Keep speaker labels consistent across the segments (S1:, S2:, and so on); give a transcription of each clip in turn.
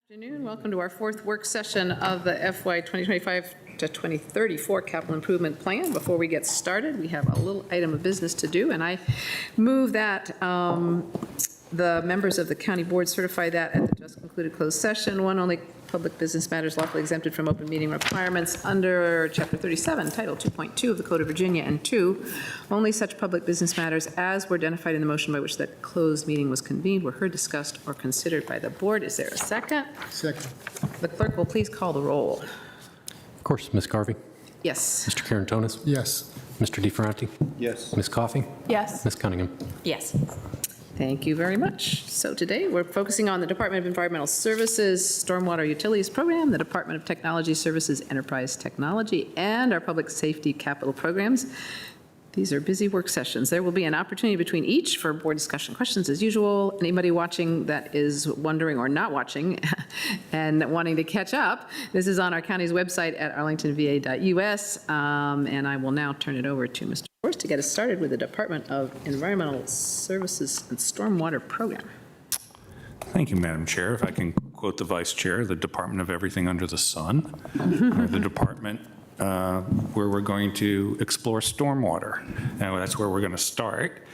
S1: Afternoon. Welcome to our fourth work session of the FY 2025 to 2034 Capital Improvement Plan. Before we get started, we have a little item of business to do, and I move that the members of the county board certify that at the just concluded closed session, one, only public business matters lawfully exempted from open meeting requirements under Chapter 37, Title 2.2 of the Code of Virginia, and two, only such public business matters as were identified in the motion by which that closed meeting was convened were heard, discussed, or considered by the board. Is there a second?
S2: Second.
S1: The clerk will please call the roll.
S3: Of course, Ms. Garvey.
S1: Yes.
S3: Mr. Carantonis.
S2: Yes.
S3: Mr. DiFerranti.
S2: Yes.
S3: Ms. Coffey.
S4: Yes.
S3: Ms. Cunningham.
S4: Yes.
S1: Thank you very much. So today we're focusing on the Department of Environmental Services Stormwater Utilities Program, the Department of Technology Services Enterprise Technology, and our Public Safety Capital Programs. These are busy work sessions. There will be an opportunity between each for board discussion questions as usual. Anybody watching that is wondering or not watching and wanting to catch up, this is on our county's website at arlingtonva.us. And I will now turn it over to Mr. Forrest to get us started with the Department of Environmental Services and Stormwater Program.
S5: Thank you, Madam Chair. If I can quote the Vice Chair, the Department of Everything Under the Sun, or the department where we're going to explore stormwater. And that's where we're going to start.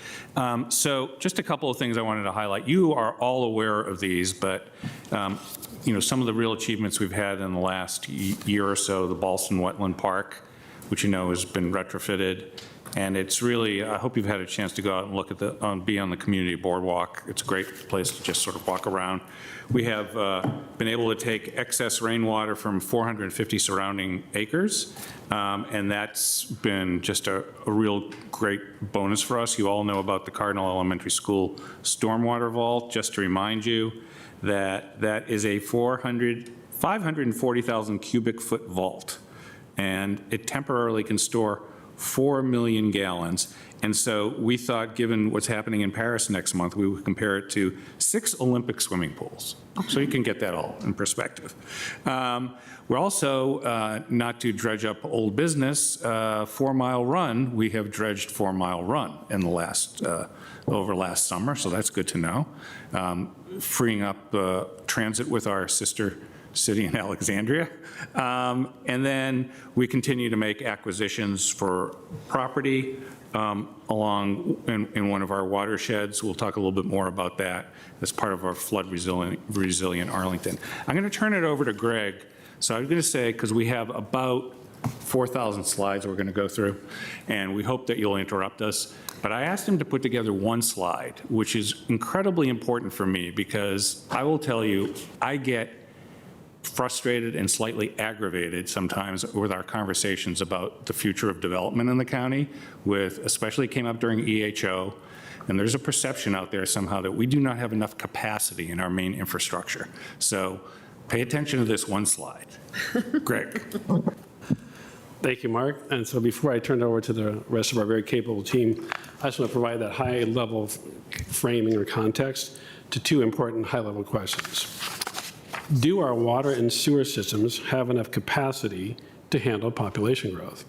S5: So just a couple of things I wanted to highlight. You are all aware of these, but some of the real achievements we've had in the last year or so, the Ballston Wetland Park, which has been retrofitted. And it's really, I hope you've had a chance to go out and look at be on the community boardwalk. It's a great place to just sort of walk around. We have been able to take excess rainwater from 450 surrounding acres, and that's been just a real great bonus for us. You all know about the Cardinal Elementary School Stormwater Vault. Just to remind you that that is a 540,000 cubic foot vault, and it temporarily can store 4 million gallons. And so we thought, given what's happening in Paris next month, we would compare it to 6 Olympic swimming pools. So you can get that all in perspective. We're also, not to dredge up old business, 4 Mile Run, we have dredged 4 Mile Run in the over last summer, so that's good to know. Freeing up transit with our sister city in Alexandria. And then we continue to make acquisitions for property along in one of our watersheds. We'll talk a little bit more about that as part of our flood resilient Arlington. I'm going to turn it over to Greg. So I'm going to say, because we have about 4,000 slides we're going to go through, and we hope that you'll interrupt us. But I asked him to put together one slide, which is incredibly important for me, because I will tell you, I get frustrated and slightly aggravated sometimes with our conversations about the future of development in the county, especially came up during EHO, and there's a perception out there somehow that we do not have enough capacity in our main infrastructure. So pay attention to this one slide. Greg.
S6: Thank you, Mark. And so before I turn it over to the rest of our very capable team, I just want to provide that high level of framing or context to two important high level questions. Do our water and sewer systems have enough capacity to handle population growth?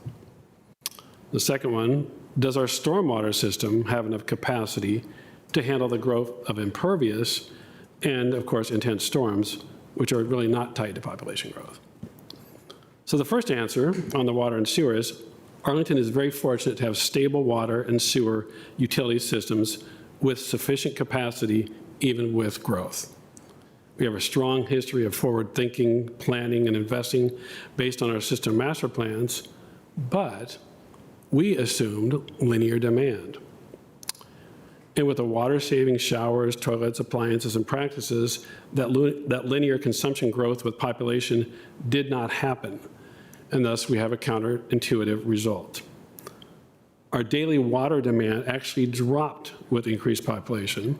S6: The second one, does our stormwater system have enough capacity to handle the growth of impervious and, of course, intense storms, which are really not tied to population growth? So the first answer on the water and sewer is Arlington is very fortunate to have stable water and sewer utility systems with sufficient capacity even with growth. We have a strong history of forward-thinking, planning, and investing based on our system master plans, but we assumed linear demand. And with the water-saving showers, toilets, appliances, and practices, that linear consumption growth with population did not happen, and thus we have a counterintuitive result. Our daily water demand actually dropped with increased population.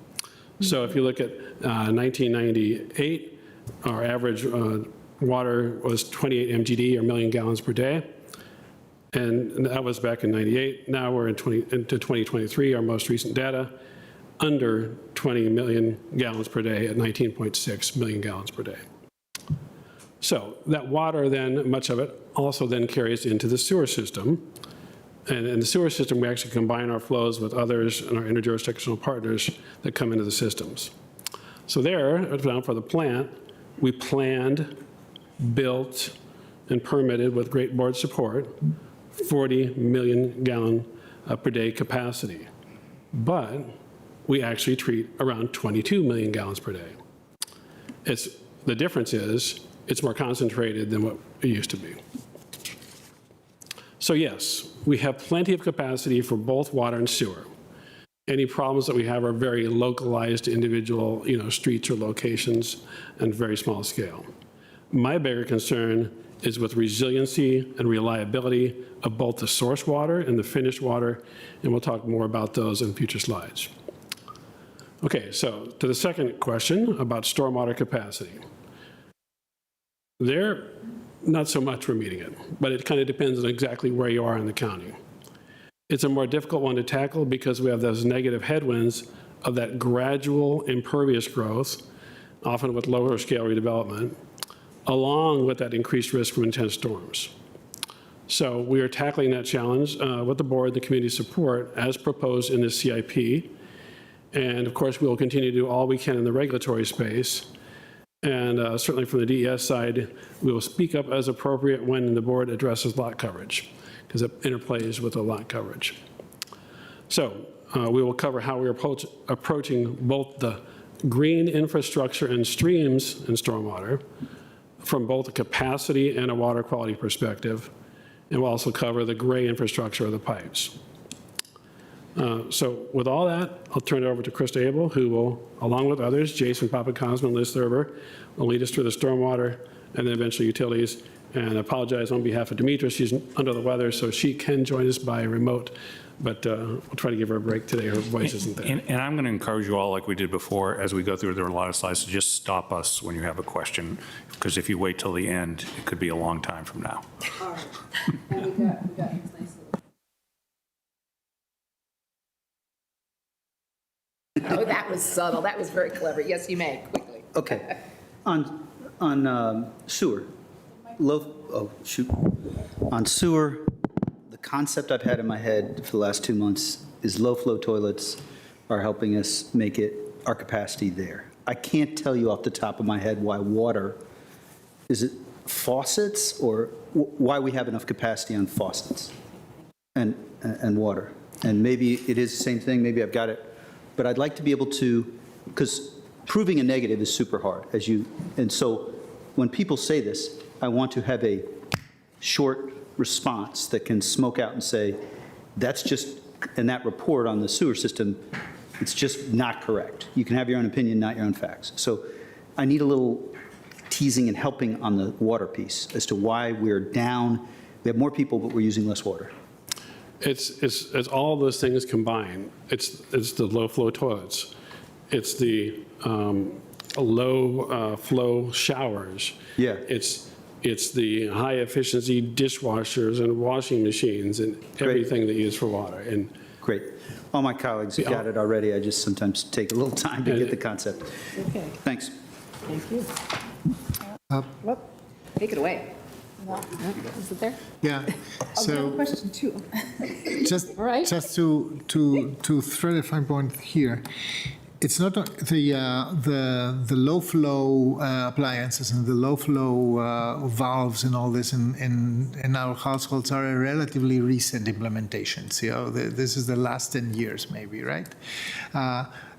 S6: So if you look at 1998, our average water was 28 MGD, or million gallons per day. And that was back in 98. Now we're into 2023, our most recent data, under 20 million gallons per day at 19.6 million gallons per day. So that water then, much of it also then carries into the sewer system. And in the sewer system, we actually combine our flows with others and our interjurisdictional partners that come into the systems. So there, down for the plant, we planned, built, and permitted with great board support 40 million gallon per day capacity. But we actually treat around 22 million gallons per day. The difference is it's more concentrated than what it used to be. So yes, we have plenty of capacity for both water and sewer. Any problems that we have are very localized to individual, streets or locations and very small scale. My bigger concern is with resiliency and reliability of both the source water and the finished water, and we'll talk more about those in future slides. Okay, so to the second question about stormwater capacity. There, not so much we're meeting it, but it kind of depends on exactly where you are in the county. It's a more difficult one to tackle because we have those negative headwinds of that gradual impervious growth, often with lower scale redevelopment, along with that increased risk from intense storms. So we are tackling that challenge with the board, the community support, as proposed in the CIP. And of course, we will continue to do all we can in the regulatory space. And certainly from the DES side, we will speak up as appropriate when the board addresses lot coverage, because it interplays with the lot coverage. So we will cover how we are approaching both the green infrastructure and streams and stormwater from both a capacity and a water quality perspective. And we'll also cover the gray infrastructure of the pipes. So with all that, I'll turn it over to Krista Abel, who will, along with others, Jason Papacosma and Liz Thurber, will lead us through the stormwater and then eventually utilities. And I apologize on behalf of Demetra. She's under the weather, so she can join us by remote, but we'll try to give her a break today. Her voice isn't there.
S5: And I'm going to encourage you all, like we did before, as we go through, there are a lot of slides, to just stop us when you have a question, because if you wait till the end, it could be a long time from now.
S1: All right. And we got this nice little. Oh, that was subtle. That was very clever. Yes, you may, quickly.
S2: Okay. On sewer, on sewer, the concept I've had in my head for the last 2 months is low-flow toilets are helping us make our capacity there. I can't tell you off the top of my head why water, is it faucets, or why we have enough capacity on faucets and water. And maybe it is the same thing, maybe I've got it. But I'd like to be able to, because proving a negative is super hard, and so when people say this, I want to have a short response that can smoke out and say, that's just, and that report on the sewer system, it's just not correct. You can have your own opinion, not your own facts. So I need a little teasing and helping on the water piece as to why we're down. We have more people, but we're using less water.
S6: It's all those things combined. It's the low flow toilets. It's the low flow showers.
S2: Yeah.
S6: It's the high efficiency dishwashers and washing machines and everything that you use for water. And
S2: great. All my colleagues have got it already. I just sometimes take a little time to get the concept.
S1: Okay,
S2: Thanks.
S1: thank you. Well, take it away. Is it there?
S4: Yeah, so
S1: Question two.
S4: just,
S1: All right.
S4: just to thread a fine point here, it's not the low flow appliances and the low flow valves and all this in our households are a relatively recent implementations. This is the last 10 years maybe, right?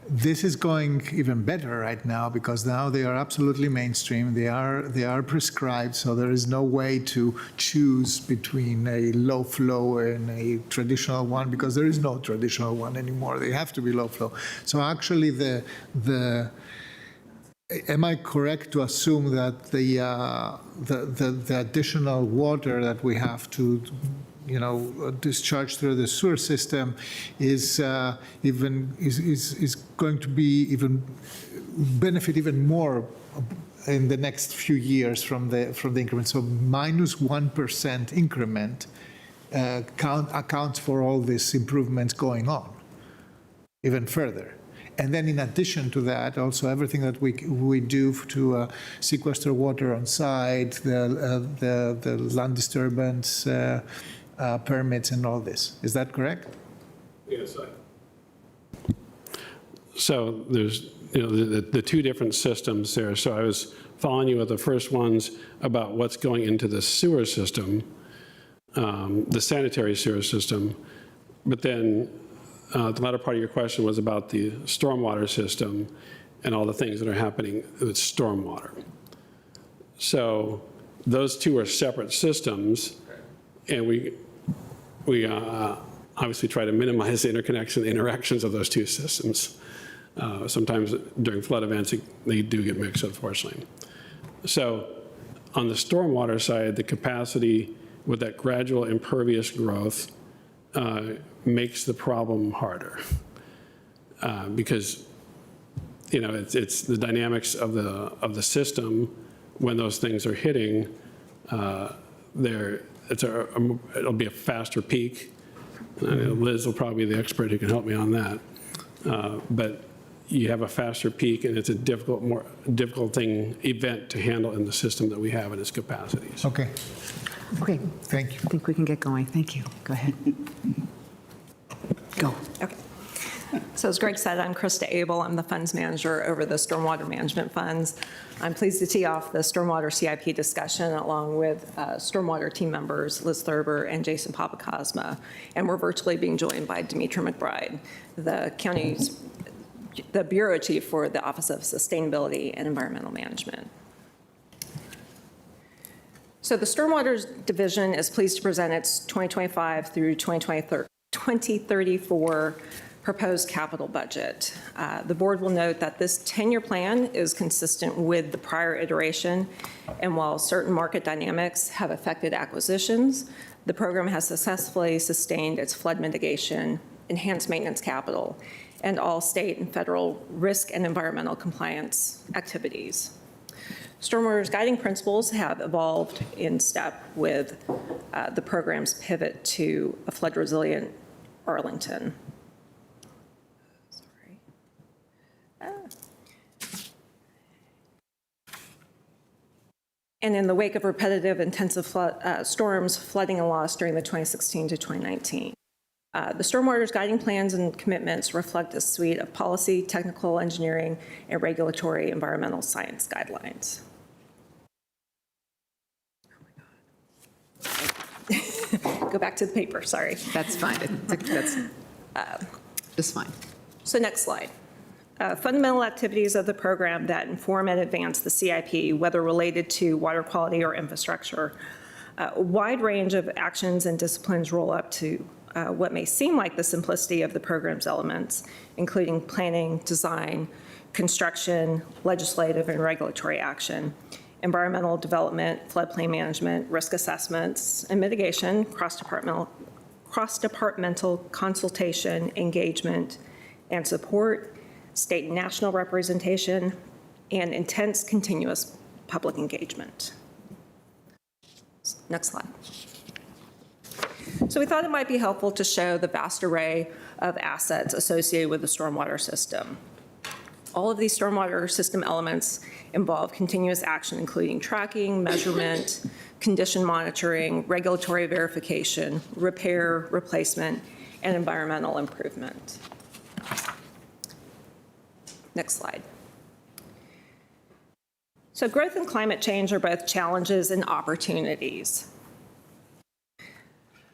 S4: This is going even better right now because now they are absolutely mainstream. They are prescribed, so there is no way to choose between a low flow and a traditional one because there is no traditional one anymore. They have to be low flow. So actually, am I correct to assume that the additional water that we have to discharge through the sewer system is going to be even benefit even more in the next few years from the increment. So minus 1% increment accounts for all these improvements going on even further. And then in addition to that, also everything that we do to sequester water on site, the land disturbance permits and all this. Is that correct?
S6: yes, so there's the two different systems there. So I was following you with the first ones about what's going into the sewer system, the sanitary sewer system. But then the latter part of your question was about the stormwater system and all the things that are happening with stormwater. So those two are separate systems, and we obviously try to minimize the interactions of those two systems. Sometimes during flood events, they do get mixed, unfortunately. So on the stormwater side, the capacity with that gradual impervious growth makes the problem harder because it's the dynamics of the system when those things are hitting. It'll be a faster peak. Liz will probably be the expert who can help me on that. But you have a faster peak, and it's a more difficult event to handle in the system that we have at its capacities.
S4: Okay,
S1: Okay,
S4: thank you.
S1: I think we can get going. Thank you. Go ahead. Go.
S7: Okay. So as Greg said, I'm Krista Abel. I'm the funds manager over the Stormwater Management Funds. I'm pleased to tee off the Stormwater CIP discussion along with Stormwater team members Liz Thurber and Jason Papacosma. And we're virtually being joined by Demetra McBride, the Bureau Chief for the Office of Sustainability and Environmental Management. So the Stormwater Division is pleased to present its 2025 through 2034 proposed capital budget. The board will note that this 10-year plan is consistent with the prior iteration, and while certain market dynamics have affected acquisitions, the program has successfully sustained its flood mitigation, enhanced maintenance capital, and all state and federal risk and environmental compliance activities. Stormwater's guiding principles have evolved in step with the program's pivot to a flood-resilient Arlington. And in the wake of repetitive intensive storms, flooding, and loss during the 2016 to 2019. The Stormwater's guiding plans and commitments reflect a suite of policy, technical engineering, and regulatory environmental science guidelines. Go back to the paper, sorry.
S1: That's fine. That's just fine.
S7: So next slide. Fundamental activities of the program that inform and advance the CIP, whether related to water quality or infrastructure. A wide range of actions and disciplines roll up to what may seem like the simplicity of the program's elements, including planning, design, construction, legislative and regulatory action, environmental development, floodplain management, risk assessments, and mitigation, cross-departmental consultation, engagement, and support, state and national representation, and intense continuous public engagement. Next slide. So we thought it might be helpful to show the vast array of assets associated with the stormwater system. All of these stormwater system elements involve continuous action, including tracking, measurement, condition monitoring, regulatory verification, repair, replacement, and environmental improvement. Next slide. So growth and climate change are both challenges and opportunities.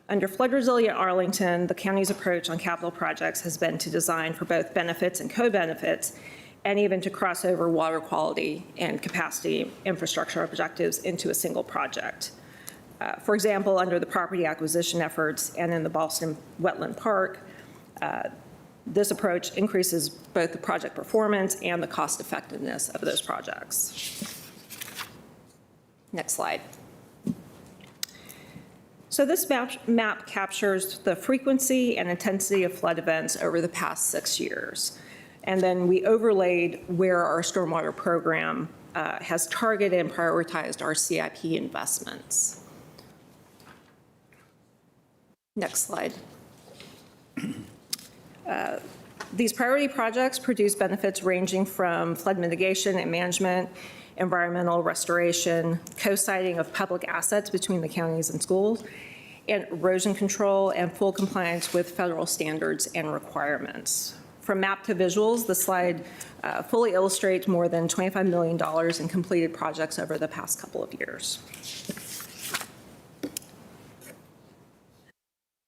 S7: Under Flood Resilient Arlington, the county's approach on capital projects has been to design for both benefits and co-benefits, and even to cross over water quality and capacity infrastructure objectives into a single project. For example, under the property acquisition efforts and in the Boston Wetland Park, this approach increases both the project performance and the cost effectiveness of those projects. Next slide. So this map captures the frequency and intensity of flood events over the past 6 years. And then we overlaid where our stormwater program has targeted and prioritized our CIP investments. Next slide. These priority projects produce benefits ranging from flood mitigation and management, environmental restoration, co-siting of public assets between the counties and schools, and erosion control and full compliance with federal standards and requirements. From map to visuals, the slide fully illustrates more than $25 million in completed projects over the past couple of years.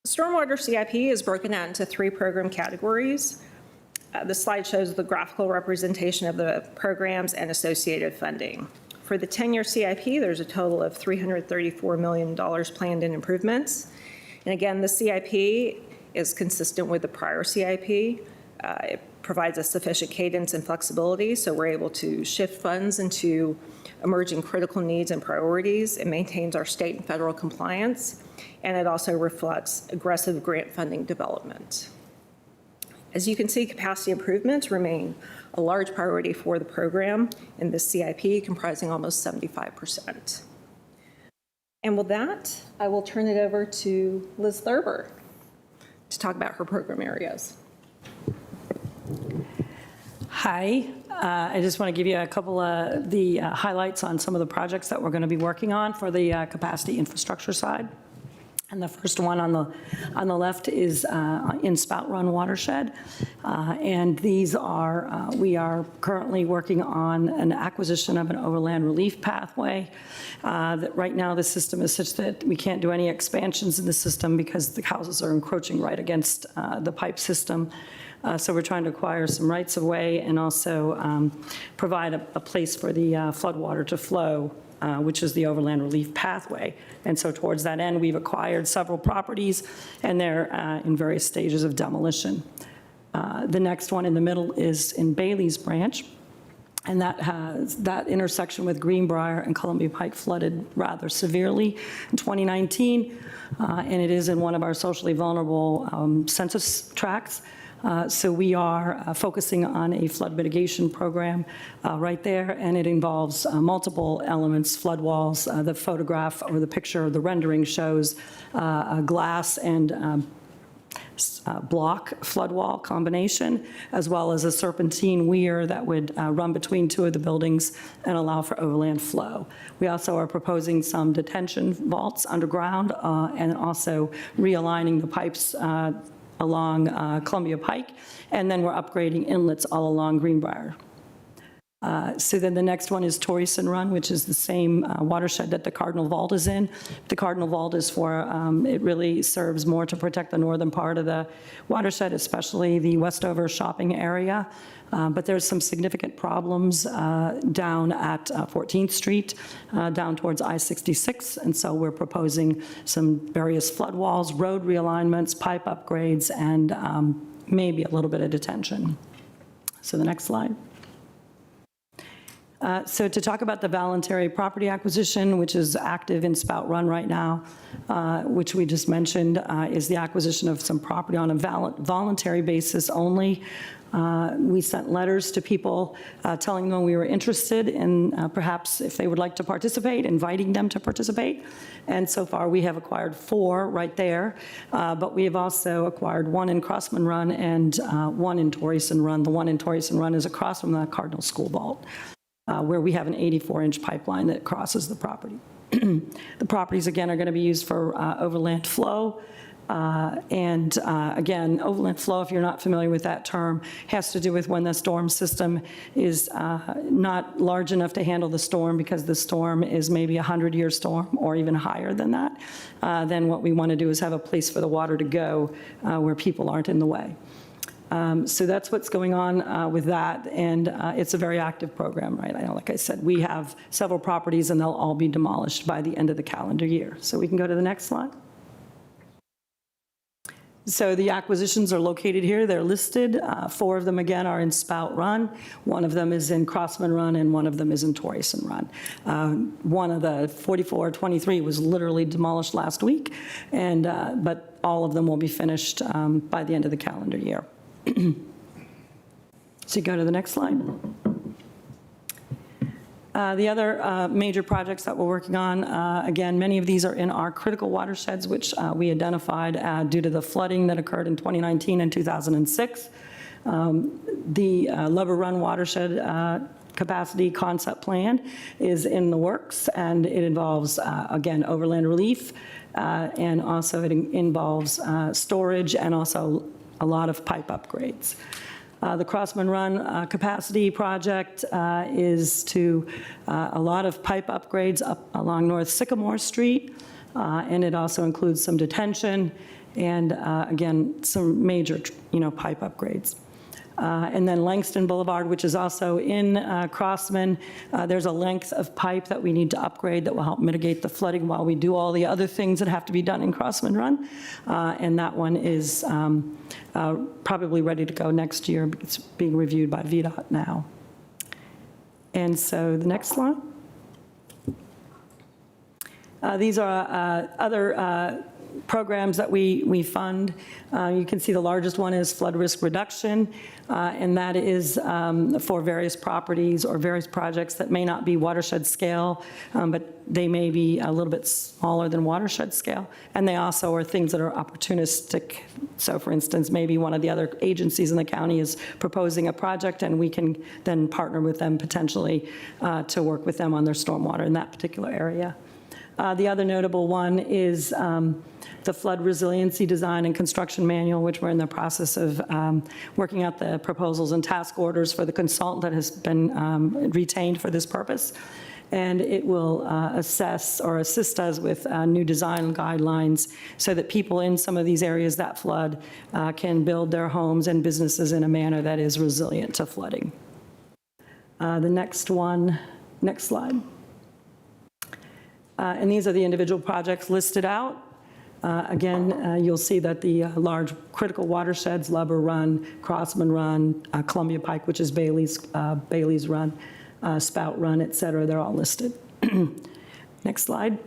S7: Stormwater CIP is broken out into 3 program categories. The slide shows the graphical representation of the programs and associated funding. For the 10-year CIP, there's a total of $334 million planned in improvements. And again, the CIP is consistent with the prior CIP. It provides a sufficient cadence and flexibility, so we're able to shift funds into emerging critical needs and priorities. It maintains our state and federal compliance, and it also reflects aggressive grant funding development. As you can see, capacity improvements remain a large priority for the program in this CIP, comprising almost 75%. And with that, I will turn it over to Liz Thurber to talk about her program areas.
S8: Hi, I just want to give you a couple of the highlights on some of the projects that we're going to be working on for the capacity infrastructure side. And the first one on the left is in Spout Run watershed. And these are, we are currently working on an acquisition of an overland relief pathway. That right now the system is such that we can't do any expansions in the system because the houses are encroaching right against the pipe system. So we're trying to acquire some rights of way and also provide a place for the floodwater to flow, which is the overland relief pathway. And so towards that end, we've acquired several properties, and they're in various stages of demolition. The next one in the middle is in Bailey's Branch, and that has that intersection with Greenbrier and Columbia Pike flooded rather severely in 2019, and it is in one of our socially vulnerable census tracts. So we are focusing on a flood mitigation program right there, and it involves multiple elements, flood walls. The photograph or the picture, the rendering shows a glass and block flood wall combination, as well as a serpentine weir that would run between 2 of the buildings and allow for overland flow. We also are proposing some detention vaults underground and also realigning the pipes along Columbia Pike, and then we're upgrading inlets all along Greenbrier. So then the next one is Torreyson Run, which is the same watershed that the Cardinal Vault is in. The Cardinal Vault is for, it really serves more to protect the northern part of the watershed, especially the Westover shopping area. But there's some significant problems down at 14th Street, down towards I-66. And so we're proposing some various flood walls, road realignments, pipe upgrades, and maybe a little bit of detention. So the next slide. So to talk about the voluntary property acquisition, which is active in Spout Run right now, which we just mentioned, is the acquisition of some property on a voluntary basis only. We sent letters to people telling them we were interested in perhaps if they would like to participate, inviting them to participate. And so far we have acquired 4 right there, but we have also acquired 1 in Crossman Run and 1 in Torreyson Run. The one in Torreyson Run is across from the Cardinal School Vault, where we have an 84-inch pipeline that crosses the property. The properties, again, are going to be used for overland flow. Again, overland flow, if you're not familiar with that term, has to do with when the storm system is not large enough to handle the storm because the storm is maybe a 100-year storm or even higher than that. Then what we want to do is have a place for the water to go where people aren't in the way. So that's what's going on with that, and it's a very active program, right? Like I said, we have several properties, and they'll all be demolished by the end of the calendar year. So we can go to the next slide. So the acquisitions are located here. They're listed. 4 of them, again, are in Spout Run. 1 of them is in Crossman Run, and 1 of them is in Torreyson Run. One of the 4423 was literally demolished last week, and but all of them will be finished by the end of the calendar year. So you go to the next slide. The other major projects that we're working on, again, many of these are in our critical watersheds, which we identified due to the flooding that occurred in 2019 and 2006. The Lover Run watershed capacity concept plan is in the works, and it involves, again, overland relief, and also it involves storage and also a lot of pipe upgrades. The Crossman Run capacity project is to a lot of pipe upgrades up along North Sycamore Street, and it also includes some detention and, again, some major, pipe upgrades. And then Langston Boulevard, which is also in Crossman, there's a length of pipe that we need to upgrade that will help mitigate the flooding while we do all the other things that have to be done in Crossman Run. And that one is probably ready to go next year. It's being reviewed by VDOT now. And so the next slide. These are other programs that we fund. You can see the largest one is flood risk reduction, and that is for various properties or various projects that may not be watershed scale, but they may be a little bit smaller than watershed scale. And they also are things that are opportunistic. So for instance, maybe one of the other agencies in the county is proposing a project, and we can then partner with them potentially to work with them on their stormwater in that particular area. The other notable one is the Flood Resiliency Design and Construction Manual, which we're in the process of working out the proposals and task orders for the consultant that has been retained for this purpose. And it will assess or assist us with new design guidelines so that people in some of these areas that flood can build their homes and businesses in a manner that is resilient to flooding. The next one, next slide. And these are the individual projects listed out. Again, you'll see that the large critical watersheds, Lubber Run, Crossman Run, Columbia Pike, which is Bailey's Run, Spout Run, et cetera, they're all listed. Next slide.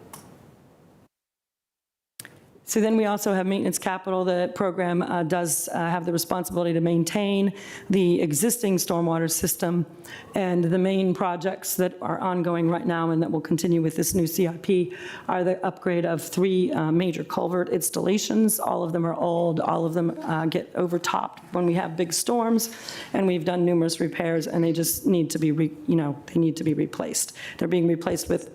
S8: So then we also have maintenance capital. The program does have the responsibility to maintain the existing stormwater system, and the main projects that are ongoing right now and that will continue with this new CIP are the upgrade of 3 major culvert installations. All of them are old. All of them get overtopped when we have big storms, and we've done numerous repairs, and they just need to be, they need to be replaced. They're being replaced with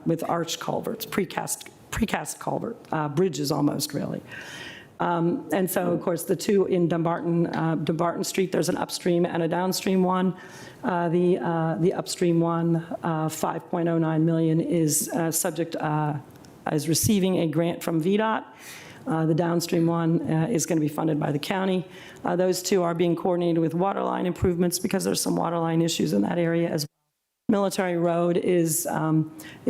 S8: with arch culverts, precast culvert, bridges almost, really. And so, of course, the 2 in Dumbarton Street, there's an upstream and a downstream one. The upstream one, $5.09 million, is is receiving a grant from VDOT. The downstream one is going to be funded by the county. Those 2 are being coordinated with waterline improvements because there's some waterline issues in that area as well. Military Road is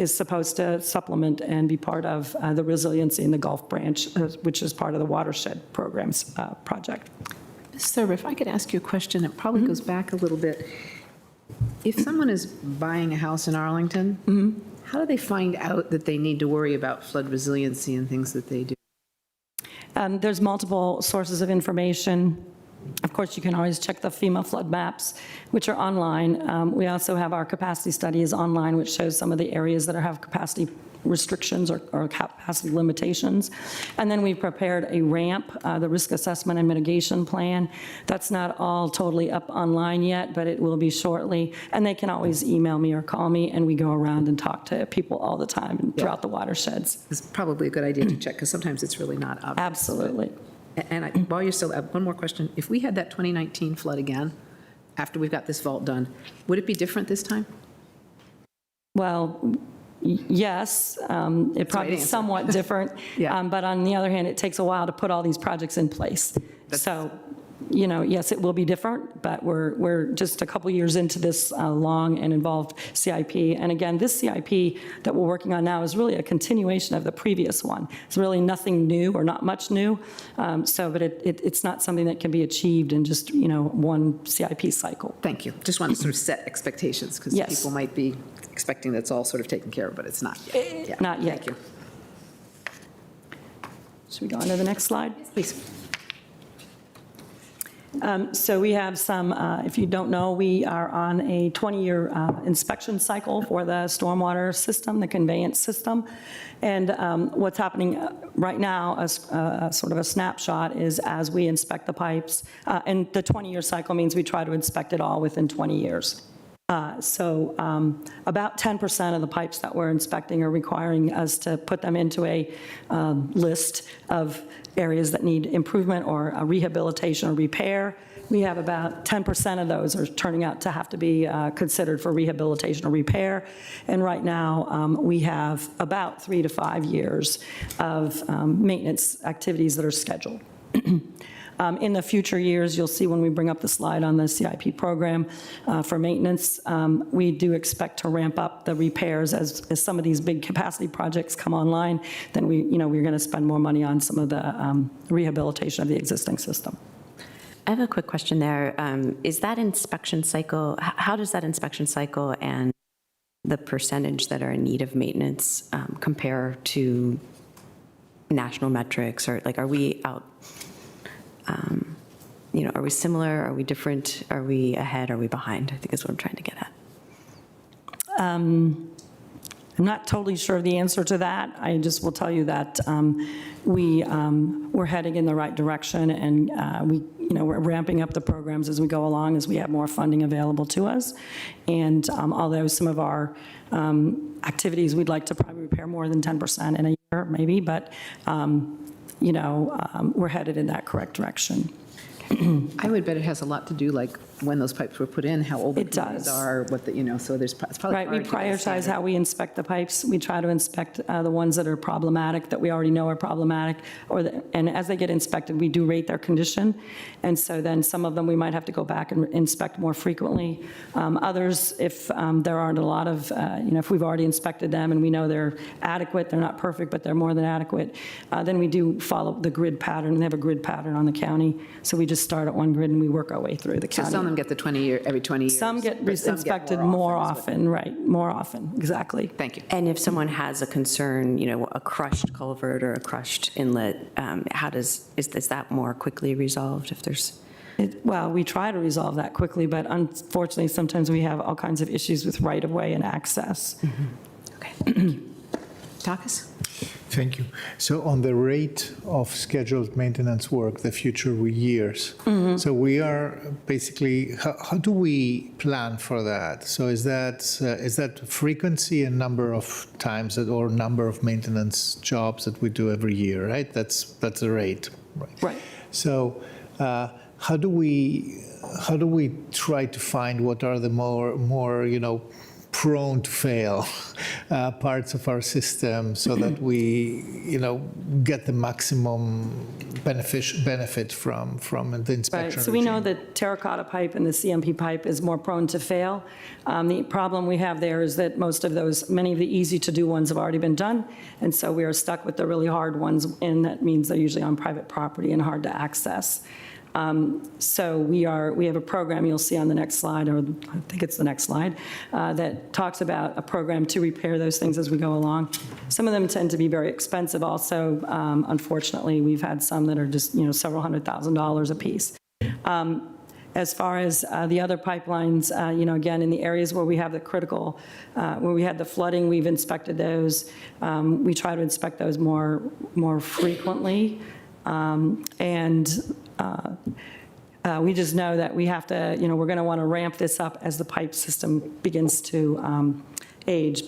S8: supposed to supplement and be part of the resiliency in the Gulf Branch, which is part of the watershed programs project.
S1: Ms. Thurber, if I could ask you a question, it probably goes back a little bit. If someone is buying a house in Arlington, how do they find out that they need to worry about flood resiliency and things that they do?
S8: There's multiple sources of information. Of course, you can always check the FEMA flood maps, which are online. We also have our capacity studies online, which shows some of the areas that have capacity restrictions or capacity limitations. And then we prepared a RAMP, the Risk Assessment and Mitigation Plan. That's not all totally up online yet, but it will be shortly. And they can always email me or call me, and we go around and talk to people all the time and throughout the watersheds.
S1: It's probably a good idea to check, because sometimes it's really not obvious.
S8: Absolutely.
S1: And while you're still, one more question. If we had that 2019 flood again, after we've got this vault done, would it be different this time?
S8: Well, yes, it probably is somewhat different.
S1: Yeah.
S8: But on the other hand, it takes a while to put all these projects in place. So, yes, it will be different, but we're just a couple years into this long and involved CIP. And again, this CIP that we're working on now is really a continuation of the previous one. It's really nothing new or not much new. But it's not something that can be achieved in just, one CIP cycle.
S1: Thank you. Just wanted to sort of set expectations, because
S8: Yes.
S1: people might be expecting that's all sort of taken care of, but it's not yet. Yeah.
S8: Not yet.
S1: Thank you.
S8: Should we go on to the next slide?
S1: Please.
S8: So we have some, if you don't know, we are on a 20-year inspection cycle for the stormwater system, the conveyance system. And what's happening right now, sort of a snapshot, is as we inspect the pipes, and the 20-year cycle means we try to inspect it all within 20 years. So about 10% of the pipes that we're inspecting are requiring us to put them into a list of areas that need improvement or rehabilitation or repair. We have about 10% of those are turning out to have to be considered for rehabilitation or repair. And right now, we have about 3 to 5 years of maintenance activities that are scheduled. In the future years, you'll see when we bring up the slide on the CIP program for maintenance, we do expect to ramp up the repairs as some of these big capacity projects come online. Then we're going to spend more money on some of the rehabilitation of the existing system.
S9: I have a quick question there. Is that inspection cycle, how does that inspection cycle and the percentage that are in need of maintenance compare to national metrics? Or like, are we out, are we similar? Are we different? Are we ahead? Are we behind? I think is what I'm trying to get at.
S8: I'm not totally sure of the answer to that. I just will tell you that we're heading in the right direction, and we're ramping up the programs as we go along, as we have more funding available to us. And although some of our activities, we'd like to probably repair more than 10% in a year, maybe, but we're headed in that correct direction.
S1: I would bet it has a lot to do, like, when those pipes were put in, how old the
S8: It
S1: pipes
S8: does.
S1: are, what the, so there's it's probably
S8: Right, we
S1: hard to get a
S8: prioritize
S1: standard.
S8: how we inspect the pipes. We try to inspect the ones that are problematic, that we already know are problematic, and as they get inspected, we do rate their condition. And so then some of them, we might have to go back and inspect more frequently. Others, if there aren't a lot of, if we've already inspected them and we know they're adequate, they're not perfect, but they're more than adequate, then we do follow the grid pattern. They have a grid pattern on the county. So we just start at one grid and we work our way through the
S1: So
S8: county.
S1: some of them get the 20-year, every 20 years.
S8: Some get
S1: but some
S8: inspected
S1: more
S8: more
S1: is what-
S8: often, right, more often, exactly.
S1: Thank you.
S9: And if someone has a concern, a crushed culvert or a crushed inlet, is that more quickly resolved if there's?
S8: Well, we try to resolve that quickly, but unfortunately, sometimes we have all kinds of issues with right-of-way and access.
S1: Okay. Takis?
S4: Thank you. So on the rate of scheduled maintenance work, the future years, so we are basically, how do we plan for that? So is that frequency and number of times that, or number of maintenance jobs that we do every year, right? That's the rate, right?
S8: Right.
S4: So how do we try to find what are the more prone to fail parts of our system so that we, get the maximum benefit from the inspection
S8: Right, so we know
S4: regime?
S8: that terracotta pipe and the CMP pipe is more prone to fail. The problem we have there is that many of the easy-to-do ones have already been done, and so we are stuck with the really hard ones, and that means they're usually on private property and hard to access. So we have a program you'll see on the next slide, or I think it's the next slide, that talks about a program to repair those things as we go along. Some of them tend to be very expensive also. Unfortunately, we've had some that are just, several $100,000 apiece. As far as the other pipelines, again, in the areas where we have the critical, where we had the flooding, we've inspected those. We try to inspect those more frequently. We just know that we have to, we're going to want to ramp this up as the pipe system begins to age.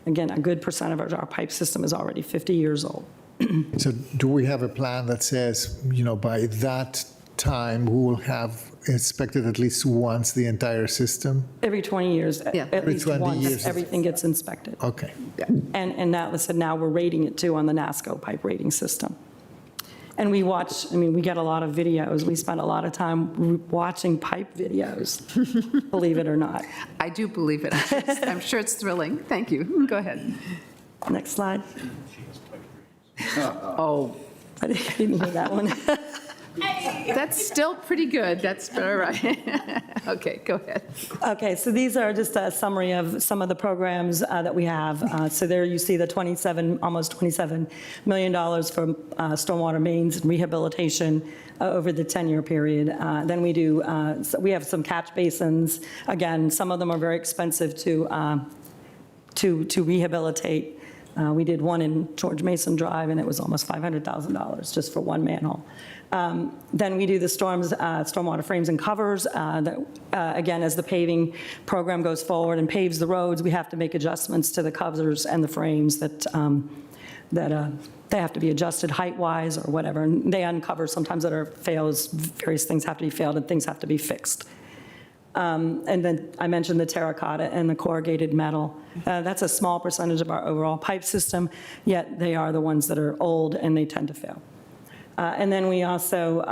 S8: Again, a good percent of our pipe system is already 50 years old.
S4: So do we have a plan that says, by that time, we will have inspected at least once the entire system?
S8: Every 20 years,
S1: Yeah.
S8: at least
S4: 20
S8: once,
S4: years.
S8: everything gets inspected.
S4: Okay.
S8: And now we're rating it too on the NASCO pipe rating system. And we get a lot of videos. We spend a lot of time watching pipe videos, believe it or not.
S1: I do believe it. I'm sure it's thrilling. Thank you. Go ahead.
S8: Next slide.
S1: Oh,
S8: I didn't hear that one.
S1: that's still pretty good. That's all right. Okay, go ahead.
S8: Okay, so these are just a summary of some of the programs that we have. So there you see the almost $27 million for stormwater mains and rehabilitation over the 10-year period. Then we have some catch basins. Again, some of them are very expensive to rehabilitate. We did one in George Mason Drive, and it was almost $500,000 just for one manhole. Then we do the stormwater frames and covers. Again, as the paving program goes forward and paves the roads, we have to make adjustments to the covers and the frames that they have to be adjusted height-wise or whatever. And they uncover sometimes that are fails, various things have to be failed and things have to be fixed. And then I mentioned the terracotta and the corrugated metal. That's a small percentage of our overall pipe system, yet they are the ones that are old and they tend to fail. And then we also,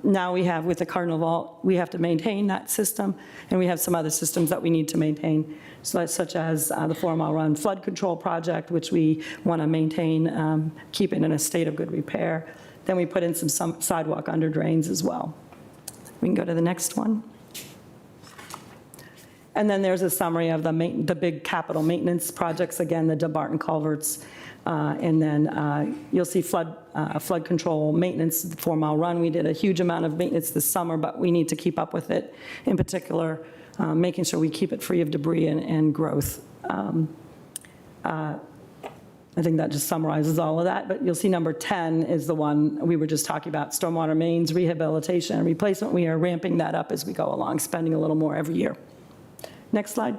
S8: now we have with the Cardinal Vault, we have to maintain that system, and we have some other systems that we need to maintain, such as the 4 Mile Run Flood Control Project, which we want to maintain, keep it in a state of good repair. Then we put in some sidewalk under drains as well. We can go to the next one. And then there's a summary of the big capital maintenance projects, again, the DeBarton culverts, and then you'll see flood control maintenance, the 4 Mile Run. We did a huge amount of maintenance this summer, but we need to keep up with it, in particular, making sure we keep it free of debris and growth. I think that just summarizes all of that, but you'll see number 10 is the one we were just talking about, stormwater mains rehabilitation and replacement. We are ramping that up as we go along, spending a little more every year. Next slide.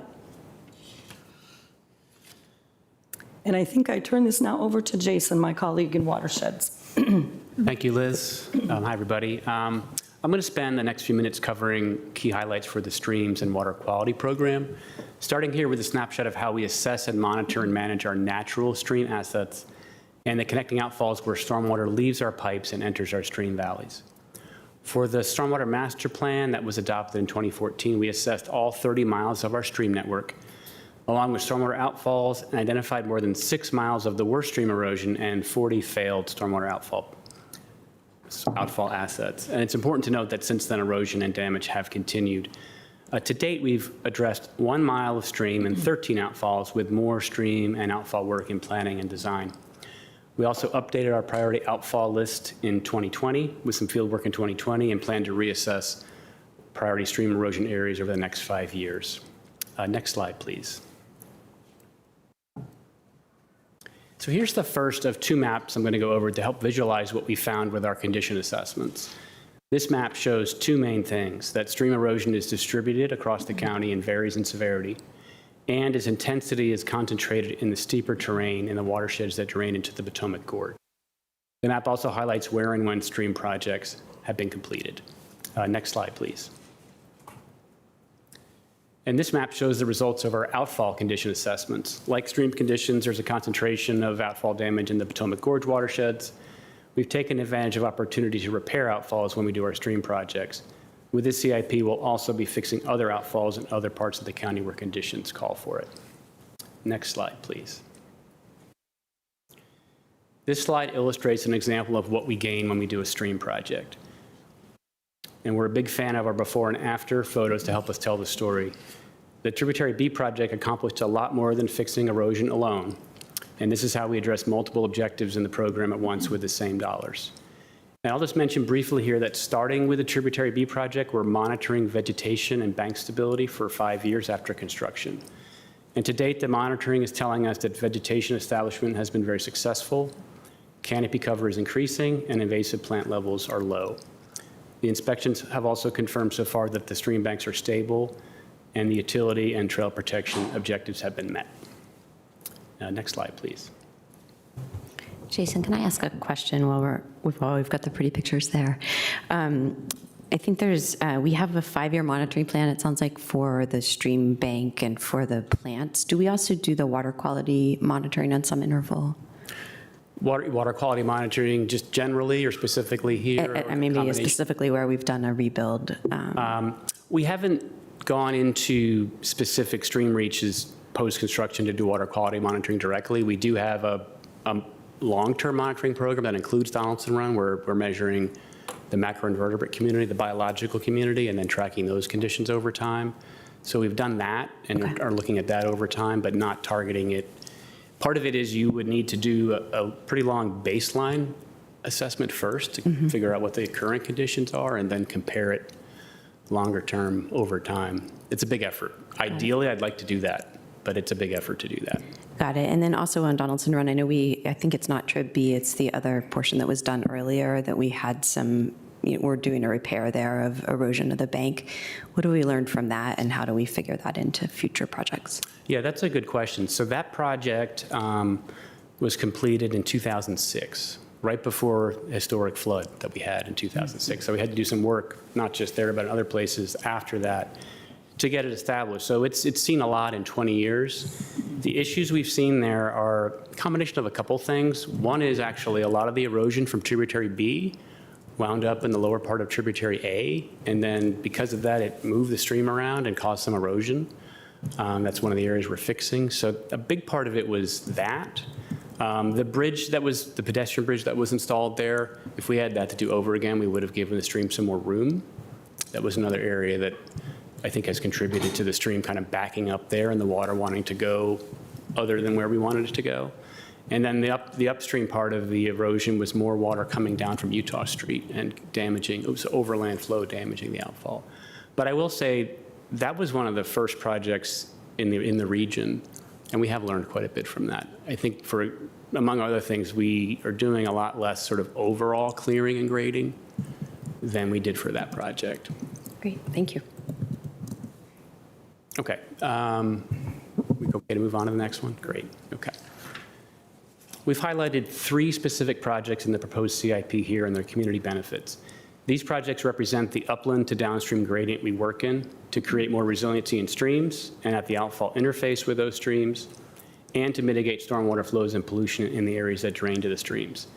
S8: And I think I turn this now over to Jason, my colleague in watersheds.
S10: Thank you, Liz. Hi, everybody. I'm going to spend the next few minutes covering key highlights for the Streams and Water Quality Program, starting here with a snapshot of how we assess and monitor and manage our natural stream assets and the connecting outfalls where stormwater leaves our pipes and enters our stream valleys. For the Stormwater Master Plan that was adopted in 2014, we assessed all 30 miles of our stream network, along with stormwater outfalls, and identified more than 6 miles of the worst stream erosion and 40 failed stormwater outfall assets. And it's important to note that since then, erosion and damage have continued. To date, we've addressed 1 mile of stream and 13 outfalls, with more stream and outfall work in planning and design. We also updated our priority outfall list in 2020 with some field work in 2020 and plan to reassess priority stream erosion areas over the next 5 years. Next slide, please. So here's the first of 2 maps I'm going to go over to help visualize what we found with our condition assessments. This map shows 2 main things: that stream erosion is distributed across the county and varies in severity, and its intensity is concentrated in the steeper terrain in the watersheds that drain into the Potomac Gorge. The map also highlights where and when stream projects have been completed. Next slide, please. And this map shows the results of our outfall condition assessments. Like stream conditions, there's a concentration of outfall damage in the Potomac Gorge watersheds. We've taken advantage of opportunities to repair outfalls when we do our stream projects. With this CIP, we'll also be fixing other outfalls in other parts of the county where conditions call for it. Next slide, please. This slide illustrates an example of what we gain when we do a stream project. And we're a big fan of our before and after photos to help us tell the story. The Tributary B project accomplished a lot more than fixing erosion alone. And this is how we address multiple objectives in the program at once with the same dollars. And I'll just mention briefly here that starting with the Tributary B project, we're monitoring vegetation and bank stability for 5 years after construction. And to date, the monitoring is telling us that vegetation establishment has been very successful, canopy cover is increasing, and invasive plant levels are low. The inspections have also confirmed so far that the stream banks are stable and the utility and trail protection objectives have been met. Next slide, please.
S9: Jason, can I ask a question while we've got the pretty pictures there? I think we have a 5-year monitoring plan, it sounds like, for the stream bank and for the plants. Do we also do the water quality monitoring on some interval?
S10: Water quality monitoring just generally or specifically here?
S9: Maybe specifically where we've done a rebuild.
S10: We haven't gone into specific stream reaches post-construction to do water quality monitoring directly. We do have a long-term monitoring program that includes Donaldson Run, where we're measuring the macroinvertebrate community, the biological community, and then tracking those conditions over time. So we've done that and are looking at that over time, but not targeting it. Part of it is you would need to do a pretty long baseline assessment first to figure out what the current conditions are and then compare it longer term over time. It's a big effort. Ideally, I'd like to do that but it's a big effort to do that.
S9: Got it. And then also on Donaldson Run, I know I think it's not Trib B, it's the other portion that was done earlier that we had some, we're doing a repair there of erosion of the bank. What do we learn from that, and how do we figure that into future projects?
S10: Yeah, that's a good question. So that project was completed in 2006, right before the historic flood that we had in 2006. So we had to do some work, not just there, but in other places after that, to get it established. So it's seen a lot in 20 years. The issues we've seen there are a combination of a couple things. One is actually a lot of the erosion from tributary B wound up in the lower part of tributary A, and then because of that, it moved the stream around and caused some erosion. That's one of the areas we're fixing. So a big part of it was that. The bridge that was, the pedestrian bridge that was installed there, if we had that to do over again, we would have given the stream some more room. That was another area that I think has contributed to the stream kind of backing up there and the water wanting to go other than where we wanted it to go. And then the upstream part of the erosion was more water coming down from Utah Street and damaging, it was overland flow damaging the outfall. But I will say that was one of the first projects in the region, and we have learned quite a bit from that. I think among other things, we are doing a lot less sort of overall clearing and grading than we did for that project.
S9: Great, thank you.
S10: Okay. We okay to move on to the next one? Great, okay. We've highlighted 3 specific projects in the proposed CIP here and their community benefits. These projects represent the upland to downstream gradient we work in to create more resiliency in streams and at the outfall interface with those streams, and to mitigate stormwater flows and pollution in the areas that drain to the streams,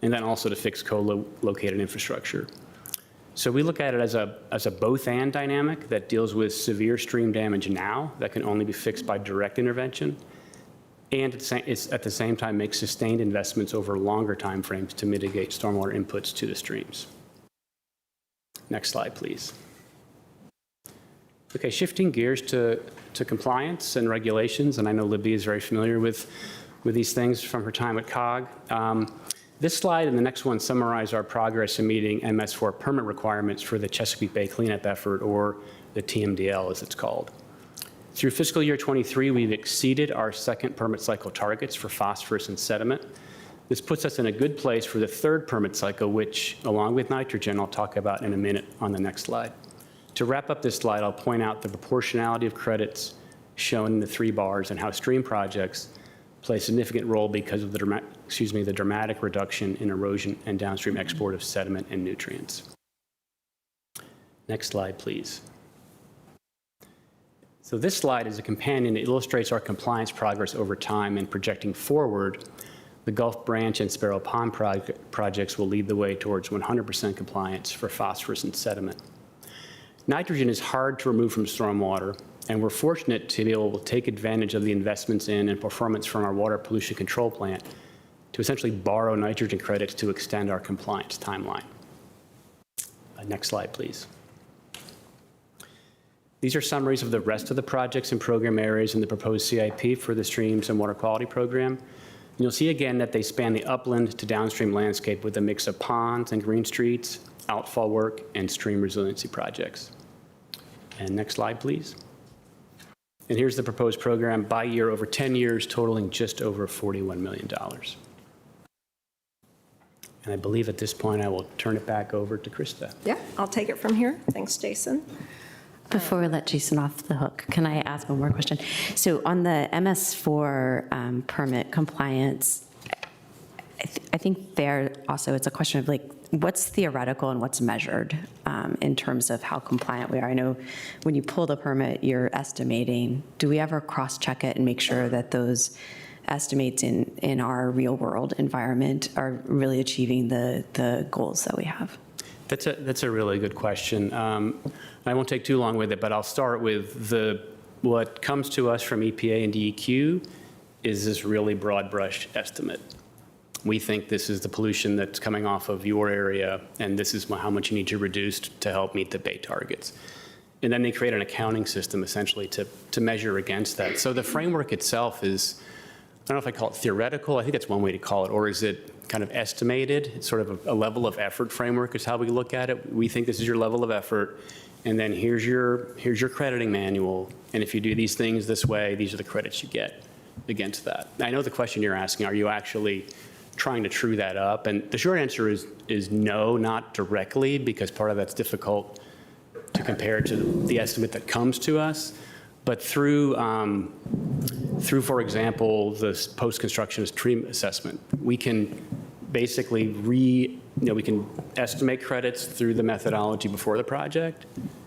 S10: and then also to fix co-located infrastructure. So we look at it as a both-and dynamic that deals with severe stream damage now that can only be fixed by direct intervention, and it's at the same time makes sustained investments over longer timeframes to mitigate stormwater inputs to the streams. Next slide, please. Okay, shifting gears to compliance and regulations, and I know Libby is very familiar with these things from her time at COG. This slide and the next one summarize our progress in meeting MS4 permit requirements for the Chesapeake Bay cleanup effort, or the TMDL as it's called. Through fiscal year 23, we've exceeded our second permit cycle targets for phosphorus and sediment. This puts us in a good place for the third permit cycle, which, along with nitrogen, I'll talk about in a minute on the next slide. To wrap up this slide, I'll point out the proportionality of credits shown in the 3 bars and how stream projects play a significant role because of the dramatic reduction in erosion and downstream export of sediment and nutrients. Next slide, please. So this slide is a companion that illustrates our compliance progress over time, and projecting forward, the Gulf Branch and Sparrow Pond projects will lead the way towards 100% compliance for phosphorus and sediment. Nitrogen is hard to remove from stormwater, and we're fortunate to be able to take advantage of the investments in and performance from our water pollution control plant to essentially borrow nitrogen credits to extend our compliance timeline. Next slide, please. These are summaries of the rest of the projects and program areas in the proposed CIP for the Streams and Water Quality Program. And you'll see again that they span the upland to downstream landscape with a mix of ponds and green streets, outfall work, and stream resiliency projects. And next slide, please. And here's the proposed program by year over 10 years, totaling just over $41 million. And I believe at this point, I will turn it back over to Krista.
S7: Yeah, I'll take it from here. Thanks, Jason.
S9: Before we let Jason off the hook, can I ask one more question? So on the MS4 permit compliance, I think there also it's a question of like, what's theoretical and what's measured in terms of how compliant we are? I know when you pull the permit, you're estimating. Do we ever cross-check it and make sure that those estimates in our real-world environment are really achieving the goals that we have?
S10: That's a really good question. I won't take too long with it, but I'll start with what comes to us from EPA and DEQ is this really broad brush estimate. We think this is the pollution that's coming off of your area, and this is how much you need to reduce to help meet the Bay targets. And then they create an accounting system essentially to measure against that. So the framework itself is don't know if I call it theoretical, I think that's one way to call it, or is it kind of estimated? It's sort of a level of effort framework is how we look at it. We think this is your level of effort, and then here's your crediting manual, and if you do these things this way, these are the credits you get against that. I know the question you're asking, are you actually trying to true that up? And the short answer is no, not directly, because part of that's difficult to compare to the estimate that comes to us. But through, for example, the post-construction stream assessment, we can basically we can estimate credits through the methodology before the project,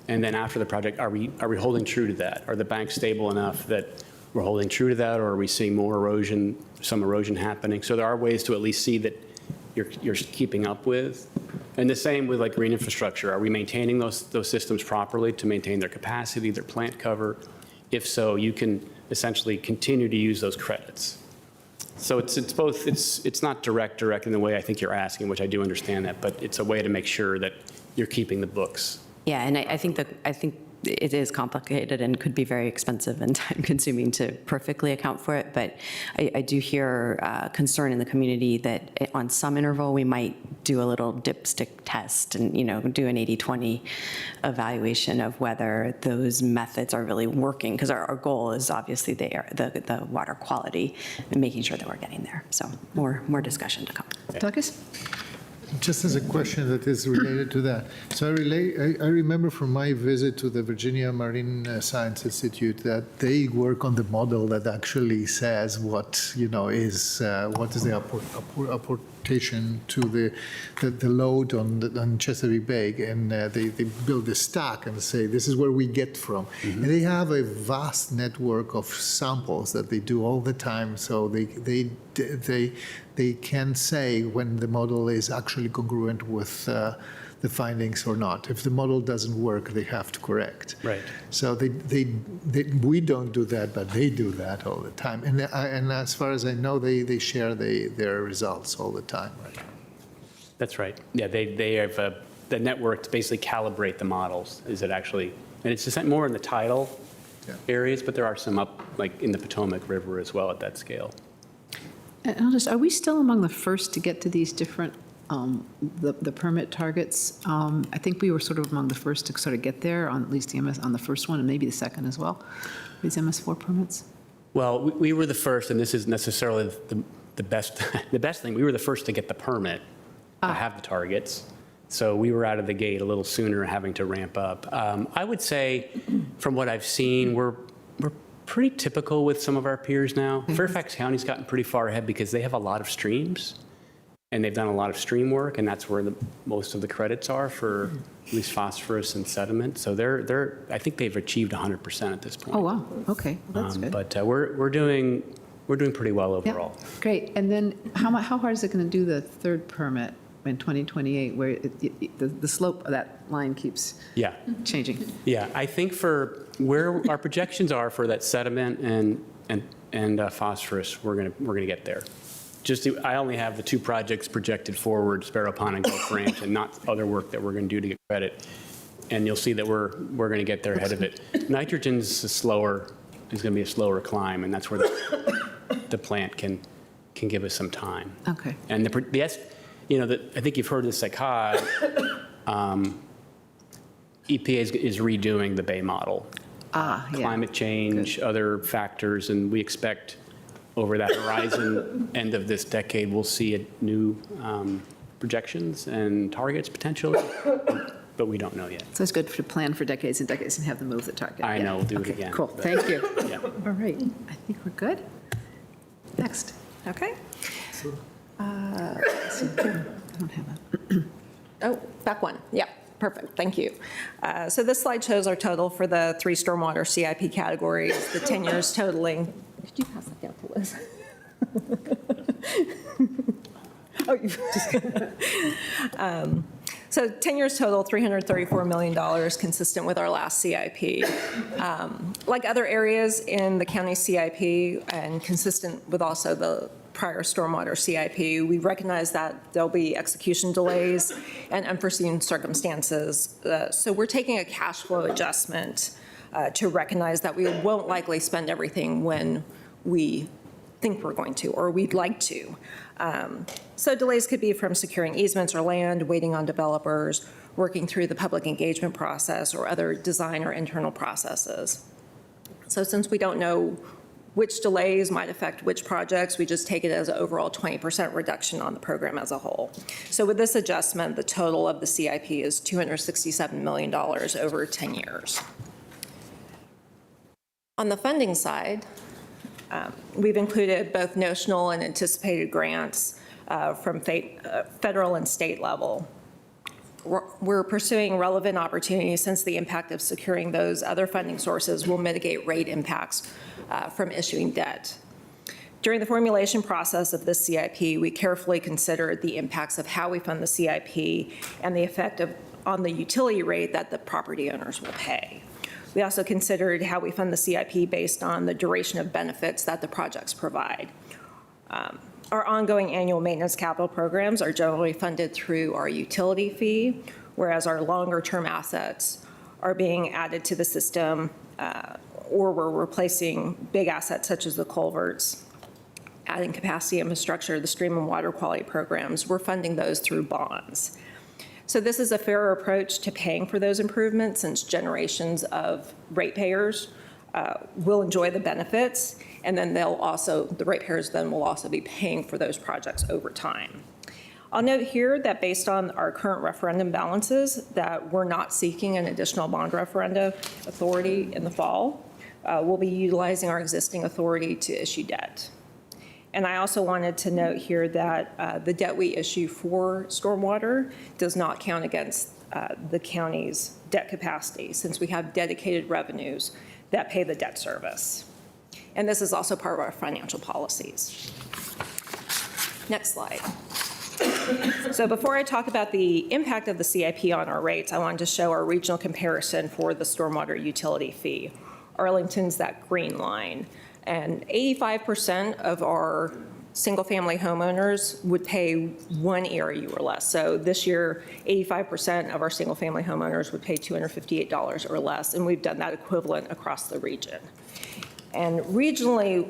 S10: and then after the project, are we holding true to that? Are the banks stable enough that we're holding true to that, or are we seeing more erosion, some erosion happening? So there are ways to at least see that you're keeping up with. And the same with like green infrastructure. Are we maintaining those systems properly to maintain their capacity, their plant cover? If so, you can essentially continue to use those credits. So it's both, it's not direct in the way I think you're asking, which I do understand that, but it's a way to make sure that you're keeping the books.
S9: Yeah, and I think it is complicated and could be very expensive and time-consuming to perfectly account for it, but I do hear concern in the community that on some interval, we might do a little dipstick test and, do an 80-20 evaluation of whether those methods are really working, because our goal is obviously the water quality and making sure that we're getting there. So more discussion to come.
S1: Douglas?
S4: Just as a question that is related to that. So I remember from my visit to the Virginia Marine Science Institute that they work on the model that actually says what is the apportation to the load on Chesapeake Bay, and they build a stack and say this is where we get from. And they have a vast network of samples that they do all the time, so they can say when the model is actually congruent with the findings or not. If the model doesn't work, they have to correct.
S10: Right.
S4: So we don't do that, but they do that all the time. And as far as I know, they share their results all the time. Right.
S10: That's right. Yeah, they have the network to basically calibrate the models. Is it actually, and it's just more in the tidal areas, but there are some up like in the Potomac River as well at that scale.
S1: And are we still among the first to get to these different, the permit targets? I think we were sort of among the first to sort of get there, on at least the on the first one, and maybe the second as well, these MS4 permits?
S10: Well, we were the first, and this isn't necessarily the best thing. We were the first to get the permit to have the targets. So we were out of the gate a little sooner, having to ramp up. I would say, from what I've seen, we're pretty typical with some of our peers now. Fairfax County's gotten pretty far ahead because they have a lot of streams, and they've done a lot of stream work, and that's where most of the credits are for at least phosphorus and sediment. So I think they've achieved 100% at this point.
S1: Oh, wow, okay, well, that's good.
S10: But we're doing pretty well overall.
S1: Yeah, great, and then how hard is it going to do the third permit in 2028, where the slope of that line keeps changing?
S10: Yeah, I think for where our projections are for that sediment and phosphorus, we're gonna get there. I only have the two projects projected forward, Sparrow Pond and Gulf Ranch, and not other work that we're going to do to get credit. And you'll see that we're going to get there ahead of it. Nitrogen's is going to be a slower climb, and that's where the plant can give us some time.
S1: Okay.
S10: And I think you've heard this at COD. EPA is redoing the Bay model. Climate change, other factors, and we expect over that horizon, end of this decade, we'll see new projections and targets potentially, but we don't know yet.
S1: So it's good to plan for decades and decades and have them move the target.
S10: I know, we'll do it again.
S1: Cool, thank you.
S10: Yeah.
S1: All right, I think we're good. Next.
S7: Okay.
S1: Let's see. I don't have a.
S7: Oh, back one. Yeah, perfect. Thank you. So this slide shows our total for the 3 stormwater CIP categories, the 10 years totaling. Could you pass that down to Liz? Oh, you just. So 10 years total, $334 million, consistent with our last CIP. Like other areas in the county CIP and consistent with also the prior stormwater CIP, we recognize that there'll be execution delays and unforeseen circumstances. So we're taking a cash flow adjustment to recognize that we won't likely spend everything when we think we're going to, or we'd like to. So delays could be from securing easements or land, waiting on developers, working through the public engagement process, or other design or internal processes. So since we don't know which delays might affect which projects, we just take it as an overall 20% reduction on the program as a whole. So with this adjustment, the total of the CIP is $267 million over 10 years. On the funding side, we've included both notional and anticipated grants from federal and state level. We're pursuing relevant opportunities since the impact of securing those other funding sources will mitigate rate impacts from issuing debt. During the formulation process of this CIP, we carefully considered the impacts of how we fund the CIP and the effect on the utility rate that the property owners will pay. We also considered how we fund the CIP based on the duration of benefits that the projects provide. Our ongoing annual maintenance capital programs are generally funded through our utility fee, whereas our longer-term assets are being added to the system, or we're replacing big assets such as the culverts, adding capacity infrastructure, the stream and water quality programs. We're funding those through bonds. So this is a fairer approach to paying for those improvements, since generations of ratepayers will enjoy the benefits, and then the ratepayers then will also be paying for those projects over time. I'll note here that based on our current referendum balances, that we're not seeking an additional bond referenda authority in the fall. We'll be utilizing our existing authority to issue debt. And I also wanted to note here that the debt we issue for stormwater does not count against the county's debt capacity, since we have dedicated revenues that pay the debt service. And this is also part of our financial policies. Next slide. So before I talk about the impact of the CIP on our rates, I wanted to show our regional comparison for the stormwater utility fee. Arlington's that green line. And 85% of our single-family homeowners would pay 1 ERU or less. So this year, 85% of our single-family homeowners would pay $258 or less, and we've done that equivalent across the region. And regionally,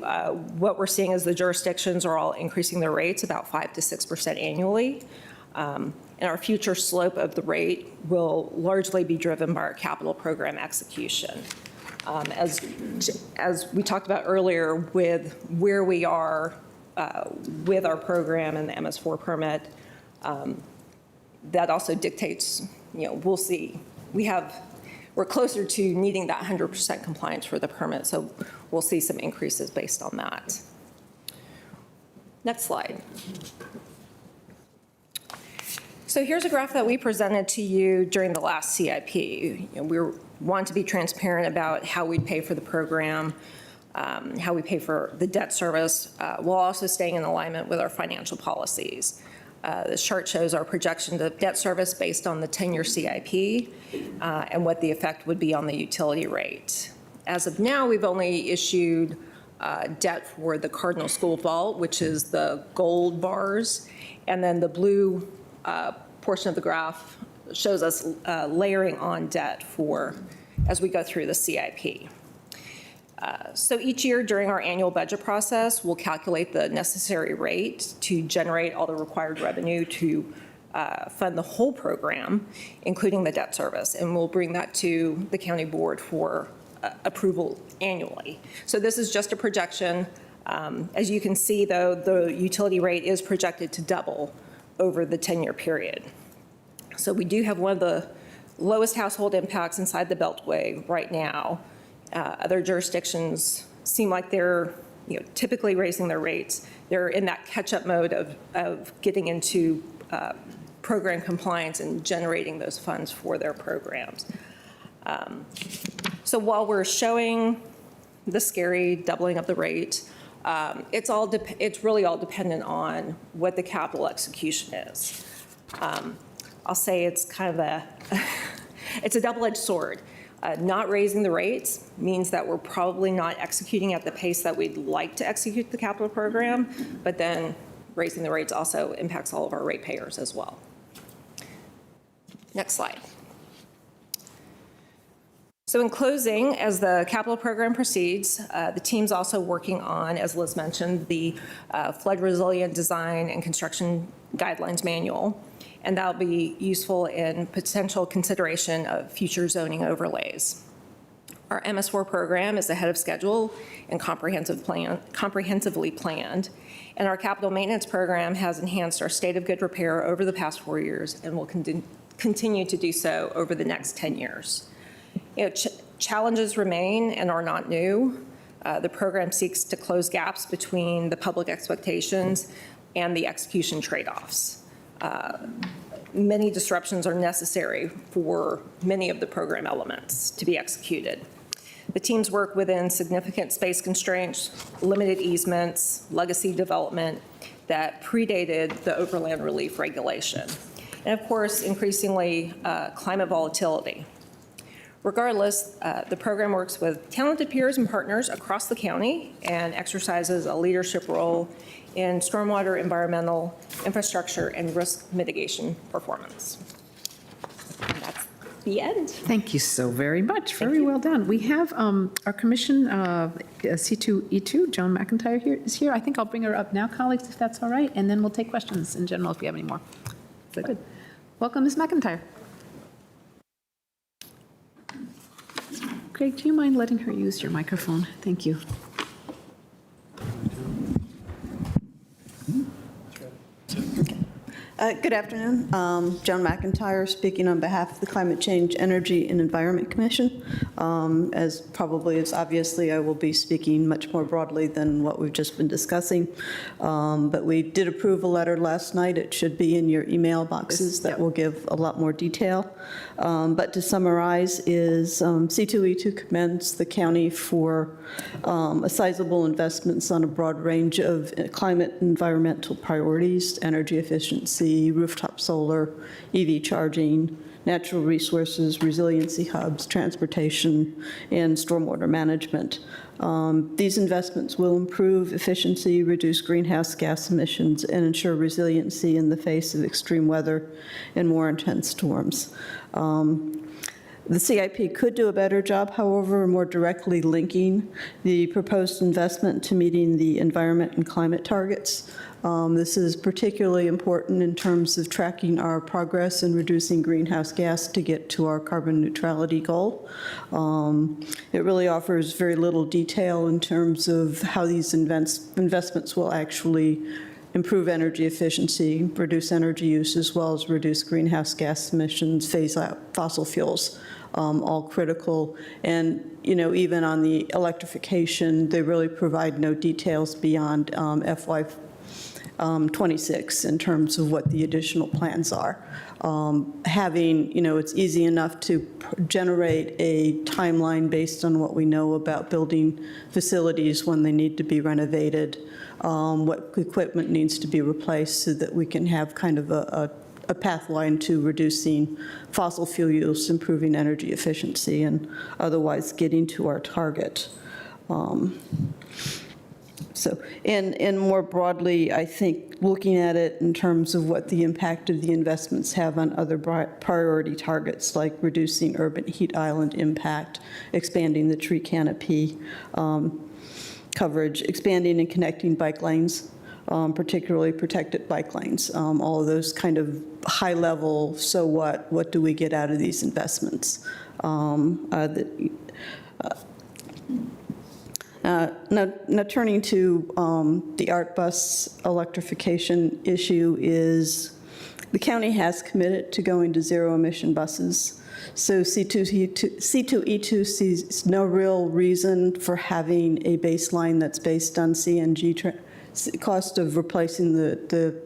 S7: what we're seeing is the jurisdictions are all increasing their rates about 5 to 6% annually. And our future slope of the rate will largely be driven by our capital program execution. As we talked about earlier, with where we are with our program and the MS4 permit, that also dictates, we'll see. We're closer to needing that 100% compliance for the permit, so we'll see some increases based on that. Next slide. So here's a graph that we presented to you during the last CIP. We want to be transparent about how we pay for the program, how we pay for the debt service, while also staying in alignment with our financial policies. This chart shows our projection of debt service based on the 10-year CIP and what the effect would be on the utility rate. As of now, we've only issued debt for the Cardinal School Vault, which is the gold bars, and then the blue portion of the graph shows us layering on debt as we go through the CIP. So each year during our annual budget process, we'll calculate the necessary rate to generate all the required revenue to fund the whole program, including the debt service, and we'll bring that to the county board for approval annually. So this is just a projection. As you can see, though, the utility rate is projected to double over the 10-year period. So we do have one of the lowest household impacts inside the Beltway right now. Other jurisdictions seem like they're typically raising their rates. They're in that catch-up mode of getting into program compliance and generating those funds for their programs. So while we're showing the scary doubling of the rate, it's really all dependent on what the capital execution is. I'll say it's kind of it's a double-edged sword. Not raising the rates means that we're probably not executing at the pace that we'd like to execute the capital program, but then raising the rates also impacts all of our ratepayers as well. Next slide. So in closing, as the capital program proceeds, the team's also working on, as Liz mentioned, the flood resilient design and construction guidelines manual, and that'll be useful in potential consideration of future zoning overlays. Our MS4 program is ahead of schedule and comprehensively planned, and our capital maintenance program has enhanced our state of good repair over the past 4 years and will continue to do so over the next 10 years. Challenges remain and are not new. The program seeks to close gaps between the public expectations and the execution trade-offs. Many disruptions are necessary for many of the program elements to be executed. The teams work within significant space constraints, limited easements, legacy development that predated the overland relief regulation, and of course, increasingly, climate volatility. Regardless, the program works with talented peers and partners across the county and exercises a leadership role in stormwater, environmental, infrastructure, and risk mitigation performance. And that's the end.
S1: Thank you so very much. Very well done. We have our commission, C2E2, Joan McIntyre is here. I think I'll bring her up now, colleagues, if that's all right, and then we'll take questions in general if you have any more. So good. Welcome, Ms. McIntyre. Greg, do you mind letting her use your microphone? Thank you.
S11: Good afternoon. Joan McIntyre speaking on behalf of the Climate Change, Energy, and Environment Commission. As probably is obviously, I will be speaking much more broadly than what we've just been discussing. But we did approve a letter last night. It should be in your email boxes that will give a lot more detail. But to summarize is C2E2 commends the county for a sizable investments on a broad range of climate environmental priorities, energy efficiency, rooftop solar, EV charging, natural resources, resiliency hubs, transportation, and stormwater management. These investments will improve efficiency, reduce greenhouse gas emissions, and ensure resiliency in the face of extreme weather and more intense storms. The CIP could do a better job, however, more directly linking the proposed investment to meeting the environment and climate targets. This is particularly important in terms of tracking our progress in reducing greenhouse gas to get to our carbon neutrality goal. It really offers very little detail in terms of how these investments will actually improve energy efficiency, reduce energy use, as well as reduce greenhouse gas emissions, phase out fossil fuels, all critical. And, you know, even on the electrification, they really provide no details beyond FY 26 in terms of what the additional plans are. Having, you know, it's easy enough to generate a timeline based on what we know about building facilities when they need to be renovated, what equipment needs to be replaced so that we can have kind of a pathline to reducing fossil fuel use, improving energy efficiency, and otherwise getting to our target. So, and more broadly, I think looking at it in terms of what the impact of the investments have on other priority targets, like reducing urban heat island impact, expanding the tree canopy coverage, expanding and connecting bike lanes, particularly protected bike lanes, all of those kind of high level, so what do we get out of these investments? Now turning to the ART bus electrification issue is the county has committed to going to zero emission buses. So C2E2 sees no real reason for having a baseline that's based on CNG cost of replacing the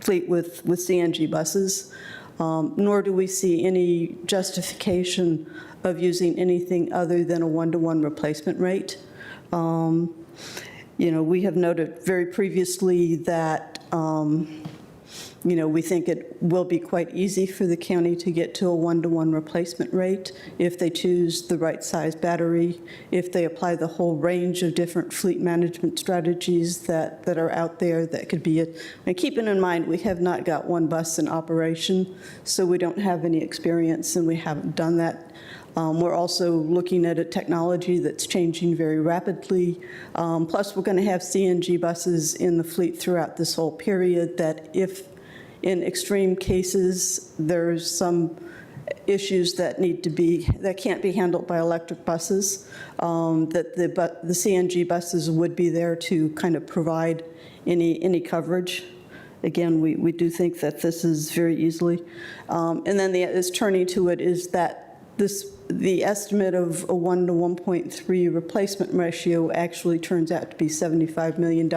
S11: fleet with CNG buses, nor do we see any justification of using anything other than a one-to-one replacement rate. You know, we have noted very previously that, you know, we think it will be quite easy for the county to get to a one-to-one replacement rate if they choose the right size battery, if they apply the whole range of different fleet management strategies that are out there that could be it. And keeping in mind, we have not got one bus in operation, so we don't have any experience and we haven't done that. We're also looking at a technology that's changing very rapidly. Plus, we're going to have CNG buses in the fleet throughout this whole period that if in extreme cases there's some issues that can't be handled by electric buses, that the CNG buses would be there to kind of provide any coverage. Again, we do think that this is very easily. And then is turning to it is that the estimate of a 1 to 1.3 replacement ratio actually turns out to be $75 million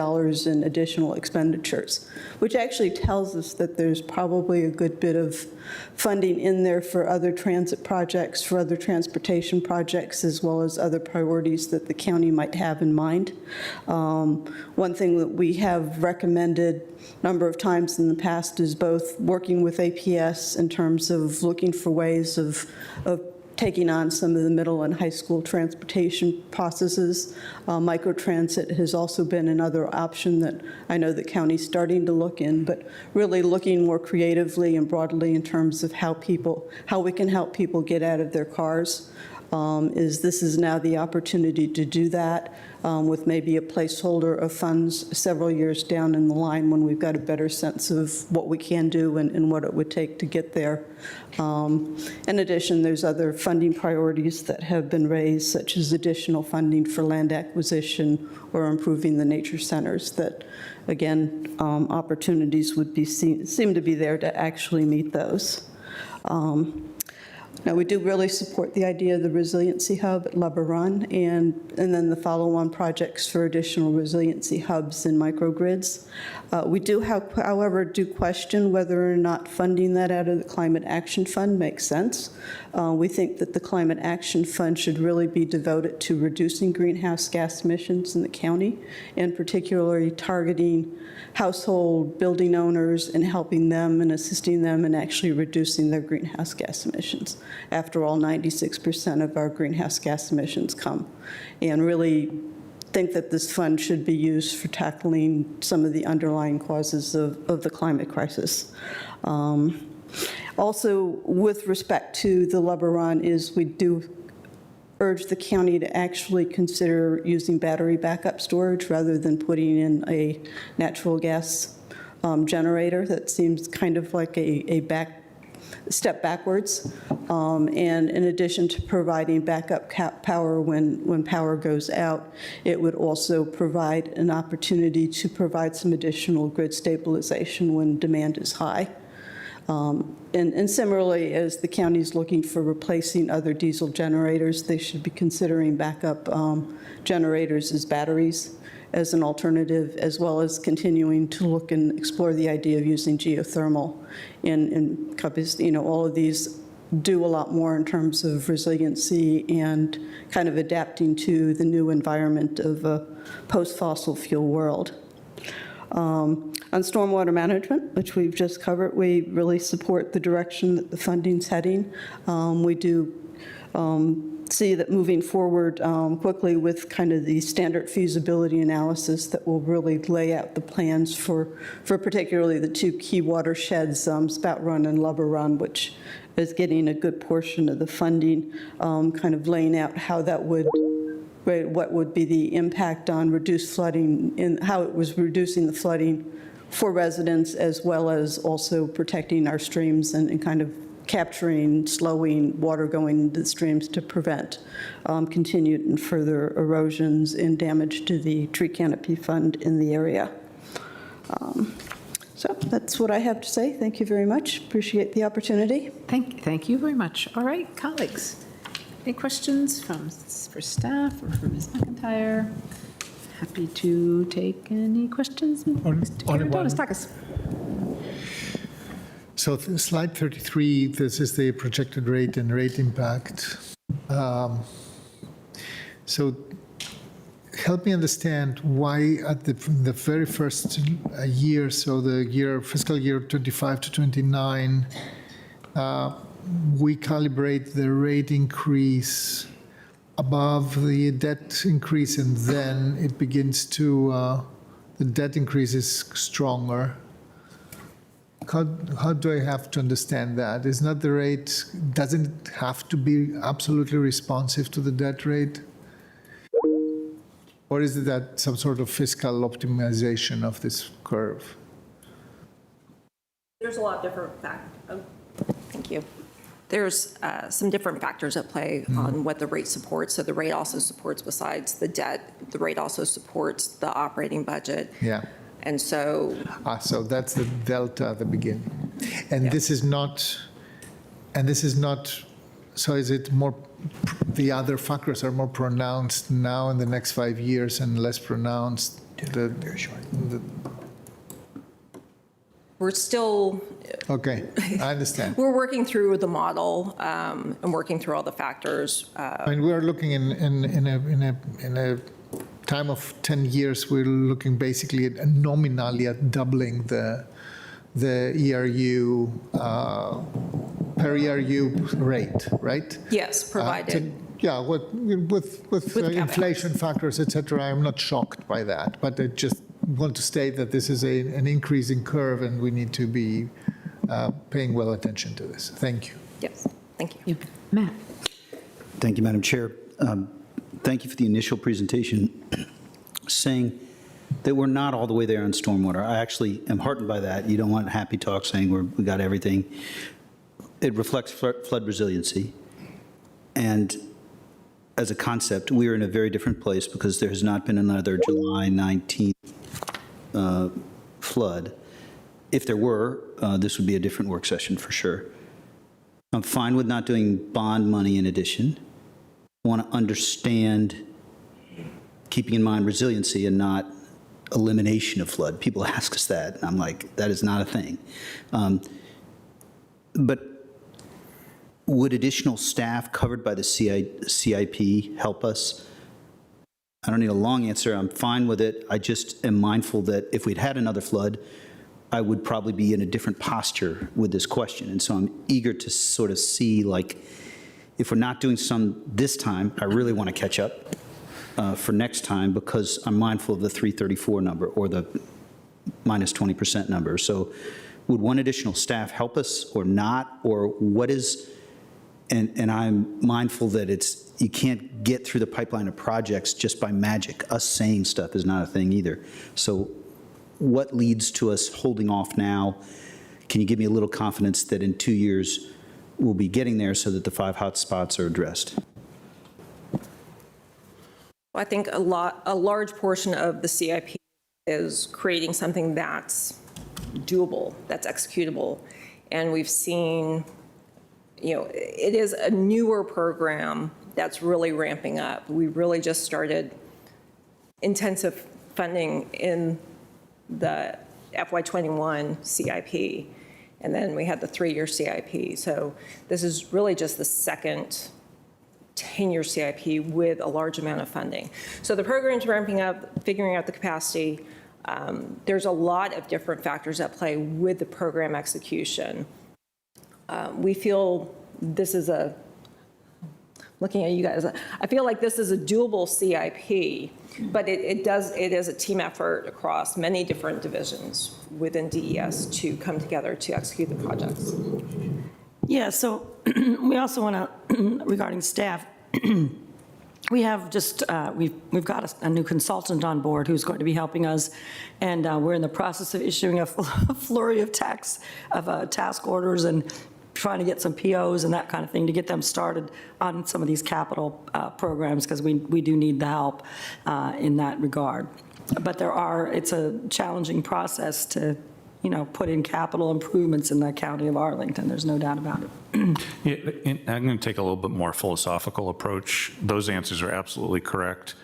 S11: in additional expenditures, which actually tells us that there's probably a good bit of funding in there for other transit projects, for other transportation projects, as well as other priorities that the county might have in mind. One thing that we have recommended a number of times in the past is both working with APS in terms of looking for ways of taking on some of the middle and high school transportation processes. Microtransit has also been another option that I know the county's starting to look in, but really looking more creatively and broadly in terms of how we can help people get out of their cars. This is now the opportunity to do that with maybe a placeholder of funds several years down in the line when we've got a better sense of what we can do and what it would take to get there. In addition, there's other funding priorities that have been raised, such as additional funding for land acquisition or improving the nature centers that, again, opportunities would seem to be there to actually meet those. Now, we do really support the idea of the resiliency hub at Lubber Run and then the follow-on projects for additional resiliency hubs and microgrids. We do, however, question whether or not funding that out of the Climate Action Fund makes sense. We think that the Climate Action Fund should really be devoted to reducing greenhouse gas emissions in the county, and particularly targeting household building owners and helping them and assisting them in actually reducing their greenhouse gas emissions. After all, 96% of our greenhouse gas emissions come. And really think that this fund should be used for tackling some of the underlying causes of the climate crisis. Also, with respect to the Lubber Run, we do urge the county to actually consider using battery backup storage rather than putting in a natural gas generator. That seems kind of like a step backwards. And in addition to providing backup power when power goes out, it would also provide an opportunity to provide some additional grid stabilization when demand is high. And similarly, as the county is looking for replacing other diesel generators, they should be considering backup generators as batteries as an alternative, as well as continuing to look and explore the idea of using geothermal. And all of these do a lot more in terms of resiliency and kind of adapting to the new environment of a post-fossil fuel world. On stormwater management, which we've just covered, we really support the direction that the funding's heading. We do see that moving forward quickly with kind of the standard feasibility analysis that will really lay out the plans for particularly the two key watersheds, Spout Run and Lubber Run, which is getting a good portion of the funding, kind of laying out how that would, what would be the impact on reduced flooding and how it was reducing the flooding for residents, as well as also protecting our streams and kind of capturing, slowing water going into the streams to prevent continued and further erosions and damage to the tree canopy fund in the area. So that's what I have to say. Thank you very much. Appreciate the opportunity.
S1: Thank you very much. All right, colleagues, any questions for staff or for Ms. McIntyre? Happy to take any questions.
S4: Only one. So slide 33, this is the projected rate and rate impact. So help me understand why at the very first year, so the fiscal year 25 to 29, we calibrate the rate increase above the debt increase, and then it begins to, the debt increase is stronger. how do I have to understand that? Is not the rate, doesn't it have to be absolutely responsive to the debt rate? Or is it that some sort of fiscal optimization of this curve?
S7: There's a lot of different thank you. There's some different factors at play on what the rate supports. So the rate also supports, besides the debt, the rate also supports the operating budget.
S4: Yeah.
S7: And so,
S4: So that's the delta at the beginning. And this is not, so is it more, the other factors are more pronounced now in the next 5 years and less pronounced?
S7: we're still,
S4: Okay, I understand.
S7: we're working through the model and working through all the factors.
S4: I mean, we're looking in a time of 10 years, we're looking basically at nominally at doubling the ERU, per ERU rate, right?
S7: Yes, provided.
S4: Yeah, with inflation factors, et cetera, I'm not shocked by that, but I just want to state that this is an increasing curve and we need to be paying well attention to this. Thank you.
S7: Yes, thank you.
S1: Matt?
S2: Thank you, Madam Chair. Thank you for the initial presentation, saying that we're not all the way there on stormwater. I actually am heartened by that. You don't want happy talk saying we got everything. It reflects flood resiliency. And as a concept, we are in a very different place because there has not been another July 19th flood. If there were, this would be a different work session for sure. I'm fine with not doing bond money in addition. I want to understand, keeping in mind resiliency and not elimination of flood. People ask us that, and I'm like, that is not a thing. But would additional staff covered by the CIP help us? I don't need a long answer. I'm fine with it. I just am mindful that if we'd had another flood, I would probably be in a different posture with this question. And so I'm eager to sort of see, like, if we're not doing some this time, I really want to catch up for next time because I'm mindful of the 334 number or the minus 20% number. So would one additional staff help us or not? Or what is, and I'm mindful that you can't get through the pipeline of projects just by magic. Us saying stuff is not a thing either. So what leads to us holding off now? Can you give me a little confidence that in 2 years we'll be getting there so that the 5 hot spots are addressed?
S7: I think a large portion of the CIP is creating something that's doable, that's executable. And we've seen, it is a newer program that's really ramping up. We really just started intensive funding in the FY21 CIP, and then we had the 3-year CIP. So this is really just the second 10-year CIP with a large amount of funding. So the program's ramping up, figuring out the capacity. There's a lot of different factors at play with the program execution. We feel this is looking at you guys, I feel like this is a doable CIP, but it is a team effort across many different divisions within DES to come together to execute the projects.
S8: Yeah, so we also want to, regarding staff, we have just, we've got a new consultant on board who's going to be helping us, and we're in the process of issuing a flurry of task orders and trying to get some POs and that kind of thing to get them started on some of these capital programs, because we do need the help in that regard. But it's a challenging process to, put in capital improvements in the county of Arlington. There's no doubt about it.
S5: Yeah, and I'm going to take a little bit more philosophical approach. Those answers are absolutely correct.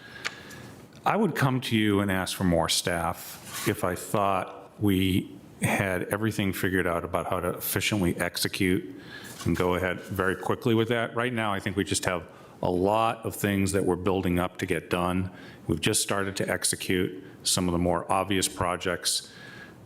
S5: I would come to you and ask for more staff if I thought we had everything figured out about how to efficiently execute and go ahead very quickly with that. Right now, I think we just have a lot of things that we're building up to get done. We've just started to execute some of the more obvious projects,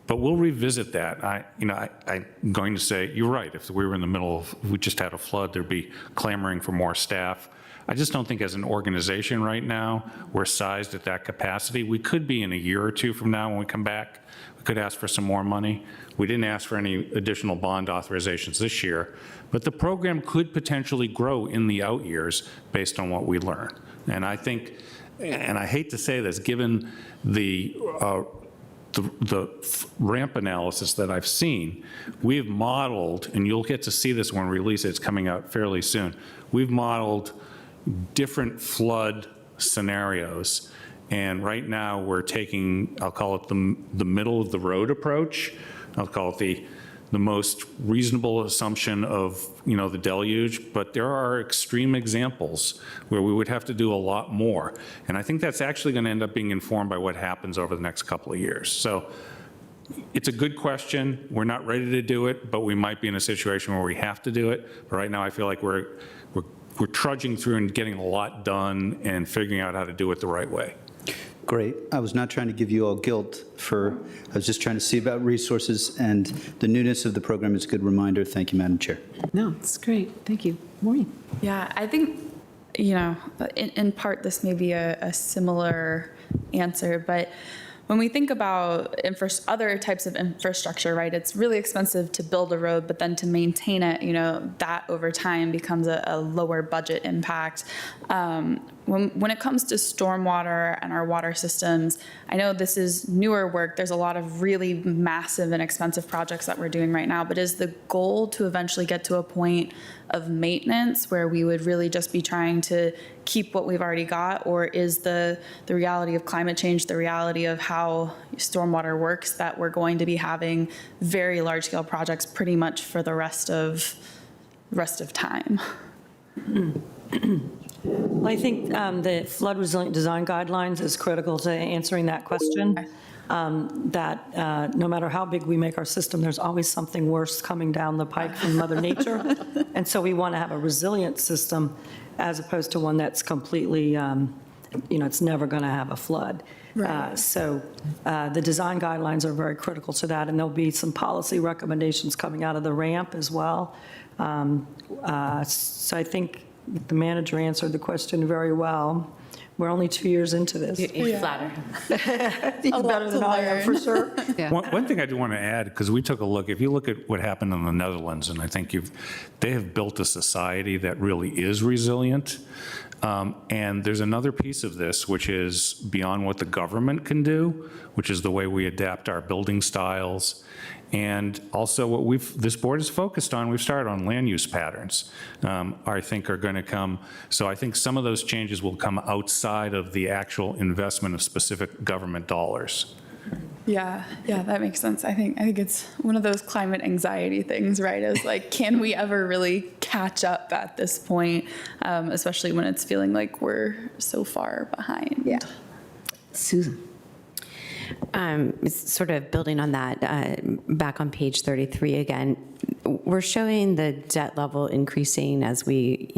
S5: but we'll revisit that. I'm going to say, you're right, if we were in the middle of, we just had a flood, there'd be clamoring for more staff. I just don't think as an organization right now, we're sized at that capacity. We could be in a year or two from now when we come back. We could ask for some more money. We didn't ask for any additional bond authorizations this year, but the program could potentially grow in the out years based on what we learn. And I think, and I hate to say this, given the ramp analysis that I've seen, we've modeled, and you'll get to see this when we release it, it's coming out fairly soon, we've modeled different flood scenarios. And right now we're taking, I'll call it the middle of the road approach. I'll call it the most reasonable assumption of, the deluge, but there are extreme examples where we would have to do a lot more. And I think that's actually going to end up being informed by what happens over the next couple of years. So it's a good question. We're not ready to do it, but we might be in a situation where we have to do it. But right now I feel like we're trudging through and getting a lot done and figuring out how to do it the right way.
S2: Great. I was not trying to give you all guilt I was just trying to see about resources, and the newness of the program is a good reminder. Thank you, Madam Chair.
S1: No, it's great. Thank you. Maureen?
S12: Yeah, I think, in part, this may be a similar answer, but when we think about other types of infrastructure, right, it's really expensive to build a road, but then to maintain it, that over time becomes a lower budget impact. When it comes to stormwater and our water systems, I know this is newer work. There's a lot of really massive and expensive projects that we're doing right now, but is the goal to eventually get to a point of maintenance where we would really just be trying to keep what we've already got? Or is the reality of climate change, the reality of how stormwater works, that we're going to be having very large scale projects pretty much for the rest of time?
S8: Well, I think the flood resilient design guidelines is critical to answering that question. That no matter how big we make our system, there's always something worse coming down the pike from Mother Nature. And so we want to have a resilient system as opposed to one that's completely, it's never going to have a flood.
S12: Right.
S8: So the design guidelines are very critical to that, and there'll be some policy recommendations coming out of the ramp as well. So I think the manager answered the question very well. We're only 2 years into this.
S9: You flatter him.
S8: He's better than I am, for sure.
S5: One thing I do want to add, because we took a look, if you look at what happened in the Netherlands, and I think they have built a society that really is resilient. And there's another piece of this, which is beyond what the government can do, which is the way we adapt our building styles. And also what this board is focused on, we've started on land use patterns, I think are going to come. So I think some of those changes will come outside of the actual investment of specific government dollars.
S12: Yeah, that makes sense. I think it's one of those climate anxiety things, right? Is like, can we ever really catch up at this point, especially when it's feeling like we're so far behind?
S1: Yeah. Susan?
S9: It's sort of building on that, back on page 33 again, we're showing the debt level increasing as we,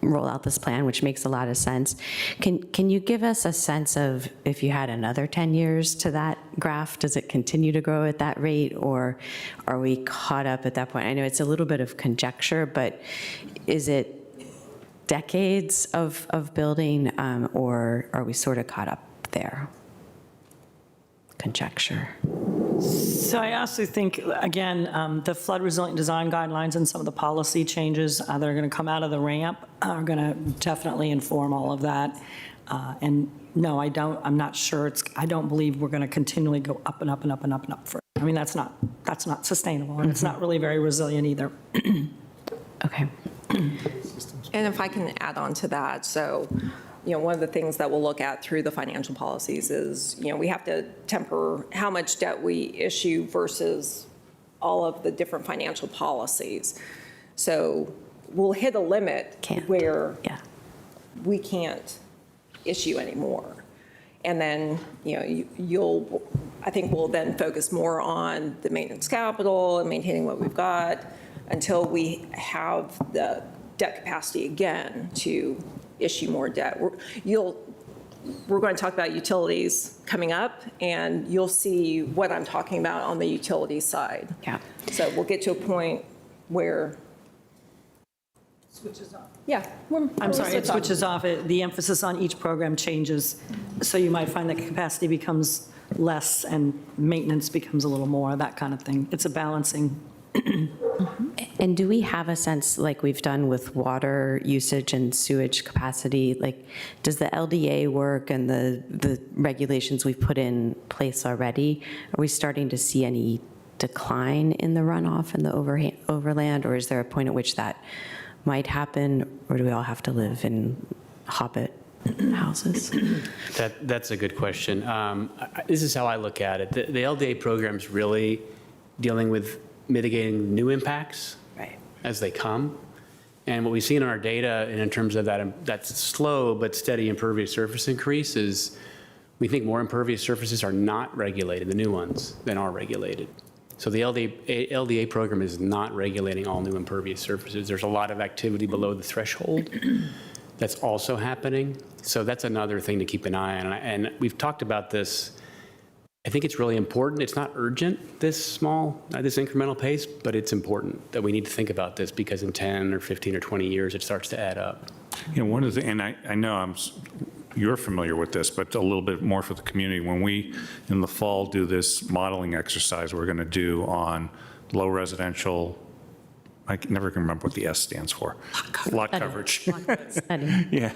S9: roll out this plan, which makes a lot of sense. Can you give us a sense of, if you had another 10 years to that graph, does it continue to grow at that rate, or are we caught up at that point? I know it's a little bit of conjecture, but is it decades of building, or are we sort of caught up there? Conjecture.
S8: So I also think, again, the flood resilient design guidelines and some of the policy changes that are going to come out of the ramp are going to definitely inform all of that. And no, I'm not sure I don't believe we're going to continually go up and up and up and up and up. I mean, that's not sustainable, and it's not really very resilient either.
S9: Okay.
S7: And if I can add on to that, so one of the things that we'll look at through the financial policies is, we have to temper how much debt we issue versus all of the different financial policies. So we'll hit a limit where we can't issue anymore. And then, I think we'll then focus more on the maintenance capital and maintaining what we've got until we have the debt capacity again to issue more debt. We're going to talk about utilities coming up, and you'll see what I'm talking about on the utility side.
S9: Yeah.
S7: So we'll get to a point where Yeah.
S8: I'm sorry, it switches off. The emphasis on each program changes. So you might find that capacity becomes less and maintenance becomes a little more, that kind of thing. It's a balancing.
S9: And do we have a sense, like we've done with water usage and sewage capacity, like, does the LDA work and the regulations we've put in place already, are we starting to see any decline in the runoff and the overland, or is there a point at which that might happen, or do we all have to live in hobbit houses?
S10: That's a good question. This is how I look at it. The LDA program's really dealing with mitigating new impacts as they come. And what we've seen in our data, and in terms of that slow but steady impervious surface increase, is we think more impervious surfaces are not regulated, the new ones, than are regulated. So the LDA program is not regulating all new impervious surfaces. There's a lot of activity below the threshold that's also happening. So that's another thing to keep an eye on. And we've talked about this. I think it's really important. It's not urgent, this incremental pace, but it's important that we need to think about this, because in 10 or 15 or 20 years, it starts to add up.
S5: You know, one of the, and I know you're familiar with this, but a little bit more for the community. When we, in the fall, do this modeling exercise we're going to do on low residential, I can never remember what the S stands for. Lot coverage. Yeah,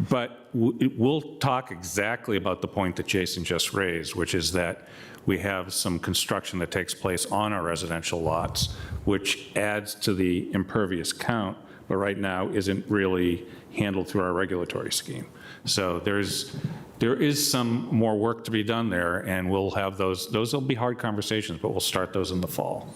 S5: but we'll talk exactly about the point that Jason just raised, which is that we have some construction that takes place on our residential lots, which adds to the impervious count, but right now isn't really handled through our regulatory scheme. So there is some more work to be done there, and we'll have those will be hard conversations, but we'll start those in the fall.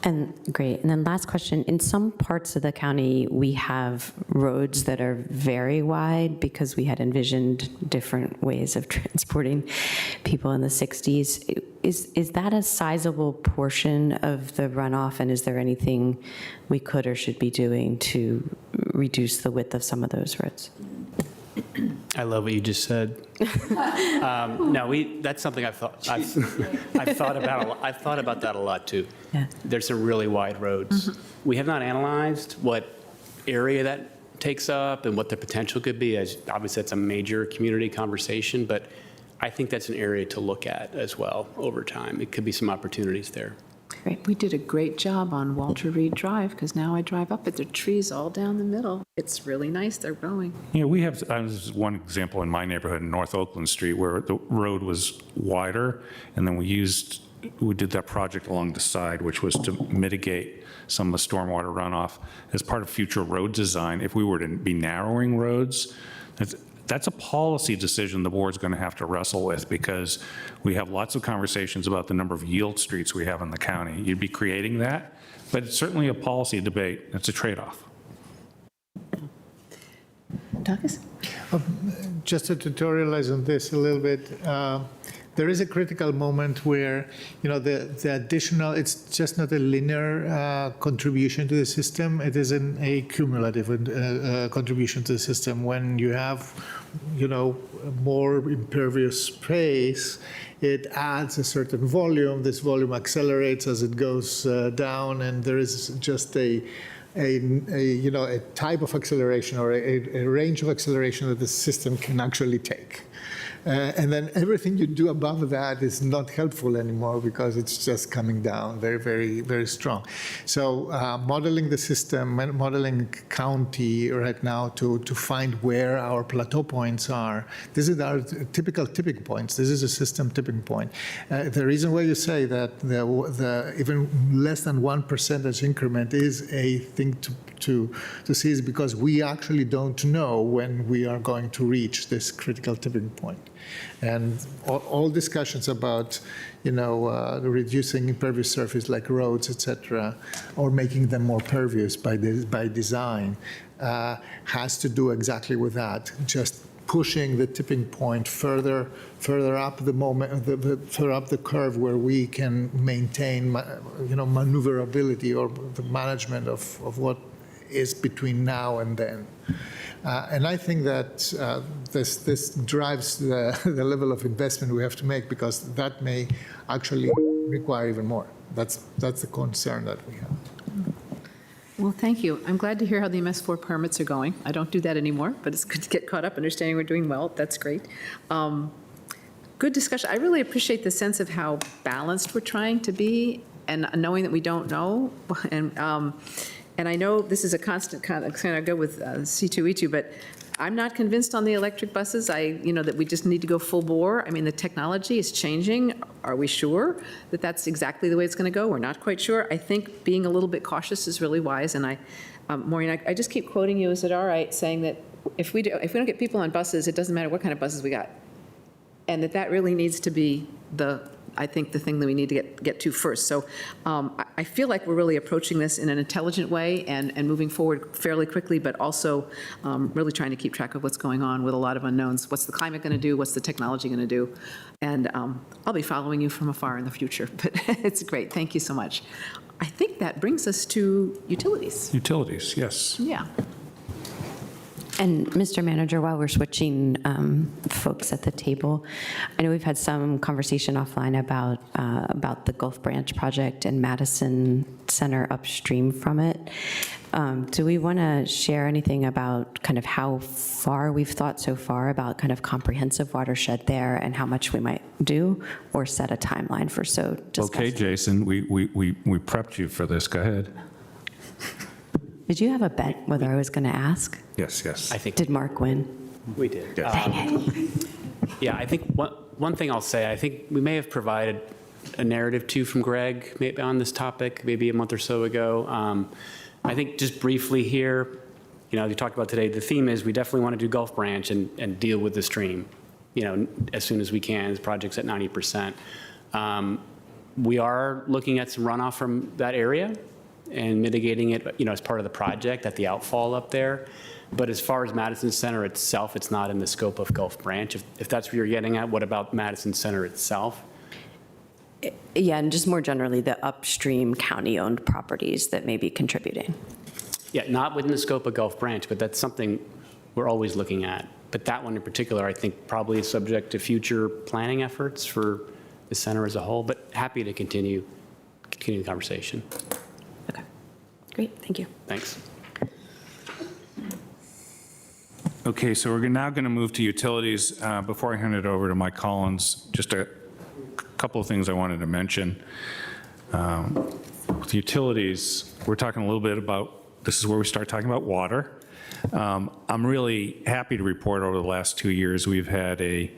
S9: And great. And then last question, in some parts of the county, we have roads that are very wide because we had envisioned different ways of transporting people in the 60s. Is that a sizable portion of the runoff, and is there anything we could or should be doing to reduce the width of some of those roads?
S10: I love what you just said. No, that's something I've thought about that a lot too.
S9: Yeah.
S10: There's some really wide roads. We have not analyzed what area that takes up and what the potential could be. As obviously, that's a major community conversation, but I think that's an area to look at as well over time. It could be some opportunities there.
S1: Great. We did a great job on Walter Reed Drive, because now I drive up it. There are trees all down the middle. It's really nice. They're growing.
S5: Yeah, we have, this is one example in my neighborhood in North Oakland Street, where the road was wider, and then we did that project along the side, which was to mitigate some of the stormwater runoff as part of future road design. If we were to be narrowing roads, that's a policy decision the board's going to have to wrestle with, because we have lots of conversations about the number of yield streets we have in the county. You'd be creating that, but it's certainly a policy debate. It's a trade-off.
S1: Douglas?
S4: Just to tutorialize on this a little bit, there is a critical moment where, the additional, it's just not a linear contribution to the system, it is a cumulative contribution to the system. When you have, more impervious space, it adds a certain volume. This volume accelerates as it goes down, and there is just a type of acceleration, or a range of acceleration that the system can actually take. And then everything you do above that is not helpful anymore, because it's just coming down very, very, very strong. So modeling the system, modeling county right now to find where our plateau points are. This is our typical tipping points. This is a system tipping point. The reason why you say that the even less than 1% increment is a thing to see is because we actually don't know when we are going to reach this critical tipping point. And all discussions about, reducing impervious surface like roads, et cetera, or making them more pervious by design, has to do exactly with that. Just pushing the tipping point further up further up the curve, where we can maintain, maneuverability, or the management of what is between now and then. And I think that this drives the level of investment we have to make, because that may actually require even more. That's the concern that we have.
S1: Well, thank you. I'm glad to hear how the MS4 permits are going. I don't do that anymore, but it's good to get caught up, understanding we're doing well. That's great. Good discussion. I really appreciate the sense of how balanced we're trying to be and knowing that we don't know. And I know this is a constant kind of go with C2E2, but I'm not convinced on the electric buses. That we just need to go full bore. I mean, the technology is changing. Are we sure that that's exactly the way it's going to go? We're not quite sure. I think being a little bit cautious is really wise. And Maureen, I just keep quoting you. Is it all right saying that if we don't get people on buses, it doesn't matter what kind of buses we got, and that really needs to be I think the thing that we need to get to first. So I feel like we're really approaching this in an intelligent way and moving forward fairly quickly, but also really trying to keep track of what's going on with a lot of unknowns. What's the climate going to do? What's the technology going to do? And I'll be following you from afar in the future, but it's great. Thank you so much. I think that brings us to utilities.
S5: Utilities, yes.
S1: Yeah.
S9: And Mr. Manager, while we're switching folks at the table, I know we've had some conversation offline about the Gulf Branch project and Madison Center upstream from it. Do we want to share anything about kind of how far we've thought so far about kind of comprehensive watershed there and how much we might do, or set a timeline for so discussing?
S5: Okay, Jason, we prepped you for this. Go ahead.
S9: Did you have a bet whether I was going to ask?
S5: Yes, yes.
S10: I think
S9: Did Mark win?
S10: we did.
S9: Dang it.
S10: Yeah, I think one thing I'll say, I think we may have provided a narrative too from Greg maybe on this topic, maybe a month or so ago. I think just briefly here, as we talked about today, the theme is we definitely want to do Gulf Branch and deal with the stream, as soon as we can. The project's at 90%. We are looking at some runoff from that area and mitigating it, as part of the project at the outfall up there. But as far as Madison Center itself, it's not in the scope of Gulf Branch. If that's what you're getting at, what about Madison Center itself?
S9: Yeah, and just more generally, the upstream county-owned properties that may be contributing.
S10: Yeah, not within the scope of Gulf Branch, but that's something we're always looking at. But that one in particular, I think probably is subject to future planning efforts for the center as a whole, but happy to continue the conversation.
S9: Okay, great, thank you.
S10: Thanks.
S5: Okay, so we're now going to move to utilities. Before I hand it over to Mike Collins, just a couple of things I wanted to mention. With utilities, we're talking a little bit about, this is where we start talking about water. I'm really happy to report over the last 2 years, we've had a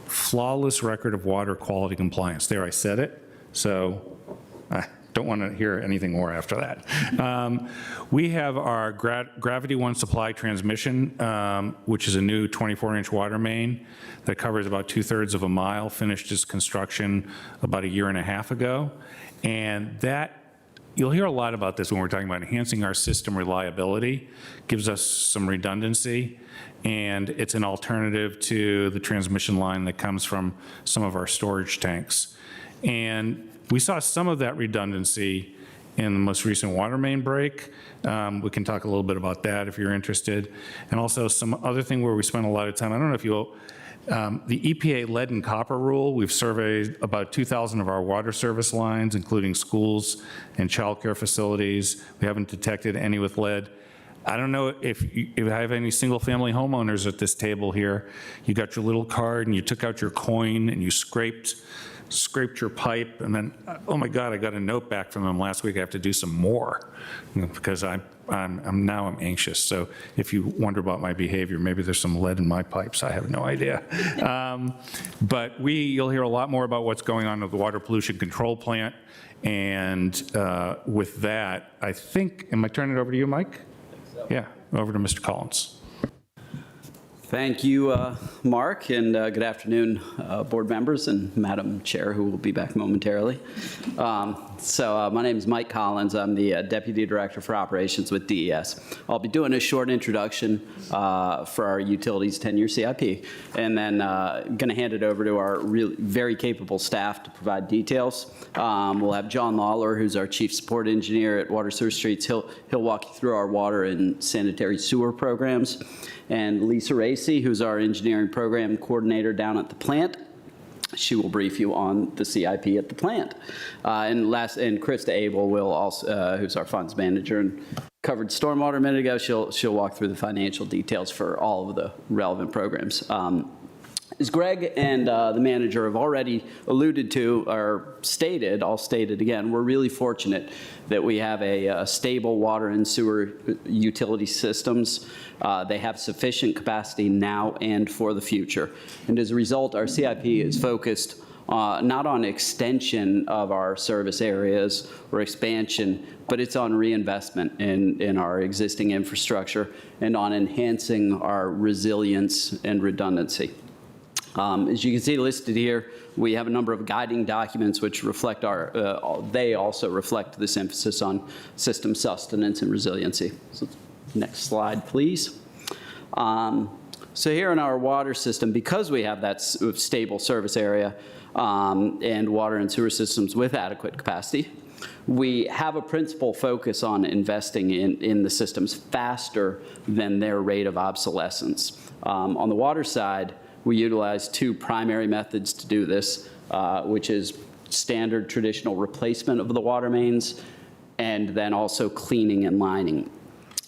S5: flawless record of water quality compliance. There, I said it. So I don't want to hear anything more after that. We have our Gravity One supply transmission, which is a new 24-inch water main that covers about 2/3 of a mile, finished its construction about 1.5 years ago. And that, you'll hear a lot about this when we're talking about enhancing our system reliability, gives us some redundancy, and it's an alternative to the transmission line that comes from some of our storage tanks. And we saw some of that redundancy in the most recent water main break. We can talk a little bit about that if you're interested. And also some other thing where we spent a lot of time, I don't know if you'll, the EPA lead and copper rule, we've surveyed about 2,000 of our water service lines, including schools and childcare facilities. We haven't detected any with lead. I don't know if I have any single-family homeowners at this table here. You got your little card and you took out your coin and you scraped your pipe, and then, oh my God, I got a note back from them last week. I have to do some more, because I'm anxious. So if you wonder about my behavior, maybe there's some lead in my pipes. I have no idea. But you'll hear a lot more about what's going on with the water pollution control plant. And with that, I think, am I turning it over to you, Mike? Yeah, over to Mr. Collins.
S13: Thank you, Mark, and good afternoon, board members and Madam Chair, who will be back momentarily. My name is Mike Collins. I'm the Deputy Director for Operations with DES. I'll be doing a short introduction for our utilities 10-year CIP, and then going to hand it over to our very capable staff to provide details. We'll have John Lawler, who's our Chief Support Engineer at Water Sewer Streets. He'll walk you through our water and sanitary sewer programs. And Lisa Racy, who's our engineering program coordinator down at the plant. She will brief you on the CIP at the plant. And Krista Abel will also, who's our funds manager and covered stormwater a minute ago, she'll walk through the financial details for all of the relevant programs. As Greg and the manager have already alluded to or stated, I'll state it again, we're really fortunate that we have a stable water and sewer utility systems. They have sufficient capacity now and for the future. And as a result, our CIP is focused not on extension of our service areas or expansion, but it's on reinvestment in our existing infrastructure and on enhancing our resilience and redundancy. As you can see listed here, we have a number of guiding documents which reflect they also reflect this emphasis on system sustenance and resiliency. So next slide, please. So here in our water system, because we have that stable service area and water and sewer systems with adequate capacity, we have a principal focus on investing in the systems faster than their rate of obsolescence. On the water side, we utilize two primary methods to do this, which is standard traditional replacement of the water mains and then also cleaning and lining.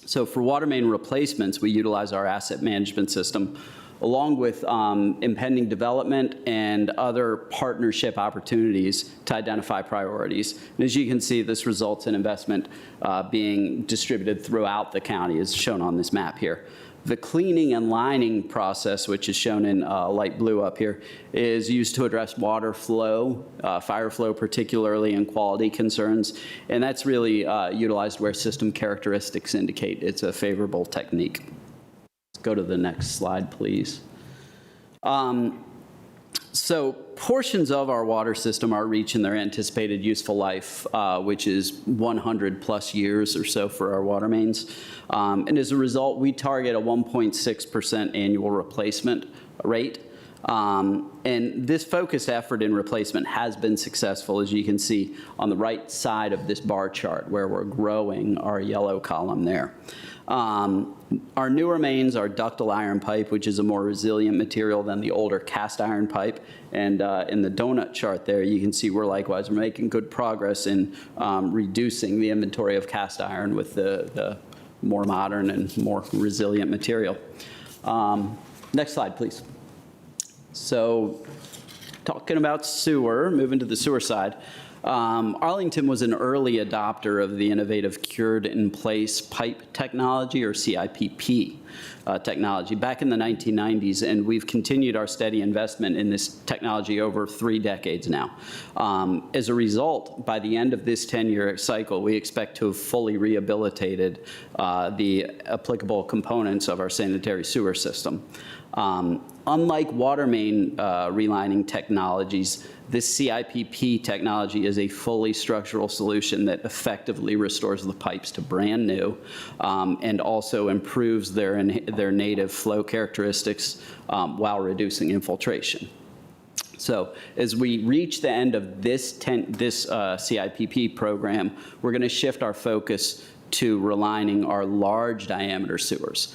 S13: So for water main replacements, we utilize our asset management system along with impending development and other partnership opportunities to identify priorities. And as you can see, this results in investment being distributed throughout the county, as shown on this map here. The cleaning and lining process, which is shown in light blue up here, is used to address water flow, fire flow particularly, and quality concerns. And that's really utilized where system characteristics indicate it's a favorable technique. Let's go to the next slide, please. So portions of our water system are reaching their anticipated useful life, which is 100 plus years or so for our water mains. And as a result, we target a 1.6% annual replacement rate. And this focused effort in replacement has been successful, as you can see on the right side of this bar chart, where we're growing our yellow column there. Our newer mains are ductile iron pipe, which is a more resilient material than the older cast iron pipe. And in the donut chart there, you can see we're making good progress in reducing the inventory of cast iron with the more modern and more resilient material. Next slide, please. So talking about sewer, moving to the sewer side. Arlington was an early adopter of the innovative cured-in-place pipe technology, or CIPP technology, back in the 1990s, and we've continued our steady investment in this technology over 3 decades now. As a result, by the end of this 10-year cycle, we expect to have fully rehabilitated the applicable components of our sanitary sewer system. Unlike water main relining technologies, this CIPP technology is a fully structural solution that effectively restores the pipes to brand new and also improves their native flow characteristics while reducing infiltration. So as we reach the end of this CIPP program, we're going to shift our focus to relining our large diameter sewers,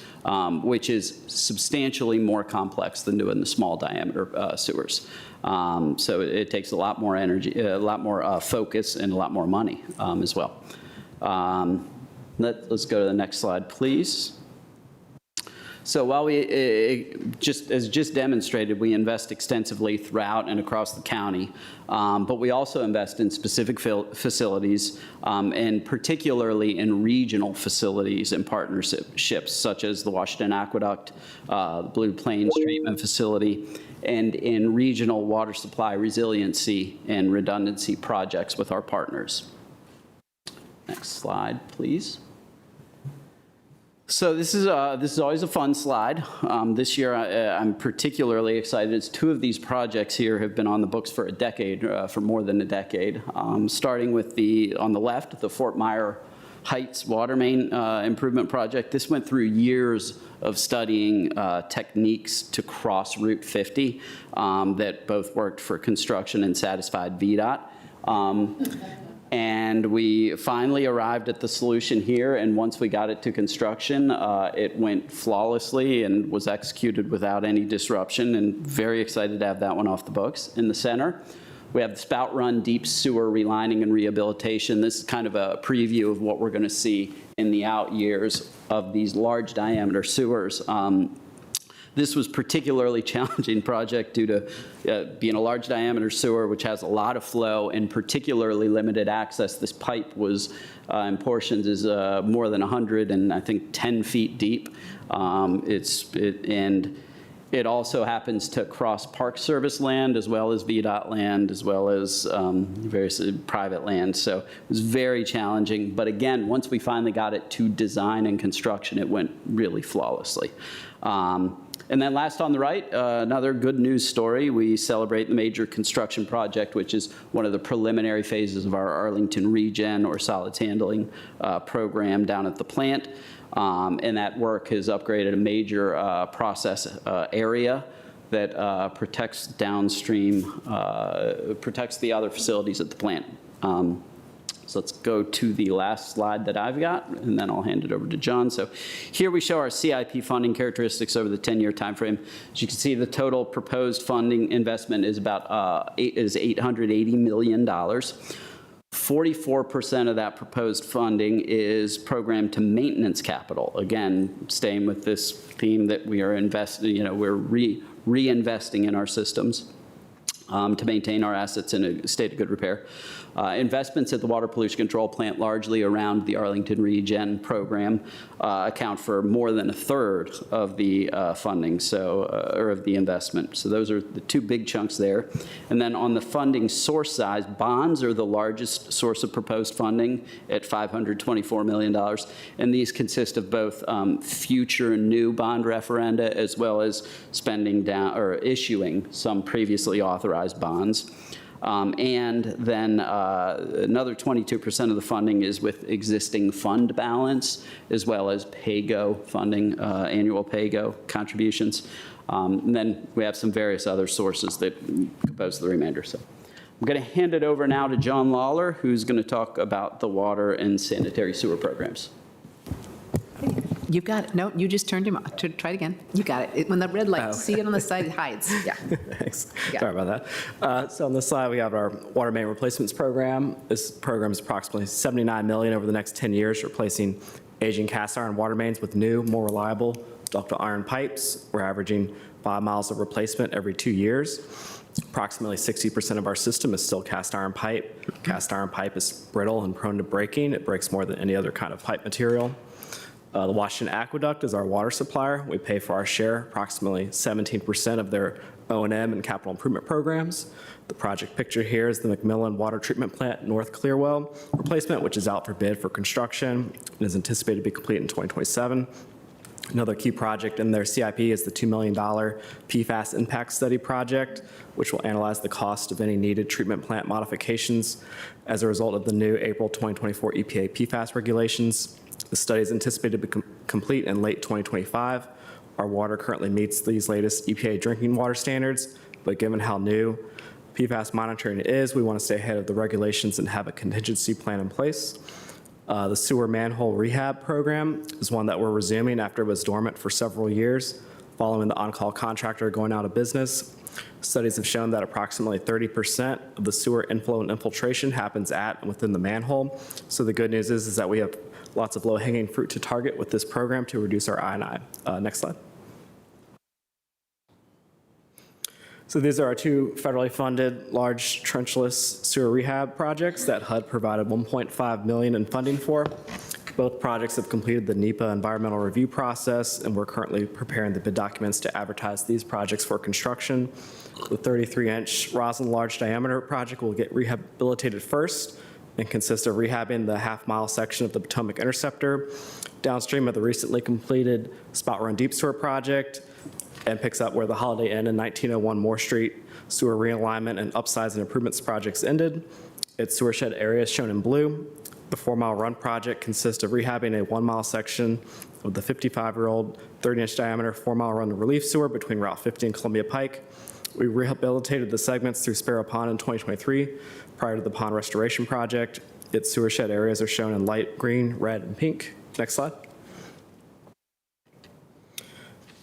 S13: which is substantially more complex than doing the small diameter sewers. So it takes a lot more energy, a lot more focus, and a lot more money as well. Let's go to the next slide, please. So while we, as just demonstrated, we invest extensively throughout and across the county, but we also invest in specific facilities, and particularly in regional facilities and partnerships, such as the Washington Aqueduct, the Blue Plains Treatment Facility, and in regional water supply resiliency and redundancy projects with our partners. Next slide, please. So this is always a fun slide. This year I'm particularly excited as 2 of these projects here have been on the books for a decade, for more than a decade. Starting with on the left, the Fort Myer Heights water main improvement project. This went through years of studying techniques to cross Route 50 that both worked for construction and satisfied VDOT. And we finally arrived at the solution here, and once we got it to construction, it went flawlessly and was executed without any disruption, and very excited to have that one off the books. In the center, we have the spout run deep sewer relining and rehabilitation. This is kind of a preview of what we're going to see in the out years of these large diameter sewers. This was particularly challenging project due to being a large diameter sewer, which has a lot of flow and particularly limited access. This pipe was, in portions, is more than 100 and I think 10 feet deep. And it also happens to cross Park Service land as well as VDOT land as well as various private land. So it was very challenging. But again, once we finally got it to design and construction, it went really flawlessly. And then last on the right, another good news story. We celebrate the major construction project, which is one of the preliminary phases of our Arlington regen or solids handling program down at the plant. And that work has upgraded a major process area that protects downstream, protects the other facilities at the plant. So let's go to the last slide that I've got, and then I'll hand it over to John. So here we show our CIP funding characteristics over the 10-year time frame. As you can see, the total proposed funding investment is about $880 million. 44% of that proposed funding is programmed to maintenance capital. Again, staying with this theme that we are investing, we're reinvesting in our systems to maintain our assets in a state of good repair. Investments at the water pollution control plant, largely around the Arlington Regen program, account for more than a third of the funding, or of the investment. So those are the two big chunks there. And then on the funding source side, bonds are the largest source of proposed funding at $524 million. And these consist of both future and new bond referenda, as well as spending down or issuing some previously authorized bonds. And then another 22% of the funding is with existing fund balance, as well as PAYGO funding, annual PAYGO contributions. And then we have some various other sources that compose the remainder. So I'm going to hand it over now to John Lawler, who's going to talk about the water and sanitary sewer programs.
S1: You've got it. No, you just turned him off. Try it again. You got it. When the red light, see it on the side, it hides. Yeah.
S14: Thanks.
S1: Yeah.
S14: Sorry about that. So on this slide, we have our water main replacements program. This program is approximately $79 million over the next 10 years, replacing aging cast iron water mains with new, more reliable ductile iron pipes. We're averaging 5 miles of replacement every 2 years. Approximately 60% of our system is still cast iron pipe. Cast iron pipe is brittle and prone to breaking. It breaks more than any other kind of pipe material. The Washington Aqueduct is our water supplier. We pay for our share, approximately 17% of their O&M and capital improvement programs. The project picture here is the McMillan Water Treatment Plant North Clearwell replacement, which is out for bid for construction and is anticipated to be complete in 2027. Another key project in their CIP is the $2 million PFAS impact study project, which will analyze the cost of any needed treatment plant modifications as a result of the new April 2024 EPA PFAS regulations. The study is anticipated to be complete in late 2025. Our water currently meets these latest EPA drinking water standards, but given how new PFAS monitoring is, we want to stay ahead of the regulations and have a contingency plan in place. The sewer manhole rehab program is one that we're resuming after it was dormant for several years, following the on-call contractor going out of business. Studies have shown that approximately 30% of the sewer inflow and infiltration happens at and within the manhole. So the good news is that we have lots of low-hanging fruit to target with this program to reduce our I&I. Next slide. So these are our two federally funded large trenchless sewer rehab projects that HUD provided $1.5 million in funding for. Both projects have completed the NEPA environmental review process, and we're currently preparing the bid documents to advertise these projects for construction. The 33-inch Roslyn large diameter project will get rehabilitated first and consist of rehabbing the half-mile section of the Potomac Interceptor downstream of the recently completed Spout Run Deep Sewer project, and picks up where the Holiday Inn and 1901 Moore Street sewer realignment and upsize and improvements projects ended. Its sewer shed area is shown in blue. The 4-mile run project consists of rehabbing a 1-mile section of the 55-year-old 30-inch diameter 4-mile run relief sewer between Route 50 and Columbia Pike. We rehabilitated the segments through Sparrow Pond in 2023 prior to the pond restoration project. Its sewer shed areas are shown in light green, red, and pink. Next slide.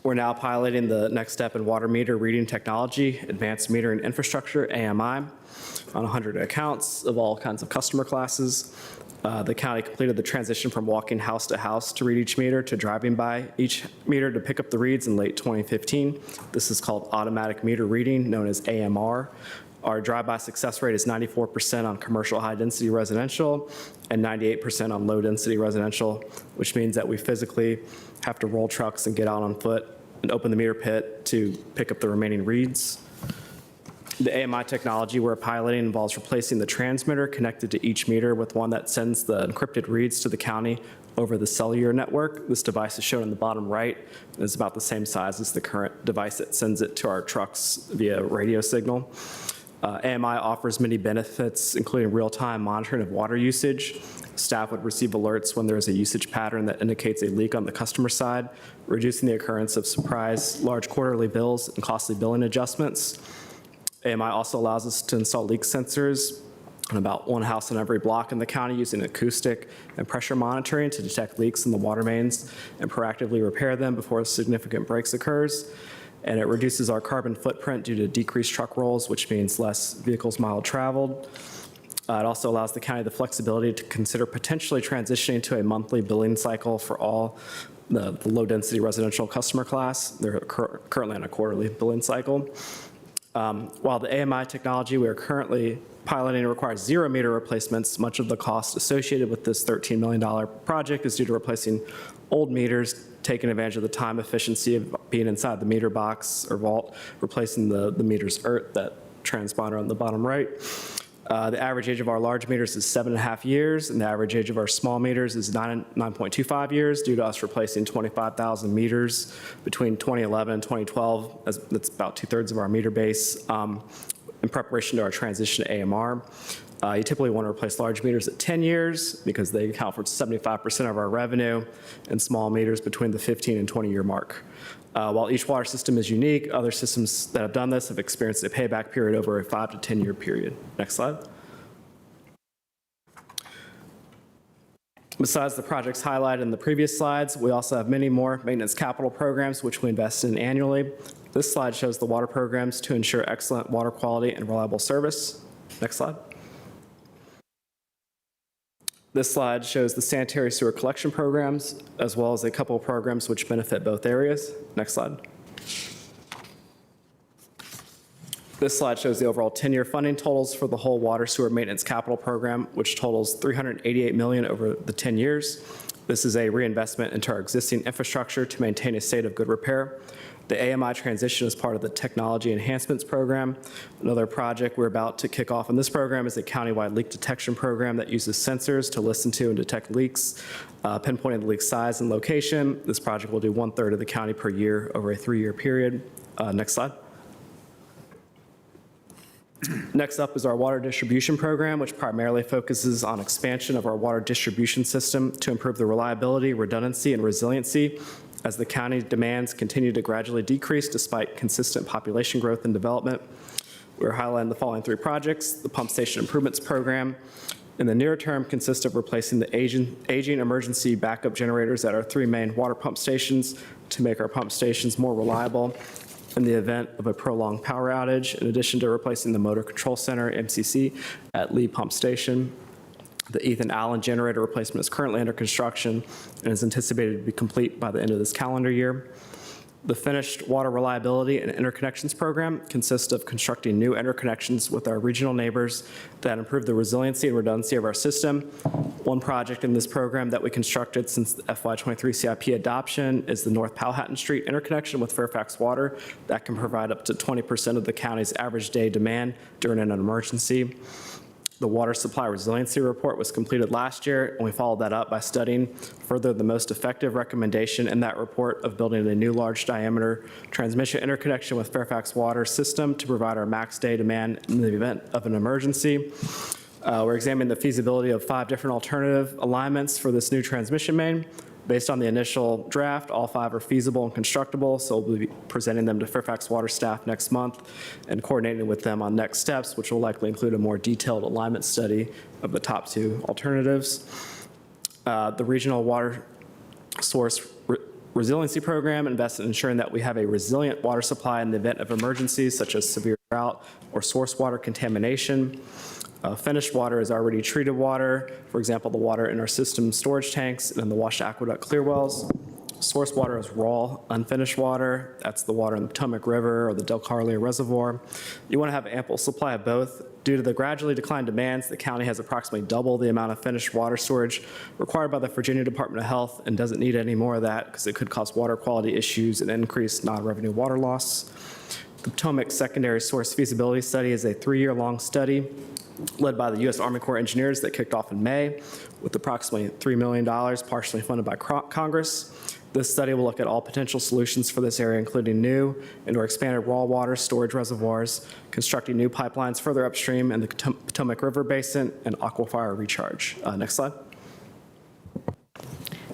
S14: We're now piloting the next step in water meter reading technology, advanced metering infrastructure, AMI, on 100 accounts of all kinds of customer classes. The county completed the transition from walking house to house to read each meter to driving by each meter to pick up the reads in late 2015. This is called automatic meter reading, known as AMR. Our drive-by success rate is 94% on commercial high-density residential and 98% on low-density residential, which means that we physically have to roll trucks and get out on foot and open the meter pit to pick up the remaining reads. The AMI technology we're piloting involves replacing the transmitter connected to each meter with one that sends the encrypted reads to the county over the cellular network. This device is shown in the bottom right, and is about the same size as the current device that sends it to our trucks via radio signal. AMI offers many benefits, including real-time monitoring of water usage. Staff would receive alerts when there is a usage pattern that indicates a leak on the customer side, reducing the occurrence of surprise large quarterly bills and costly billing adjustments. AMI also allows us to install leak sensors on about one house in every block in the county using acoustic and pressure monitoring to detect leaks in the water mains and proactively repair them before significant breaks occurs. And it reduces our carbon footprint due to decreased truck rolls, which means less vehicles mile traveled. It also allows the county the flexibility to consider potentially transitioning to a monthly billing cycle for all the low-density residential customer class. They're currently on a quarterly billing cycle. While the AMI technology we are currently piloting requires 0 meter replacements, much of the cost associated with this $13 million project is due to replacing old meters, taking advantage of the time efficiency of being inside the meter box or vault, replacing the meter's ERT, that transponder on the bottom right. The average age of our large meters is 7.5 years, and the average age of our small meters is 9.25 years due to us replacing 25,000 meters between 2011 and 2012. That's about 2/3 of our meter base in preparation to our transition to AMR. You typically want to replace large meters at 10 years because they account for 75% of our revenue, and small meters between the 15 and 20-year mark. While each water system is unique, other systems that have done this have experienced a payback period over a 5 to 10-year period. Next slide. Besides the projects highlighted in the previous slides, we also have many more maintenance capital programs which we invest in annually. This slide shows the water programs to ensure excellent water quality and reliable service. Next slide. This slide shows the sanitary sewer collection programs, as well as a couple of programs which benefit both areas. Next slide. This slide shows the overall 10-year funding totals for the whole water sewer maintenance capital program, which totals $388 million over the 10 years. This is a reinvestment into our existing infrastructure to maintain a state of good repair. The AMI transition is part of the Technology Enhancements Program. Another project we're about to kick off in this program is a countywide leak detection program that uses sensors to listen to and detect leaks, pinpointing the leak size and location. This project will do 1/3 of the county per year over a 3-year period. Next slide. Next up is our water distribution program, which primarily focuses on expansion of our water distribution system to improve the reliability, redundancy, and resiliency as the county demands continue to gradually decrease despite consistent population growth and development. We're highlighting the following 3 projects. The Pump Station Improvements Program in the near term consists of replacing the aging emergency backup generators at our 3 main water pump stations to make our pump stations more reliable in the event of a prolonged power outage, in addition to replacing the Motor Control Center, MCC, at Lee Pump Station. The Ethan Allen generator replacement is currently under construction and is anticipated to be complete by the end of this calendar year. The finished water reliability and interconnections program consists of constructing new interconnections with our regional neighbors that improve the resiliency and redundancy of our system. One project in this program that we constructed since the FY23 CIP adoption is the North Powhatan Street interconnection with Fairfax Water that can provide up to 20% of the county's average day demand during an emergency. The Water Supply Resiliency Report was completed last year, and we followed that up by studying further the most effective recommendation in that report of building a new large diameter transmission interconnection with Fairfax Water system to provide our max day demand in the event of an emergency. We're examining the feasibility of 5 different alternative alignments for this new transmission main. Based on the initial draft, all 5 are feasible and constructible, so we'll be presenting them to Fairfax Water staff next month and coordinating with them on next steps, which will likely include a more detailed alignment study of the top 2 alternatives. The Regional Water Source Resiliency Program invests in ensuring that we have a resilient water supply in the event of emergencies such as severe drought or source water contamination. Finished water is already treated water, for example, the water in our system storage tanks and in the washed aqueduct clear wells. Source water is raw, unfinished water. That's the water in the Potomac River or the Del Carly Reservoir. You want to have ample supply of both. Due to the gradually declined demands, the county has approximately double the amount of finished water storage required by the Virginia Department of Health and doesn't need any more of that because it could cause water quality issues and increase non-revenue water loss. The Potomac Secondary Source Feasibility Study is a 3-year-long study led by the U.S. Army Corps of Engineers that kicked off in May with approximately $3 million, partially funded by Congress. This study will look at all potential solutions for this area, including new and or expanded raw water storage reservoirs, constructing new pipelines further upstream in the Potomac River Basin, and aquifer recharge. Next slide.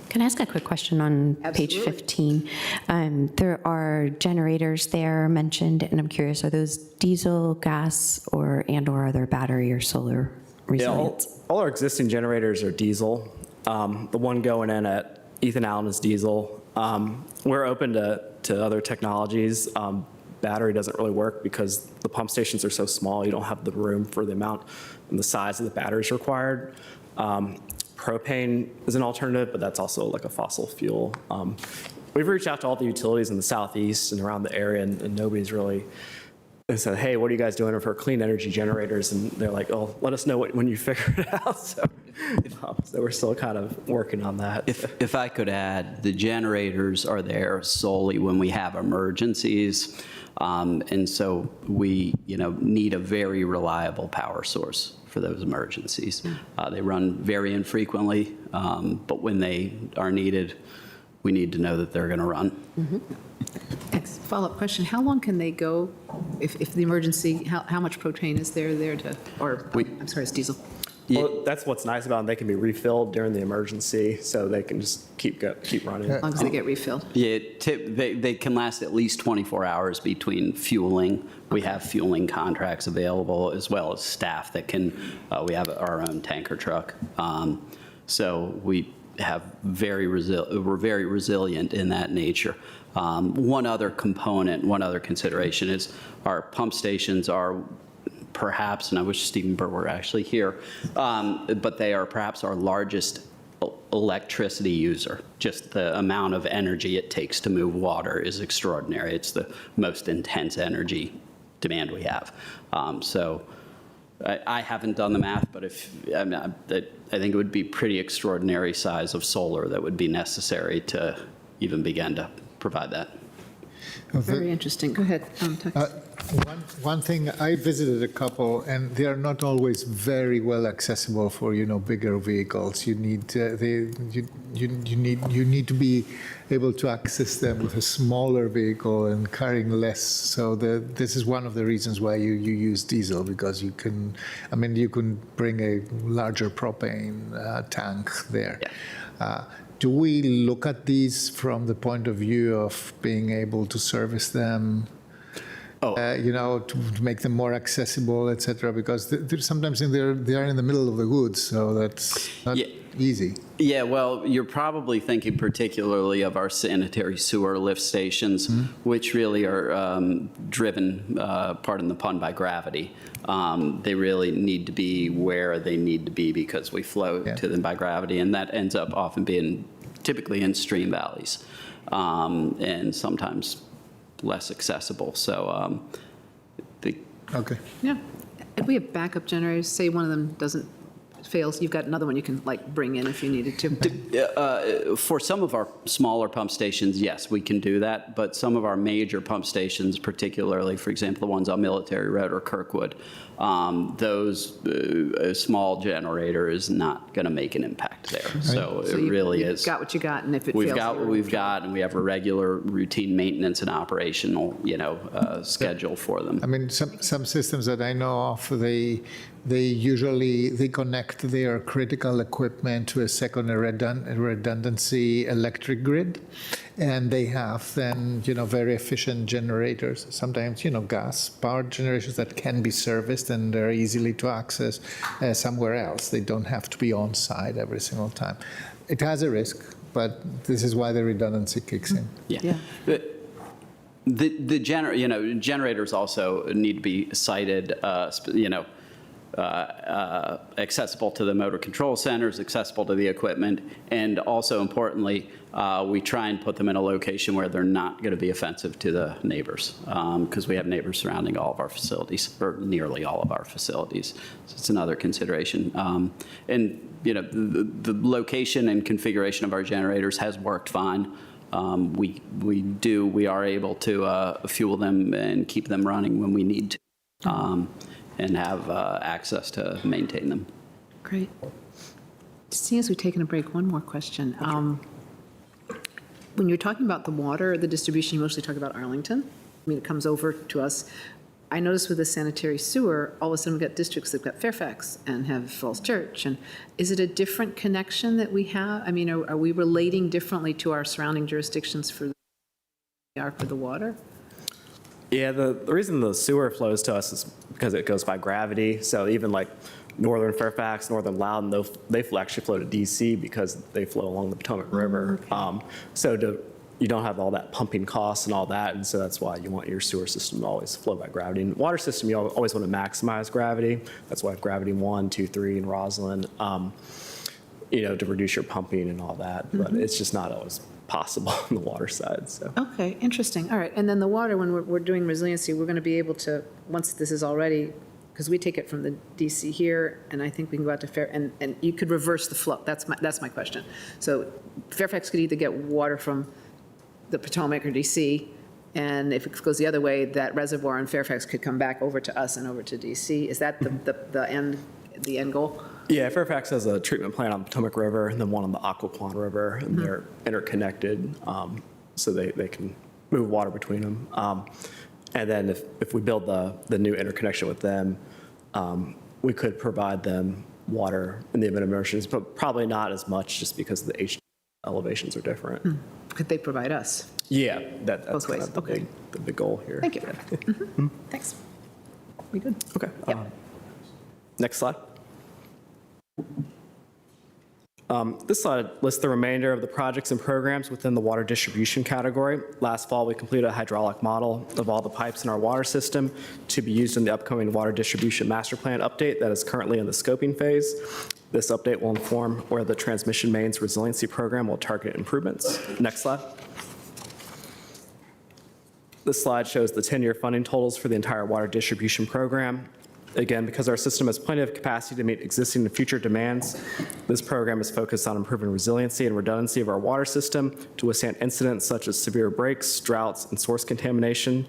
S9: Can I ask a quick question on page 15? There are generators there mentioned, and I'm curious, are those diesel, gas, or are there battery or solar resilient?
S14: Yeah, all our existing generators are diesel. The one going in at Ethan Allen is diesel. We're open to other technologies. Battery doesn't really work because the pump stations are so small, you don't have the room for the amount and the size of the batteries required. Propane is an alternative, but that's also like a fossil fuel. We've reached out to all the utilities in the southeast and around the area, and nobody's really said, hey, what are you guys doing for clean energy generators? And they're like, oh, let us know when you figure it out. So we're still kind of working on that.
S13: If I could add, the generators are there solely when we have emergencies. And so we, need a very reliable power source for those emergencies. They run very infrequently, but when they are needed, we need to know that they're going to run.
S1: Next follow-up question, how long can they go if the emergency, how much propane is there to, I'm sorry, it's diesel?
S14: Well, that's what's nice about them. They can be refilled during the emergency, so they can just keep running.
S1: As long as they get refilled.
S13: Yeah, they can last at least 24 hours between fueling. We have fueling contracts available, as well as staff that can, we have our own tanker truck. So we have we're very resilient in that nature. One other component, one other consideration is our pump stations are perhaps, and I wish Stephen Burr were actually here, but they are perhaps our largest electricity user. Just the amount of energy it takes to move water is extraordinary. It's the most intense energy demand we have. So I haven't done the math, but I think it would be pretty extraordinary size of solar that would be necessary to even begin to provide that.
S1: Very interesting. Go ahead, Tuck.
S4: One thing, I visited a couple, and they are not always very well accessible for bigger vehicles. You need you need to be able to access them with a smaller vehicle and carrying less. So this is one of the reasons why you use diesel, because you can bring a larger propane tank there. Yeah. Do we look at these from the point of view of being able to service them? To make them more accessible, et cetera, because sometimes they are in the middle of the woods, so that's not easy.
S13: Yeah, well, you're probably thinking particularly of our sanitary sewer lift stations, which really are driven, pardon the pun, by gravity. They really need to be where they need to be because we flow to them by gravity, and that ends up often being typically in stream valleys, and sometimes less accessible. So
S4: okay.
S1: Yeah. If we have backup generators, say one of them fails, you've got another one you can bring in if you needed to.
S13: For some of our smaller pump stations, yes, we can do that. But some of our major pump stations, particularly, for example, the ones on Military Road or Kirkwood, a small generator is not going to make an impact there. So it really is.
S1: You've got what you got, and if it fails,
S13: we've got what we've got, and we have a regular routine maintenance and operational, schedule for them.
S4: Some systems that I know of, They connect their critical equipment to a secondary redundancy electric grid, and they have then, very efficient generators, sometimes, gas-powered generators that can be serviced and they're easily to access somewhere else. They don't have to be on site every single time. It has a risk, but this is why the redundancy kicks in.
S13: Yeah. The generators also need to be sited, accessible to the motor control centers, accessible to the equipment, and also importantly, we try and put them in a location where they're not going to be offensive to the neighbors, because we have neighbors surrounding all of our facilities, or nearly all of our facilities. So it's another consideration. And the location and configuration of our generators has worked fine. We are able to fuel them and keep them running when we need to, and have access to maintain them.
S1: Great. Seeing as we've taken a break, one more question. When you're talking about the water, the distribution, you mostly talk about Arlington. I mean, it comes over to us. I noticed with the sanitary sewer, all of a sudden we've got districts that've got Fairfax and have Falls Church. And is it a different connection that we have? I mean, are we relating differently to our surrounding jurisdictions for the water?
S14: Yeah, the reason the sewer flows to us is because it goes by gravity. So even like northern Fairfax, northern Loudoun, they actually flow to DC because they flow along the Potomac River. Okay. You don't have all that pumping costs and all that, and so that's why you want your sewer system to always flow by gravity. And water system, you always want to maximize gravity. That's why I have gravity 1, 2, 3 in Roslyn, to reduce your pumping and all that. But it's just not always possible on the water side. So.
S1: Okay, interesting. All right, and then the water, when we're doing resiliency, we're going to be able to, once this is already, because we take it from the DC here, and I think we can go out to Fair, and you could reverse the flow. That's my question. So Fairfax could either get water from the Potomac or DC, and if it goes the other way, that reservoir in Fairfax could come back over to us and over to DC. Is that the end goal?
S14: Yeah, Fairfax has a treatment plant on the Potomac River and then one on the Occoquan River, and they're interconnected, so they can move water between them. And then if we build the new interconnection with them, we could provide them water in the event of emergencies, but probably not as much just because the elevations are different.
S1: Could they provide us?
S14: Yeah, that's
S1: Both ways.
S14: kind of the big goal here.
S1: Thank you. Thanks. We good?
S14: Okay.
S1: Yep.
S14: Next slide. This slide lists the remainder of the projects and programs within the water distribution category. Last fall, we completed a hydraulic model of all the pipes in our water system to be used in the upcoming water distribution master plan update that is currently in the scoping phase. This update will inform where the transmission mains resiliency program will target improvements. Next slide. This slide shows the 10-year funding totals for the entire water distribution program. Again, because our system has plenty of capacity to meet existing and future demands, this program is focused on improving resiliency and redundancy of our water system to withstand incidents such as severe breaks, droughts, and source contamination.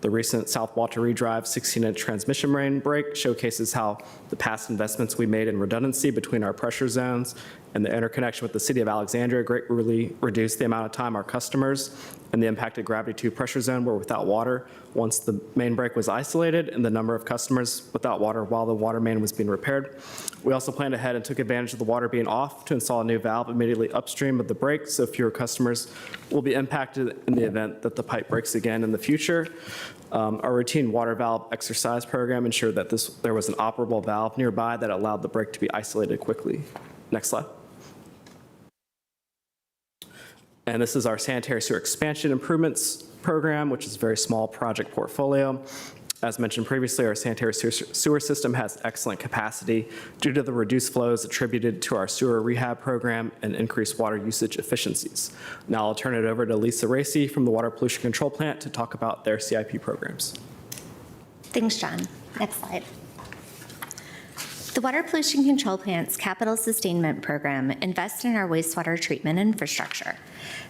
S14: The recent South Wateree Drive 16-inch transmission main break showcases how the past investments we made in redundancy between our pressure zones and the interconnection with the city of Alexandria greatly reduced the amount of time our customers in the impacted Gravity 2 pressure zone were without water once the main break was isolated, and the number of customers without water while the water main was being repaired. We also planned ahead and took advantage of the water being off to install a new valve immediately upstream of the break, so fewer customers will be impacted in the event that the pipe breaks again in the future. Our routine water valve exercise program ensured that there was an operable valve nearby that allowed the break to be isolated quickly. Next slide. And this is our sanitary sewer expansion improvements program, which is a very small project portfolio. As mentioned previously, our sanitary sewer system has excellent capacity due to the reduced flows attributed to our sewer rehab program and increased water usage efficiencies. Now I'll turn it over to Lisa Racy from the Water Pollution Control Plant to talk about their CIP programs.
S15: Thanks, John. Next slide. The Water Pollution Control Plant's Capital Sustainment Program invests in our wastewater treatment infrastructure.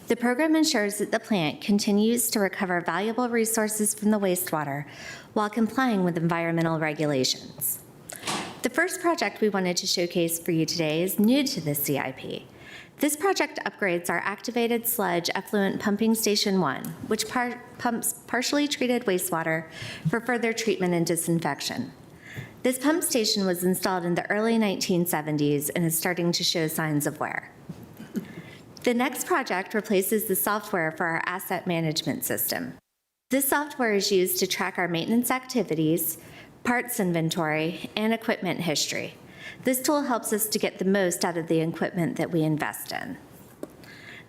S15: The program ensures that the plant continues to recover valuable resources from the wastewater while complying with environmental regulations. The first project we wanted to showcase for you today is new to the CIP. This project upgrades our activated sludge effluent pumping station 1, which pumps partially treated wastewater for further treatment and disinfection. This pump station was installed in the early 1970s and is starting to show signs of wear. The next project replaces the software for our asset management system. This software is used to track our maintenance activities, parts inventory, and equipment history. This tool helps us to get the most out of the equipment that we invest in.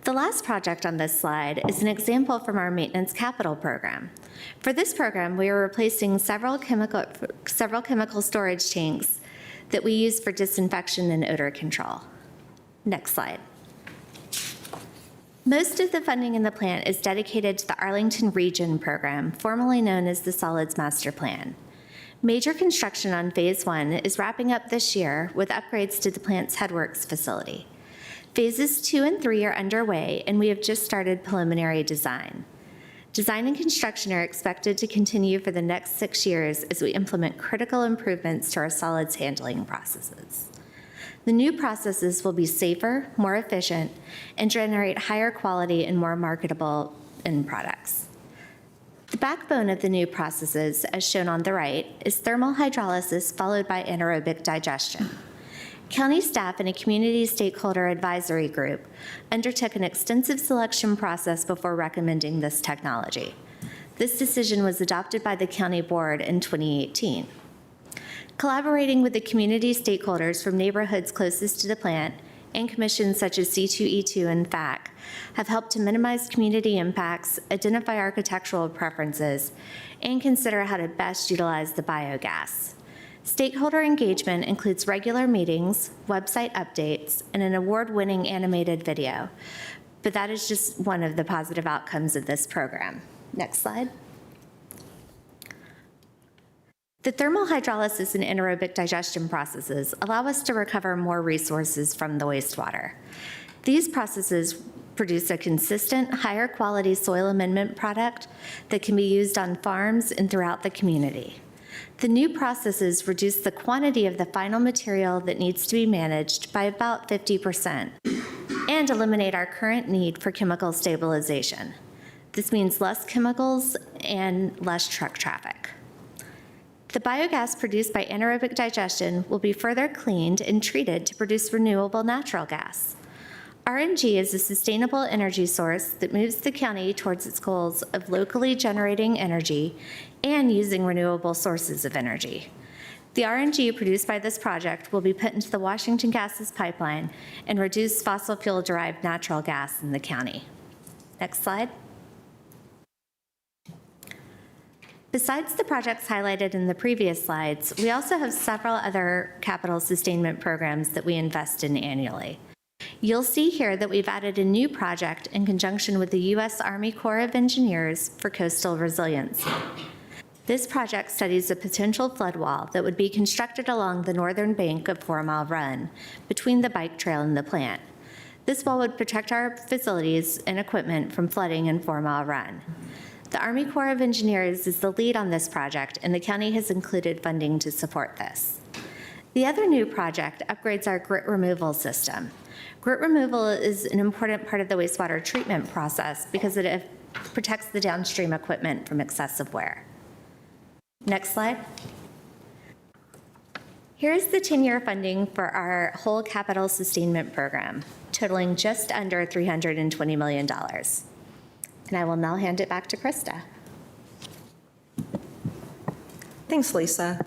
S15: The last project on this slide is an example from our maintenance capital program. For this program, we are replacing several chemical storage tanks that we use for disinfection and odor control. Next slide. Most of the funding in the plant is dedicated to the Arlington Region program, formerly known as the Solids Master Plan. Major construction on Phase 1 is wrapping up this year with upgrades to the plant's headworks facility. Phases 2 and 3 are underway, and we have just started preliminary design. Design and construction are expected to continue for the next 6 years as we implement critical improvements to our solids handling processes. The new processes will be safer, more efficient, and generate higher quality and more marketable end products. The backbone of the new processes, as shown on the right, is thermal hydrolysis followed by anaerobic digestion. County staff and a community stakeholder advisory group undertook an extensive selection process before recommending this technology. This decision was adopted by the county board in 2018. Collaborating with the community stakeholders from neighborhoods closest to the plant and commissions such as C2E2 and FAC have helped to minimize community impacts, identify architectural preferences, and consider how to best utilize the biogas. Stakeholder engagement includes regular meetings, website updates, and an award-winning animated video. But that is just one of the positive outcomes of this program. Next slide. The thermal hydrolysis and anaerobic digestion processes allow us to recover more resources from the wastewater. These processes produce a consistent, higher quality soil amendment product that can be used on farms and throughout the community. The new processes reduce the quantity of the final material that needs to be managed by about 50% and eliminate our current need for chemical stabilization. This means less chemicals and less truck traffic. The biogas produced by anaerobic digestion will be further cleaned and treated to produce renewable natural gas. RNG is a sustainable energy source that moves the county towards its goals of locally generating energy and using renewable sources of energy. The RNG produced by this project will be put into the Washington Gas's pipeline and reduce fossil fuel-derived natural gas in the county. Next slide. Besides the projects highlighted in the previous slides, we also have several other capital sustainment programs that we invest in annually. You'll see here that we've added a new project in conjunction with the U.S. Army Corps of Engineers for coastal resiliency. This project studies a potential flood wall that would be constructed along the northern bank of 4 Mile Run between the bike trail and the plant. This wall would protect our facilities and equipment from flooding in 4 Mile Run. The Army Corps of Engineers is the lead on this project, and the county has included funding to support this. The other new project upgrades our grit removal system. Grit removal is an important part of the wastewater treatment process because it protects the downstream equipment from excessive wear. Next slide. Here's the 10-year funding for our whole capital sustainment program, totaling just under $320 million. And I will now hand it back to Krista.
S7: Thanks, Lisa.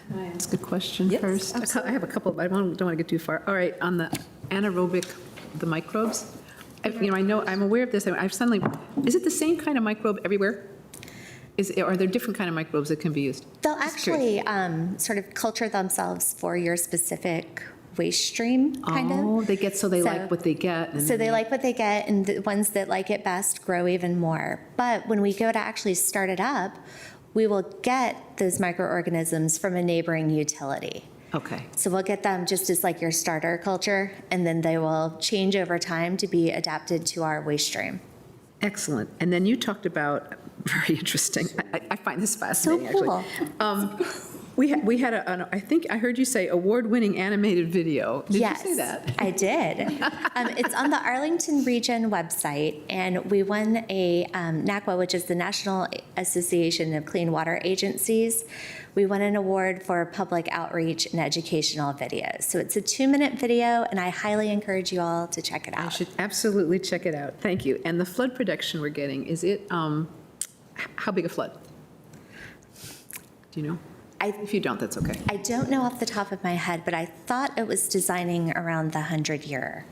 S1: Can I ask a question
S7: Yes,
S1: first?
S7: absolutely.
S1: I have a couple, but I don't want to get too far. All right, on the anaerobic, the microbes, I'm aware of this. I've suddenly, is it the same kind of microbe everywhere? Are there different kind of microbes that can be used?
S15: They'll
S1: Just curious.
S15: actually sort of culture themselves for your specific waste stream, kind of.
S1: Oh, they like what they get.
S15: So they like what they get, and the ones that like it best grow even more. But when we go to actually start it up, we will get those microorganisms from a neighboring utility.
S1: Okay.
S15: So we'll get them just as like your starter culture, and then they will change over time to be adapted to our waste stream.
S1: Excellent. And then you talked about, very interesting, I find this fascinating,
S15: So cool.
S1: actually. We had I think I heard you say award-winning animated video. Did you say that?
S15: I did. It's on the Arlington Region website, and we won a NACWA, which is the National Association of Clean Water Agencies. We won an award for public outreach and educational videos. So it's a 2-minute video, and I highly encourage you all to check it out.
S1: I should absolutely check it out. Thank you. And the flood protection we're getting, is it, how big a flood? Do you know? If you don't, that's okay.
S15: I don't know off the top of my head, but I thought it was designing around the 100-year.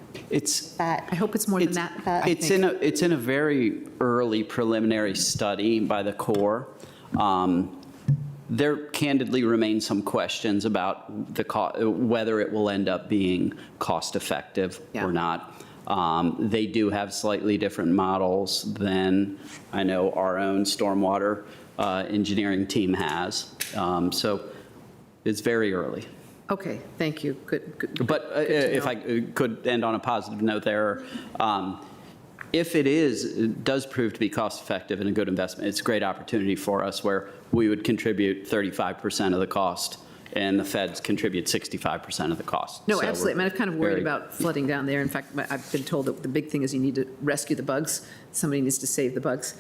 S1: I hope it's more than that.
S13: It's in a very early preliminary study by the Corps. There candidly remain some questions about whether it will end up being cost-effective or not. They do have slightly different models than I know our own stormwater engineering team has. So it's very early.
S1: Okay, thank you. Good.
S13: But if I could end on a positive note there, if it does prove to be cost-effective and a good investment, it's a great opportunity for us where we would contribute 35% of the cost and the feds contribute 65% of the cost.
S1: No,
S13: So
S1: absolutely. I mean, I'm kind of worried
S13: very-
S1: about flooding down there. In fact, I've been told that the big thing is you need to rescue the bugs. Somebody needs to save the bugs.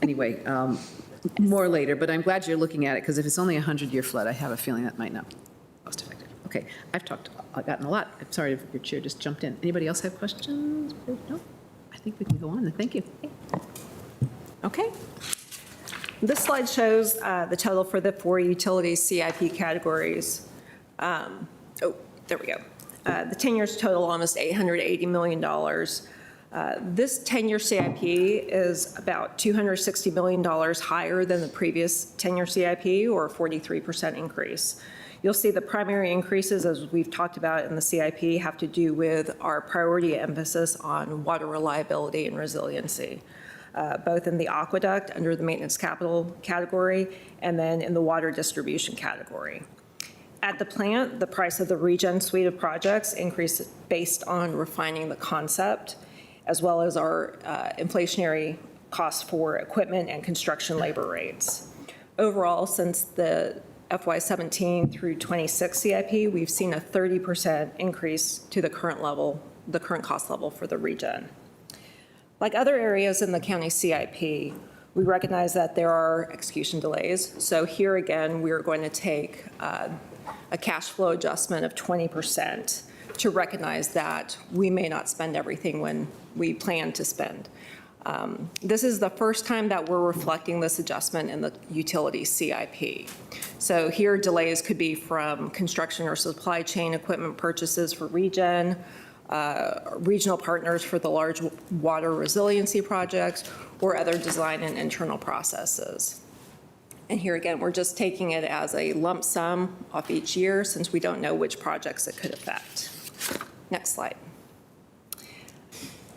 S1: Anyway, more later, but I'm glad you're looking at it, because if it's only a 100-year flood, I have a feeling that might not be cost-effective. Okay, I've gotten a lot. I'm sorry if your chair just jumped in. Anybody else have questions? No? I think we can go on then. Thank you.
S7: Okay. This slide shows the total for the 4 utility CIP categories. There we go. The 10 years total, almost $880 million. This 10-year CIP is about $260 million higher than the previous 10-year CIP, or a 43% increase. You'll see the primary increases, as we've talked about in the CIP, have to do with our priority emphasis on water reliability and resiliency, both in the aqueduct under the maintenance capital category and then in the water distribution category. At the plant, the price of the Regen suite of projects increased based on refining the concept, as well as our inflationary costs for equipment and construction labor rates. Overall, since the FY17 through 26 CIP, we've seen a 30% increase to the current level, the current cost level for the Regen. Like other areas in the county CIP, we recognize that there are execution delays. So here again, we are going to take a cash flow adjustment of 20% to recognize that we may not spend everything when we plan to spend. This is the first time that we're reflecting this adjustment in the utility CIP. So here, delays could be from construction or supply chain equipment purchases for Regen, regional partners for the large water resiliency projects, or other design and internal processes. And here again, we're just taking it as a lump sum off each year, since we don't know which projects it could affect. Next slide.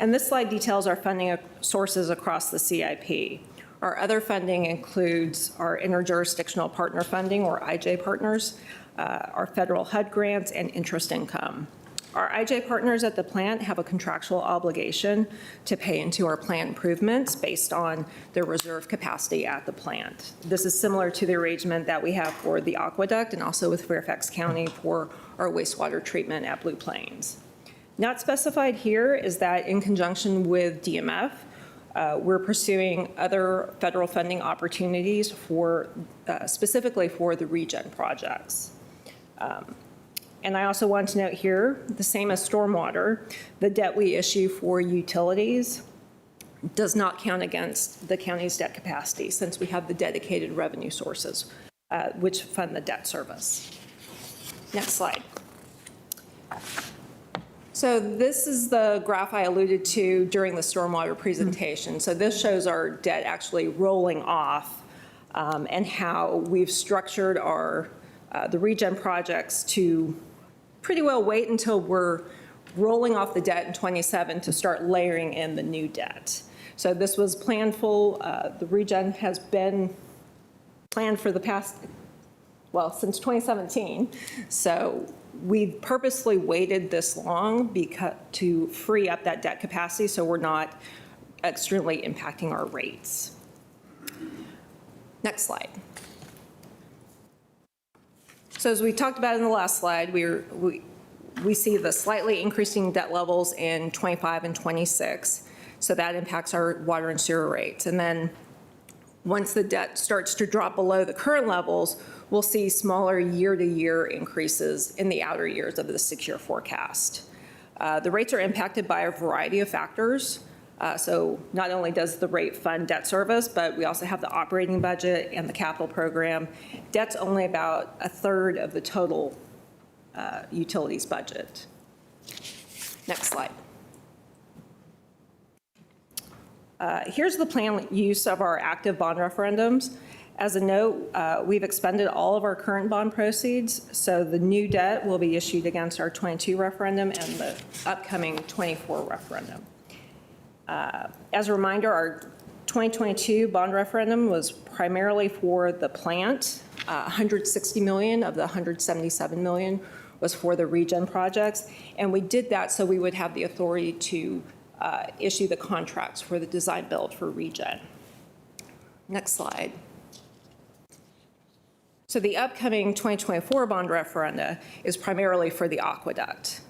S7: And this slide details our funding sources across the CIP. Our other funding includes our interjurisdictional partner funding, or IJ partners, our federal HUD grants, and interest income. Our IJ partners at the plant have a contractual obligation to pay into our plant improvements based on their reserve capacity at the plant. This is similar to the arrangement that we have for the aqueduct and also with Fairfax County for our wastewater treatment at Blue Plains. Not specified here is that in conjunction with DMF, we're pursuing other federal funding opportunities for, specifically for the Regen projects. And I also want to note here, the same as stormwater, the debt we issue for utilities does not count against the county's debt capacity, since we have the dedicated revenue sources, which fund the debt service. Next slide. So this is the graph I alluded to during the stormwater presentation. So this shows our debt actually rolling off, and how we've structured our the Regen projects to pretty well wait until we're rolling off the debt in 27 to start layering in the new debt. So this was planful. The Regen has been planned for the past, well, since 2017. So we purposely waited this long to free up that debt capacity so we're not extremely impacting our rates. Next slide. So as we talked about in the last slide, we see the slightly increasing debt levels in 25 and 26. So that impacts our water and sewer rates. And then once the debt starts to drop below the current levels, we'll see smaller year-to-year increases in the outer years of the secure forecast. The rates are impacted by a variety of factors. So not only does the rate fund debt service, but we also have the operating budget and the capital program. Debt's only about a third of the total utilities budget. Next slide. Here's the planned use of our active bond referendums. As a note, we've expended all of our current bond proceeds, so the new debt will be issued against our 22 referendum and the upcoming 24 referendum. As a reminder, our 2022 bond referendum was primarily for the plant. 160 million of the 177 million was for the regen projects, and we did that so we would have the authority to issue the contracts for the design build for regen. Next slide. So the upcoming 2024 bond referenda is primarily for the aqueduct.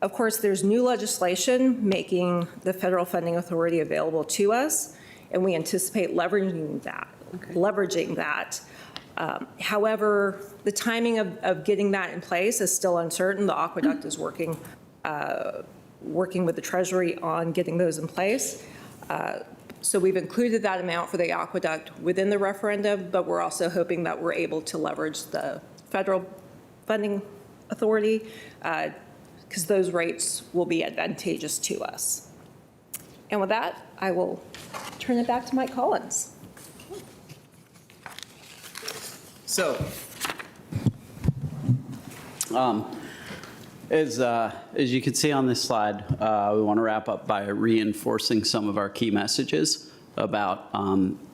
S7: Of course, there's new legislation making the federal funding authority available to us, and we anticipate leveraging that. However, the timing of getting that in place is still uncertain. The aqueduct is working with the Treasury on getting those in place. So we've included that amount for the aqueduct within the referendum, but we're also hoping that we're able to leverage the federal funding authority because those rates will be advantageous to us. And with that, I will turn it back to Mike Collins.
S13: So, as you can see on this slide, we want to wrap up by reinforcing some of our key messages about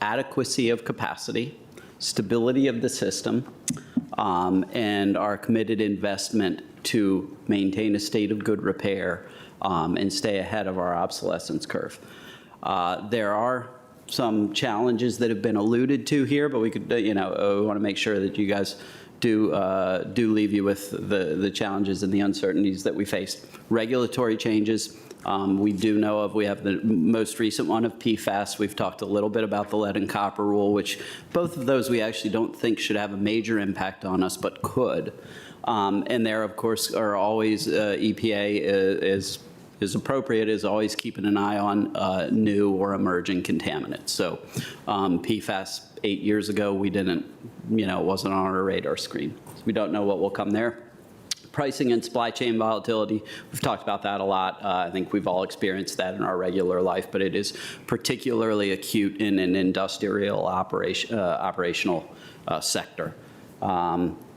S13: adequacy of capacity, stability of the system, and our committed investment to maintain a state of good repair and stay ahead of our obsolescence curve. There are some challenges that have been alluded to here, but we could, we want to make sure that you guys do leave you with the challenges and the uncertainties that we faced. Regulatory changes, we do know of. We have the most recent one of PFAS. We've talked a little bit about the lead and copper rule, which both of those we actually don't think should have a major impact on us, but could. And there, of course, are always EPA is appropriate, is always keeping an eye on new or emerging contaminants. So PFAS 8 years ago, we didn't, it wasn't on our radar screen. So we don't know what will come there. Pricing and supply chain volatility, we've talked about that a lot. I think we've all experienced that in our regular life, but it is particularly acute in an industrial operational sector.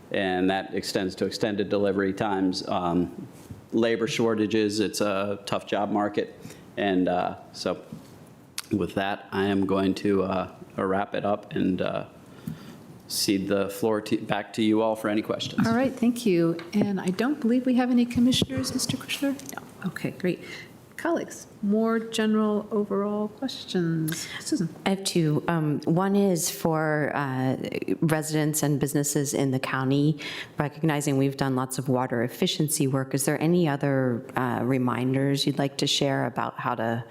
S13: And that extends to extended delivery times, labor shortages. It's a tough job market. And so with that, I am going to wrap it up and cede the floor back to you all for any questions.
S1: All right, thank you. And I don't believe we have any commissioners, Mr. Kushner? No. Okay, great. Colleagues, more general overall questions. Susan.
S9: I have two. One is for residents and businesses in the county, recognizing we've done lots of water efficiency work. Is there any other reminders you'd like to share about how to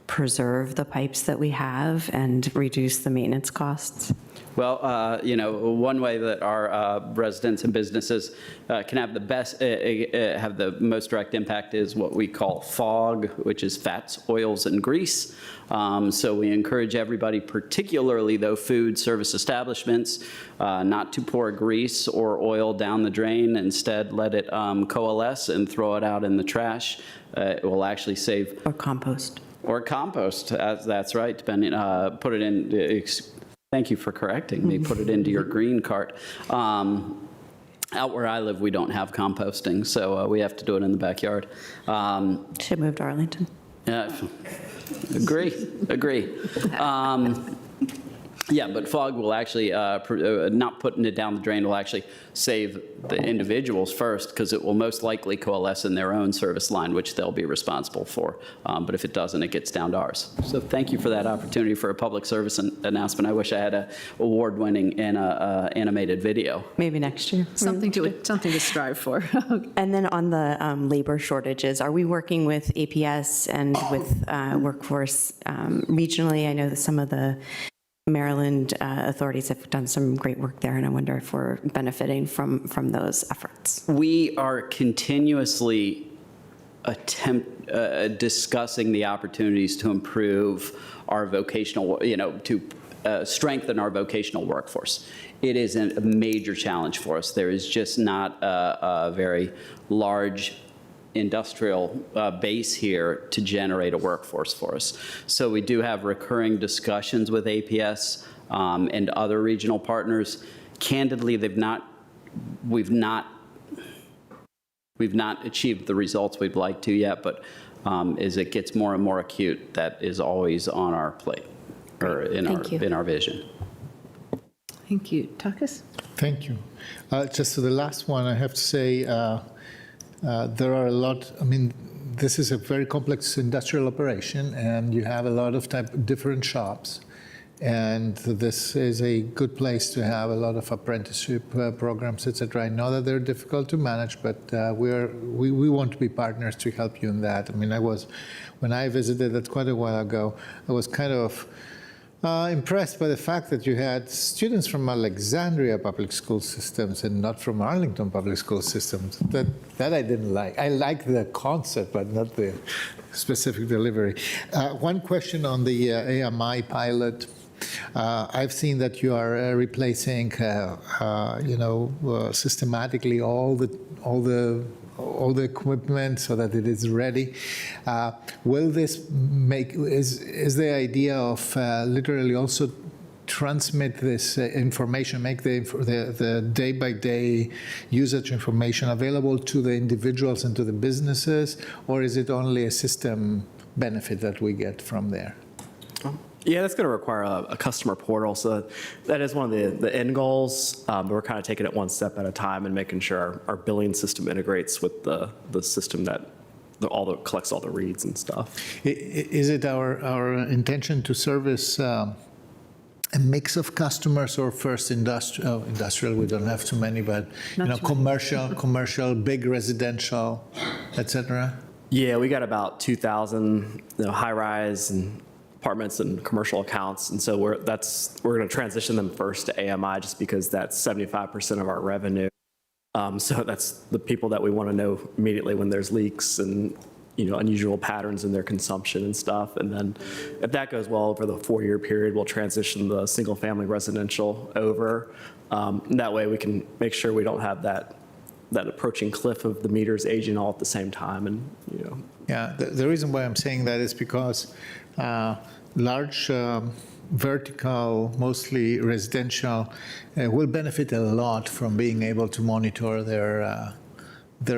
S9: preserve the pipes that we have and reduce the maintenance costs?
S13: Well, one way that our residents and businesses can have the most direct impact is what we call FOG, which is fats, oils, and grease. So we encourage everybody, particularly though food service establishments, not to pour grease or oil down the drain. Instead, let it coalesce and throw it out in the trash. It will actually save.
S9: Or compost.
S13: Or compost, that's right, depending, put it in, thank you for correcting me, put it into your green cart. Out where I live, we don't have composting, so we have to do it in the backyard.
S9: Should move to Arlington.
S13: Yeah, agree. Yeah, but fog will actually, not putting it down the drain will actually save the individuals first, because it will most likely coalesce in their own service line, which they'll be responsible for. But if it doesn't, it gets down to ours. So thank you for that opportunity for a public service announcement. I wish I had a award-winning animated video.
S9: Maybe next year.
S1: Something to strive for.
S9: And then on the labor shortages, are we working with APS and with workforce regionally? I know that some of the Maryland authorities have done some great work there, and I wonder if we're benefiting from those efforts.
S13: We are continuously discussing the opportunities to improve our vocational, to strengthen our vocational workforce. It is a major challenge for us. There is just not a very large industrial base here to generate a workforce for us. So we do have recurring discussions with APS and other regional partners. Candidly, we've not achieved the results we'd like to yet, but as it gets more and more acute, that is always on our plate, or in our vision.
S1: Thank you. Takis?
S4: Thank you. Just to the last one, I have to say, there are a lot, this is a very complex industrial operation, and you have a lot of different shops. And this is a good place to have a lot of apprenticeship programs, et cetera. I know that they're difficult to manage, but we want to be partners to help you in that. When I visited that quite a while ago, I was kind of impressed by the fact that you had students from Alexandria public school systems and not from Arlington public school systems. That I didn't like. I like the concept, but not the specific delivery. One question on the AMI pilot. I've seen that you are replacing, systematically all the equipment so that it is ready. Will this is the idea of literally also transmit this information, make the day-by-day usage information available to the individuals and to the businesses, or is it only a system benefit that we get from there?
S14: Yeah, that's going to require a customer portal. So that is one of the end goals. But we're kind of taking it one step at a time and making sure our billing system integrates with the system that collects all the reads and stuff.
S4: Is it our intention to service a mix of customers, or first industrial? Industrial, we don't have too many, but commercial, big residential, et cetera?
S14: Yeah, we got about 2,000 high-rise and apartments and commercial accounts, and so we're going to transition them first to AMI, just because that's 75% of our revenue. So that's the people that we want to know immediately when there's leaks and unusual patterns in their consumption and stuff. And then if that goes well over the 4-year period, we'll transition the single-family residential over. That way we can make sure we don't have that approaching cliff of the meters aging all at the same time. And
S4: Yeah, the reason why I'm saying that is because large vertical, mostly residential, will benefit a lot from being able to monitor their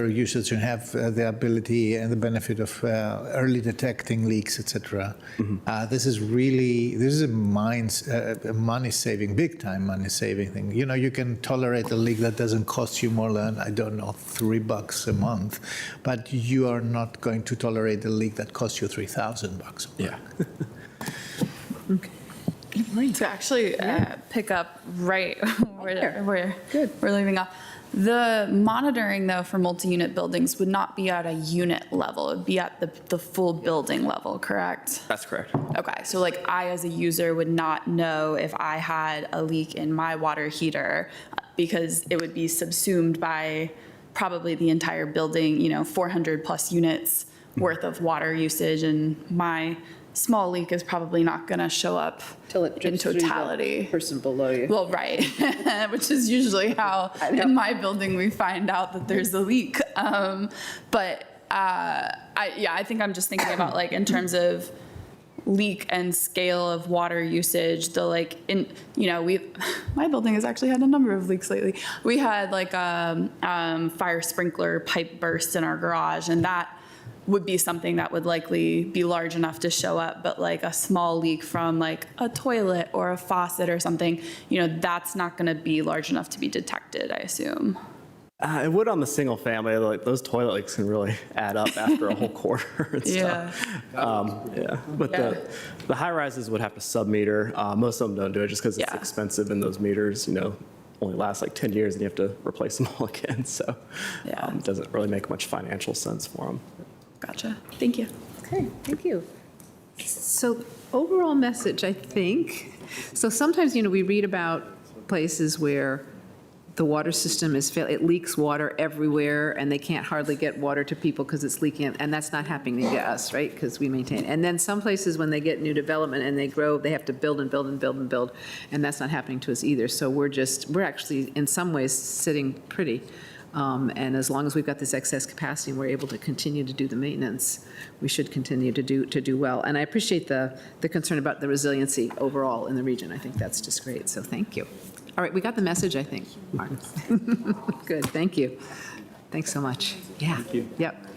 S4: usage and have the ability and the benefit of early detecting leaks, et cetera. This is a money-saving, big-time money-saving thing. You can tolerate a leak that doesn't cost you more than, I don't know, $3 a month, but you are not going to tolerate a leak that costs you $3,000 a month.
S14: Yeah.
S1: Okay.
S12: To actually pick up right where we're leaving off. The monitoring, though, for multi-unit buildings would not be at a unit level. It would be at the full building level, correct?
S14: That's correct.
S12: Okay, so I as a user would not know if I had a leak in my water heater, because it would be subsumed by probably the entire building, 400 plus units worth of water usage, and my small leak is probably not going to show up in totality.
S1: Person below you.
S12: Well, right, which is usually how in my building we find out that there's a leak. But I think I'm just thinking about in terms of leak and scale of water usage. My building has actually had a number of leaks lately. We had fire sprinkler pipe burst in our garage, and that would be something that would likely be large enough to show up, but like a small leak from like a toilet or a faucet or something, that's not going to be large enough to be detected, I assume.
S14: It would on the single family. Like those toilet leaks can really add up after a whole quarter and stuff. Yeah. But the high rises would have to sub-meter. Most of them don't do it just because it's expensive, and those meters, only last like 10 years and you have to replace them all again. So it doesn't really make much financial sense for them.
S12: Gotcha. Thank you.
S1: Okay, thank you. So overall message, I think, so sometimes, we read about places where the water system it leaks water everywhere, and they can't hardly get water to people because it's leaking, and that's not happening to us, right? Because we maintain. And then some places, when they get new development and they grow, they have to build and build and build and build, and that's not happening to us either. So we're actually, in some ways, sitting pretty. And as long as we've got this excess capacity and we're able to continue to do the maintenance, we should continue to do well. And I appreciate the concern about the resiliency overall in the region. I think that's just great, so thank you. All right, we got the message, I think, Mark. Good, thank you. Thanks so much. Yeah. Thank you. Yep.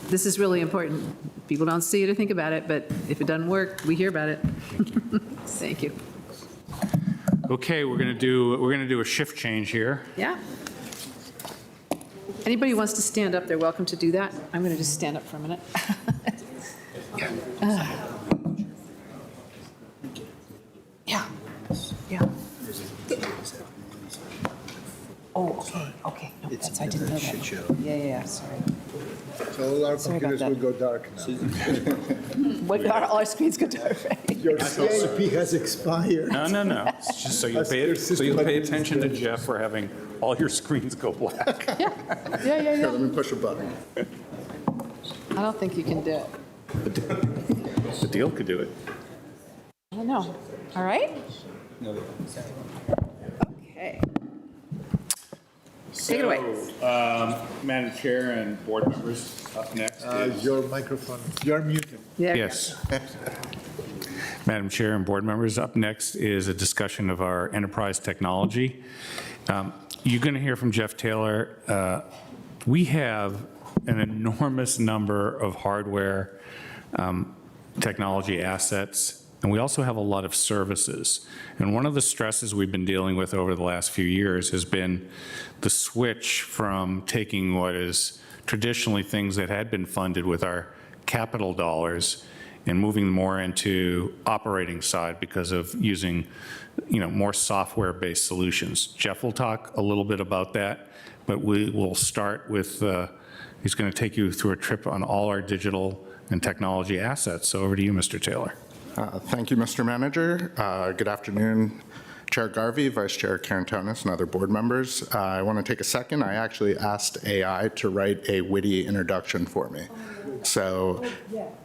S1: This is really important. People don't see it or think about it, but if it doesn't work, we hear about it. Thank you.
S5: Okay, we're going to do a shift change here.
S1: Yeah. Anybody who wants to stand up, they're welcome to do that. I'm going to just stand up for a minute. Yeah. Oh, okay. No, I didn't know that. Yeah, sorry.
S16: So all our computers will go dark now.
S1: What, all our screens go dark, right?
S16: Your CIP has expired.
S5: No. It's just so you'll pay attention to Jeff for having all your screens go black.
S1: Yeah.
S16: Let me push a button.
S1: I don't think you can do it.
S5: The deal could do it.
S1: I don't know. All right? Okay. Take it away.
S5: Madam Chair and board members, up next is...
S16: Your microphone, you're muted.
S5: Yes. Madam Chair and board members, up next is a discussion of our enterprise technology. You're going to hear from Jeff Taylor. We have an enormous number of hardware technology assets, and we also have a lot of services. And one of the stresses we've been dealing with over the last few years has been the switch from taking what is traditionally things that had been funded with our capital dollars and moving more into operating side because of using, more software-based solutions. Jeff will talk a little bit about that, but we will start with, he's going to take you through a trip on all our digital and technology assets. So over to you, Mr. Taylor.
S17: Thank you, Mr. Manager. Good afternoon, Chair Garvey, Vice Chair Karantonis, and other board members. I want to take a second. I actually asked AI to write a witty introduction for me. So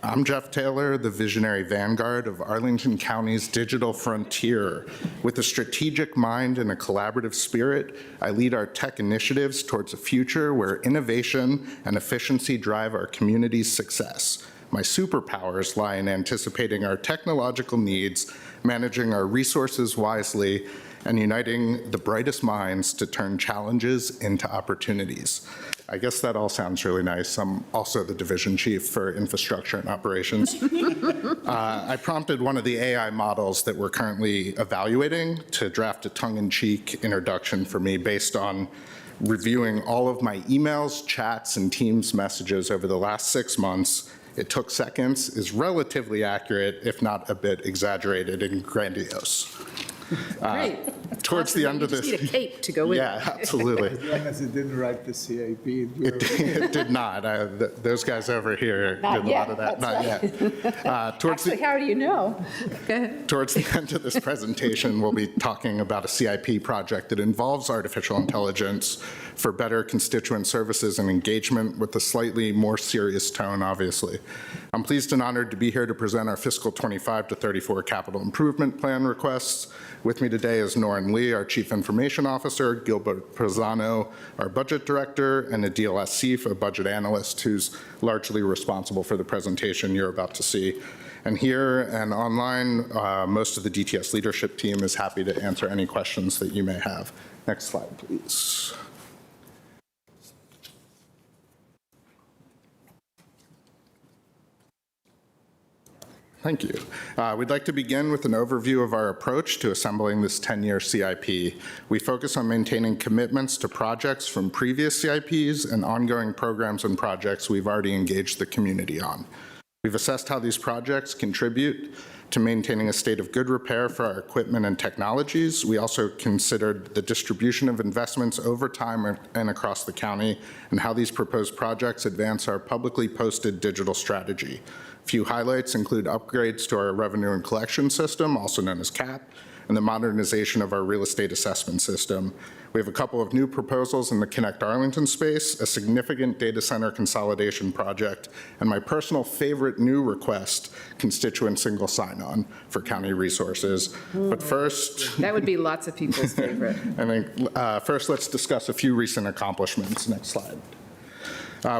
S17: I'm Jeff Taylor, the visionary vanguard of Arlington County's digital frontier. With a strategic mind and a collaborative spirit, I lead our tech initiatives towards a future where innovation and efficiency drive our community's success. My superpowers lie in anticipating our technological needs, managing our resources wisely, and uniting the brightest minds to turn challenges into opportunities. I guess that all sounds really nice. I'm also the division chief for infrastructure and operations. I prompted one of the AI models that we're currently evaluating to draft a tongue-in-cheek introduction for me based on reviewing all of my emails, chats, and Teams messages over the last 6 months. It took seconds, is relatively accurate, if not a bit exaggerated and grandiose.
S1: Great.
S17: Towards the end of this.
S1: You just need a cape to go with it.
S17: Yeah, absolutely.
S16: As long as it didn't write the CIP.
S17: It did not. Those guys over here did a lot of that. Not yet.
S1: Actually, how do you know? Go ahead.
S17: Towards the end of this presentation, we'll be talking about a CIP project that involves artificial intelligence for better constituent services and engagement with a slightly more serious tone, obviously. I'm pleased and honored to be here to present our fiscal 25 to 34 capital improvement plan requests. With me today is Norrin Lee, our Chief Information Officer, Gilbert Prezano, our Budget Director, and Adil Asif, a budget analyst who's largely responsible for the presentation you're about to see. And here and online, most of the DTS leadership team is happy to answer any questions that you may have. Next slide, please. Thank you. We'd like to begin with an overview of our approach to assembling this 10-year CIP. We focus on maintaining commitments to projects from previous CIPs and ongoing programs and projects we've already engaged the community on. We've assessed how these projects contribute to maintaining a state of good repair for our equipment and technologies. We also considered the distribution of investments over time and across the county and how these proposed projects advance our publicly posted digital strategy. A few highlights include upgrades to our revenue and collection system, also known as CAP, and the modernization of our real estate assessment system. We have a couple of new proposals in the Connect Arlington space, a significant data center consolidation project, and my personal favorite new request, constituent single sign-on for county resources. But first...
S1: That would be lots of people's favorite.
S17: I think first let's discuss a few recent accomplishments. Next slide.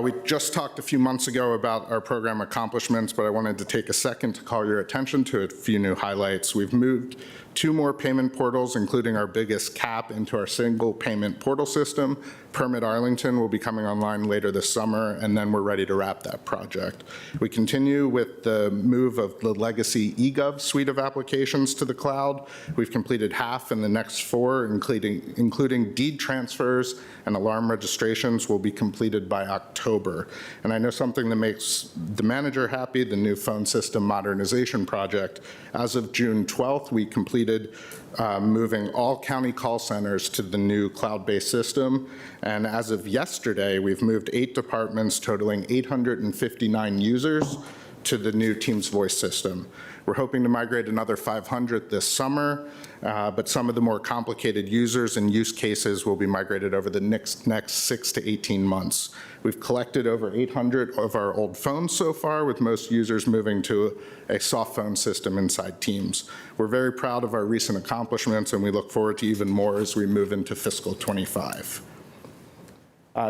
S17: We just talked a few months ago about our program accomplishments, but I wanted to take a second to call your attention to a few new highlights. We've moved 2 more payment portals, including our biggest CAP, into our single payment portal system. Permit Arlington will be coming online later this summer, and then we're ready to wrap that project. We continue with the move of the legacy eGov suite of applications to the cloud. We've completed half, and the next 4, including deed transfers and alarm registrations, will be completed by October. And I know something that makes the manager happy, the new phone system modernization project. As of June 12th, we completed moving all county call centers to the new cloud-based system. And as of yesterday, we've moved 8 departments totaling 859 users to the new Teams voice system. We're hoping to migrate another 500 this summer, but some of the more complicated users and use cases will be migrated over the next 6 to 18 months. We've collected over 800 of our old phones so far, with most users moving to a soft phone system inside Teams. We're very proud of our recent accomplishments, and we look forward to even more as we move into fiscal '25.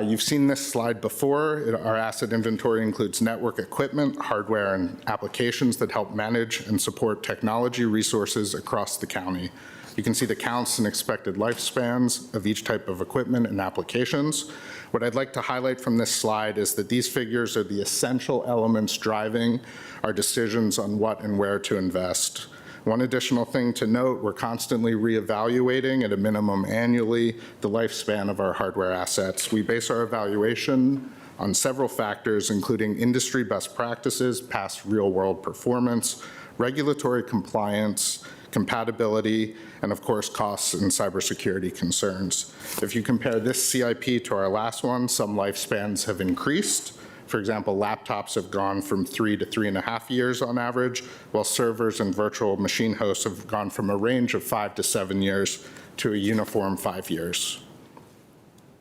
S17: You've seen this slide before. Our asset inventory includes network equipment, hardware, and applications that help manage and support technology resources across the county. You can see the counts and expected lifespans of each type of equipment and applications. What I'd like to highlight from this slide is that these figures are the essential elements driving our decisions on what and where to invest. One additional thing to note, we're constantly reevaluating at a minimum annually the lifespan of our hardware assets. We base our evaluation on several factors, including industry best practices, past real-world performance, regulatory compliance, compatibility, and of course, costs and cybersecurity concerns. If you compare this CIP to our last one, some lifespans have increased. For example, laptops have gone from 3 to 3.5 years on average, while servers and virtual machine hosts have gone from a range of 5 to 7 years to a uniform 5 years.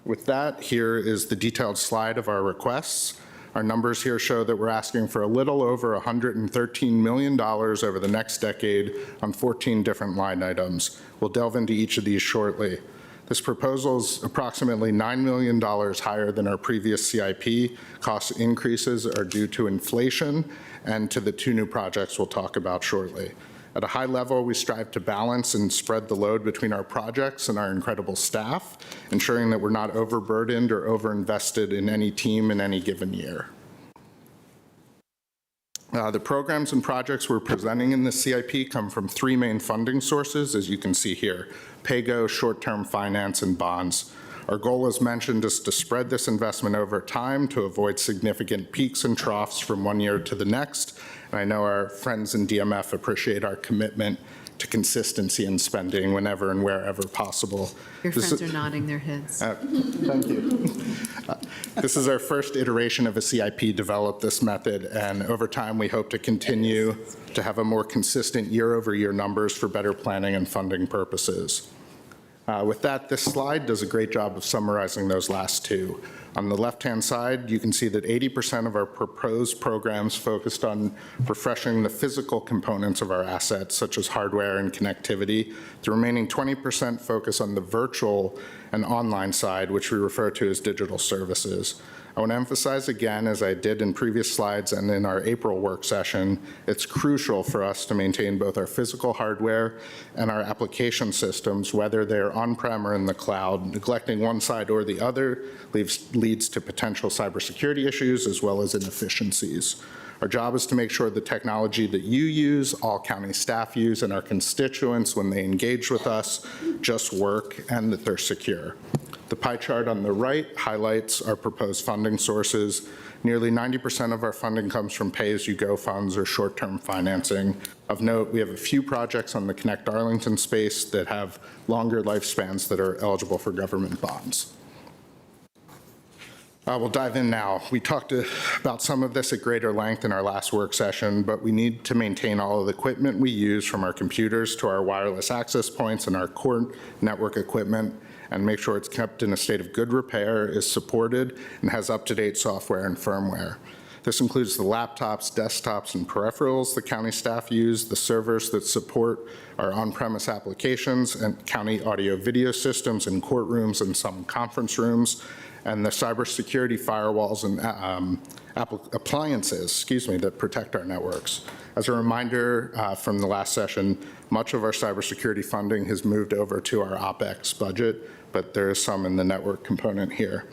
S17: With that, here is the detailed slide of our requests. Our numbers here show that we're asking for a little over $113 million over the next decade on 14 different line items. We'll delve into each of these shortly. This proposal is approximately $9 million higher than our previous CIP. Cost increases are due to inflation and to the 2 new projects we'll talk about shortly. At a high level, we strive to balance and spread the load between our projects and our incredible staff, ensuring that we're not overburdened or overinvested in any team in any given year. The programs and projects we're presenting in the CIP come from 3 main funding sources, as you can see here: PAYGO, short-term finance, and bonds. Our goal, as mentioned, is to spread this investment over time to avoid significant peaks and troughs from one year to the next. And I know our friends in DMF appreciate our commitment to consistency in spending whenever and wherever possible.
S1: Your friends are nodding their heads.
S17: Thank you. This is our first iteration of a CIP developed this method, and over time we hope to continue to have a more consistent year-over-year numbers for better planning and funding purposes. With that, this slide does a great job of summarizing those last 2. On the left-hand side, you can see that 80% of our proposed programs focused on refreshing the physical components of our assets, such as hardware and connectivity. The remaining 20% focus on the virtual and online side, which we refer to as digital services. I want to emphasize again, as I did in previous slides and in our April work session, it's crucial for us to maintain both our physical hardware and our application systems, whether they're on-prem or in the cloud. Neglecting one side or the other leads to potential cybersecurity issues as well as inefficiencies. Our job is to make sure the technology that you use, all county staff use, and our constituents when they engage with us just work and that they're secure. The pie chart on the right highlights our proposed funding sources. Nearly 90% of our funding comes from pay-as-you-go funds or short-term financing. Of note, we have a few projects on the Connect Arlington space that have longer lifespans that are eligible for government bonds. We'll dive in now. We talked about some of this at greater length in our last work session, but we need to maintain all of the equipment we use, from our computers to our wireless access points and our core network equipment, and make sure it's kept in a state of good repair, is supported, and has up-to-date software and firmware. This includes the laptops, desktops, and peripherals the county staff use, the servers that support our on-premise applications, and county audio-video systems in courtrooms and some conference rooms, and the cybersecurity firewalls and appliances, that protect our networks. As a reminder from the last session, much of our cybersecurity funding has moved over to our OpEx budget, but there is some in the network component here.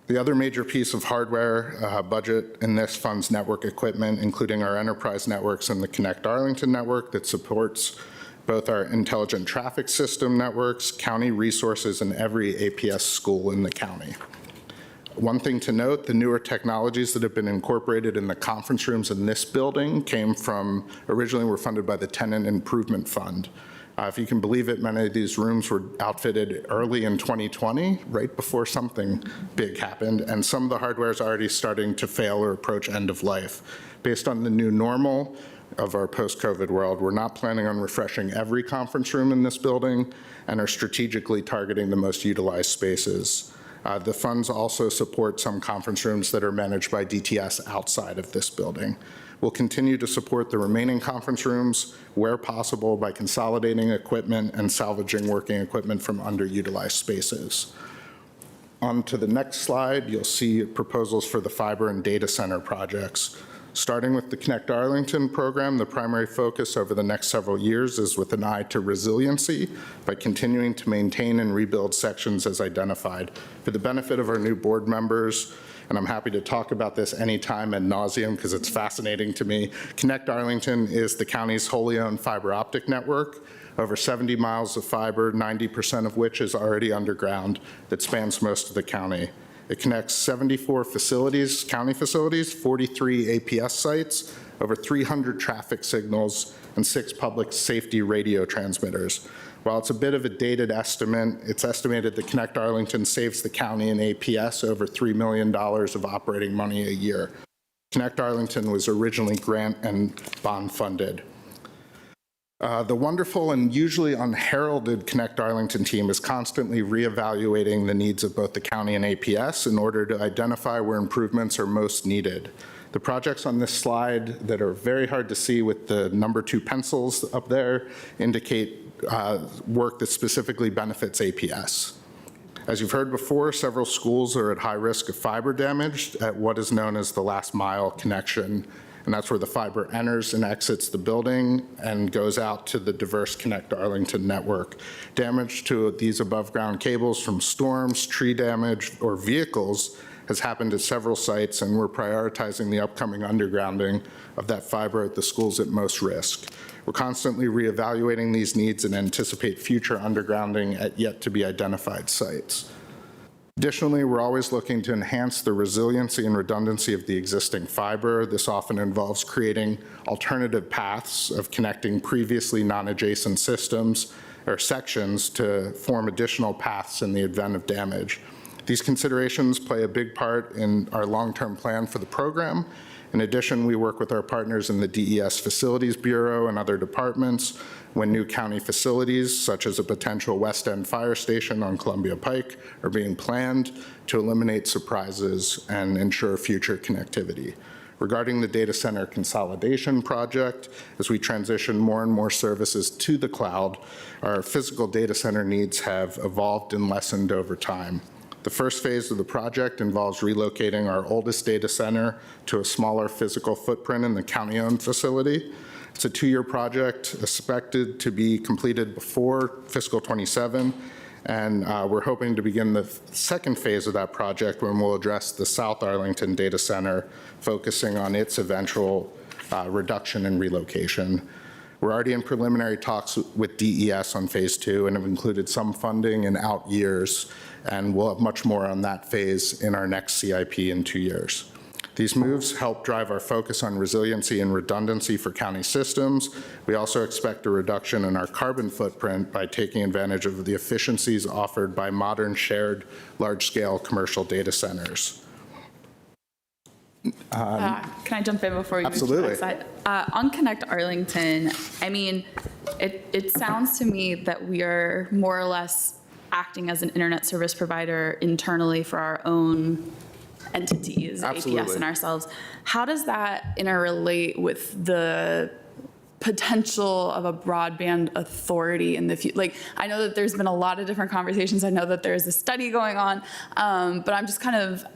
S17: The other major piece of hardware budget in this funds network equipment, including our enterprise networks and the Connect Arlington network that supports both our intelligent traffic system networks, county resources, and every APS school in the county. One thing to note, the newer technologies that have been incorporated in the conference rooms in this building originally were funded by the Tenant Improvement Fund. If you can believe it, many of these rooms were outfitted early in 2020, right before something big happened, and some of the hardware is already starting to fail or approach end of life. Based on the new normal of our post-COVID world, we're not planning on refreshing every conference room in this building and are strategically targeting the most utilized spaces. The funds also support some conference rooms that are managed by DTS outside of this building. We'll continue to support the remaining conference rooms where possible by consolidating equipment and salvaging working equipment from underutilized spaces. On to the next slide, you'll see proposals for the fiber and data center projects. Starting with the Connect Arlington program, the primary focus over the next several years is with an eye to resiliency by continuing to maintain and rebuild sections as identified. For the benefit of our new board members, and I'm happy to talk about this anytime ad nauseum because it's fascinating to me, Connect Arlington is the county's wholly owned fiber optic network, over 70 miles of fiber, 90% of which is already underground, that spans most of the county. It connects 74 facilities, county facilities, 43 APS sites, over 300 traffic signals, and 6 public safety radio transmitters. While it's a bit of a dated estimate, it's estimated that Connect Arlington saves the county and APS over $3 million of operating money a year. Connect Arlington was originally grant and bond funded. The wonderful and usually unheralded Connect Arlington team is constantly reevaluating the needs of both the county and APS in order to identify where improvements are most needed. The projects on this slide that are very hard to see with the number 2 pencils up there indicate work that specifically benefits APS. As you've heard before, several schools are at high risk of fiber damage at what is known as the last mile connection, and that's where the fiber enters and exits the building and goes out to the diverse Connect Arlington network. Damage to these above ground cables from storms, tree damage, or vehicles has happened at several sites, and we're prioritizing the upcoming undergrounding of that fiber at the schools at most risk. We're constantly reevaluating these needs and anticipate future undergrounding at yet to be identified sites. Additionally, we're always looking to enhance the resiliency and redundancy of the existing fiber. This often involves creating alternative paths of connecting previously non-adjacent systems or sections to form additional paths in the event of damage. These considerations play a big part in our long-term plan for the program. In addition, we work with our partners in the DES Facilities Bureau and other departments when new county facilities, such as a potential West End fire station on Columbia Pike, are being planned to eliminate surprises and ensure future connectivity. Regarding the data center consolidation project, as we transition more and more services to the cloud, our physical data center needs have evolved and lessened over time. The first phase of the project involves relocating our oldest data center to a smaller physical footprint in the county-owned facility. It's a 2-year project expected to be completed before fiscal '27 And we're hoping to begin the second phase of that project when we'll address the South Arlington data center, focusing on its eventual reduction and relocation. We're already in preliminary talks with DES on phase 2 and have included some funding in out years, and we'll have much more on that phase in our next CIP in 2 years. These moves help drive our focus on resiliency and redundancy for county systems. We also expect a reduction in our carbon footprint by taking advantage of the efficiencies offered by modern shared large-scale commercial data centers.
S12: Can I jump in before you
S17: Absolutely.
S12: move to the next slide? On Connect Arlington, I mean, it sounds to me that we are more or less acting as an internet service provider internally for our own entities,
S17: Absolutely.
S12: APS and ourselves. How does that interrelate with the potential of a broadband authority in the future? Like, I know that there's been a lot of different conversations. I know that there's a study going on, but I'm just kind of,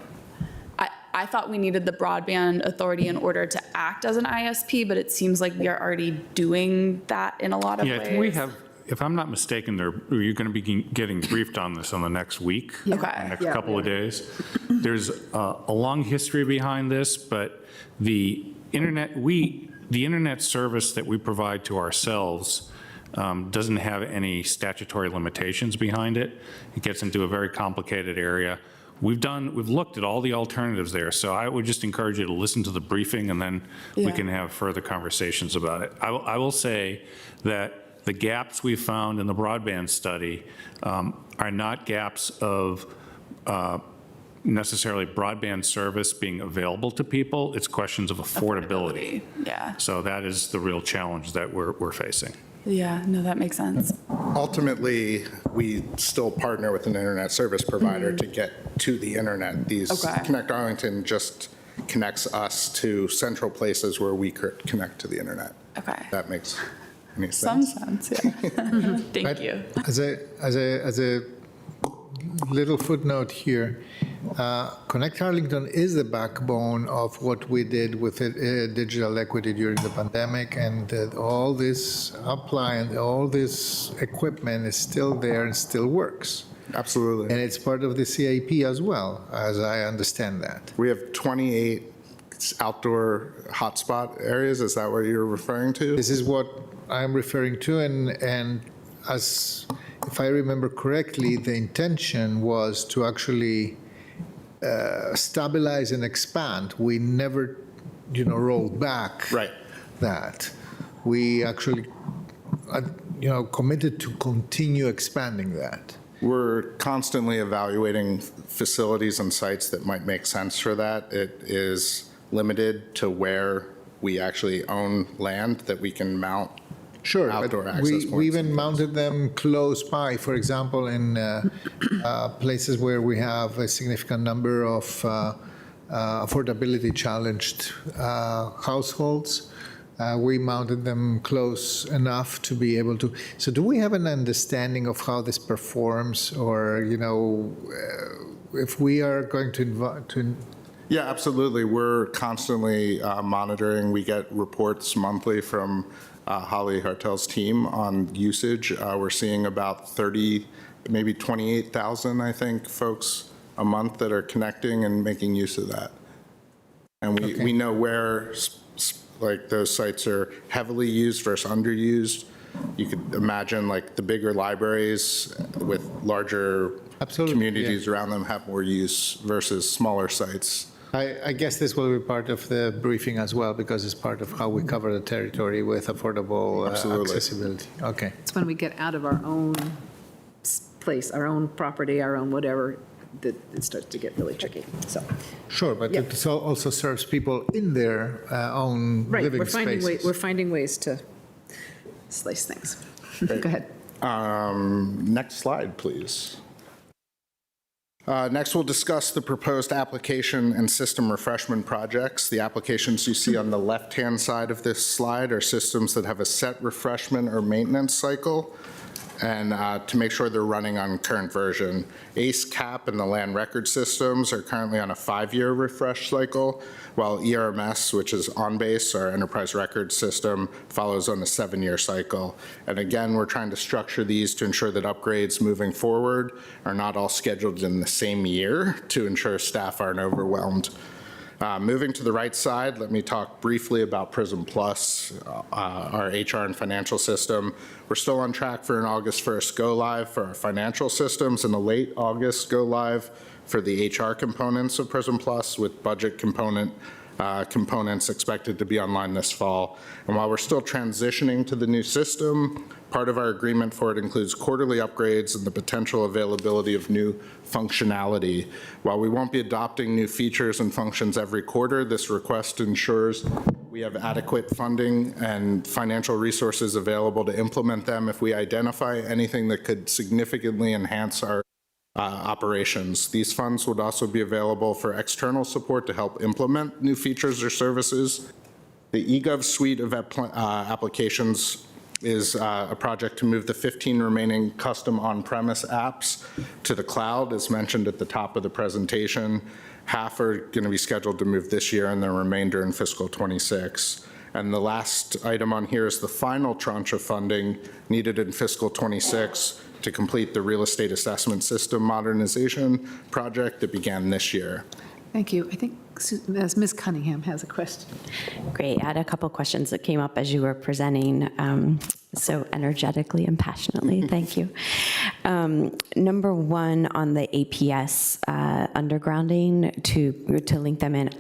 S12: I thought we needed the broadband authority in order to act as an ISP, but it seems like we are already doing that in a lot of ways.
S5: Yeah, we have, if I'm not mistaken, you're going to be getting briefed on this on the next week,
S12: Okay.
S5: the next couple of days. There's a long history behind this, but the internet service that we provide to ourselves doesn't have any statutory limitations behind it. It gets into a very complicated area. We've looked at all the alternatives there, so I would just encourage you to listen to the briefing, and then we can have further conversations about it. I will say that the gaps we found in the broadband study are not gaps of necessarily broadband service being available to people. It's questions of affordability.
S12: Yeah.
S5: So that is the real challenge that we're facing.
S12: Yeah, no, that makes sense.
S17: Ultimately, we still partner with an internet service provider to get to the internet.
S12: Okay.
S17: Connect Arlington just connects us to central places where we connect to the internet.
S12: Okay.
S17: That makes any
S12: Some
S17: sense?
S12: sense, yeah. Thank you.
S4: As a little footnote here, Connect Arlington is the backbone of what we did with digital equity during the pandemic, and all this appliance, all this equipment is still there and still works.
S17: Absolutely.
S4: And it's part of the CIP as well, as I understand that.
S17: We have 28 outdoor hotspot areas. Is that what you're referring to?
S4: This is what I'm referring to, and as if I remember correctly, the intention was to actually stabilize and expand. We never, rolled back that. We actually, committed to continue expanding that.
S17: We're constantly evaluating facilities and sites that might make sense for that. It is limited to where we actually own land that we can mount outdoor access points.
S4: We even mounted them close by, for example, in places where we have a significant number of affordability challenged households. We mounted them close enough to be able to. So do we have an understanding of how this performs, or, if we are going to
S17: Yeah, absolutely. We're constantly monitoring. We get reports monthly from Holly Hartel's team on usage. We're seeing about 30, maybe 28,000, I think, folks a month that are connecting and making use of that. And we know where like those sites are heavily used versus underused. You could imagine like the bigger libraries with larger communities around them have more use versus smaller sites.
S4: I guess this will be part of the briefing as well, because it's part of how we cover the territory with affordable accessibility. Okay.
S1: It's when we get out of our own place, our own property, our own whatever, that it starts to get really tricky, so.
S4: Sure, but it also serves people in their own living spaces.
S1: We're finding ways to slice things.
S17: Great.
S1: Go ahead.
S17: Next slide, please. Next, we'll discuss the proposed application and system refreshment projects. The applications you see on the left-hand side of this slide are systems that have a set refreshment or maintenance cycle. and to make sure they're running on current version. ACE, CAP, and the land record systems are currently on a 5-year refresh cycle, while ERMS, which is OnBase, our enterprise record system, follows on a 7-year cycle. And again, we're trying to structure these to ensure that upgrades moving forward are not all scheduled in the same year to ensure staff aren't overwhelmed. Moving to the right side, let me talk briefly about Prism Plus, our HR and financial system. We're still on track for an August 1st go live for our financial systems and a late August go live for the HR components of Prism Plus, with budget components expected to be online this fall. And while we're still transitioning to the new system, part of our agreement for it includes quarterly upgrades and the potential availability of new functionality. While we won't be adopting new features and functions every quarter, this request ensures we have adequate funding and financial resources available to implement them if we identify anything that could significantly enhance our operations. These funds would also be available for external support to help implement new features or services. The eGov suite of applications is a project to move the 15 remaining custom on-premise apps to the cloud, as mentioned at the top of the presentation. Half are going to be scheduled to move this year and the remainder in fiscal 26. And the last item on here is the final tranche of funding needed in fiscal 26 to complete the real estate assessment system modernization project that began this year.
S1: Thank you. I think Ms. Cunningham has a question.
S9: Great. I had a couple questions that came up as you were presenting so energetically and passionately. Thank you. Number one, on the APS undergrounding to link them in,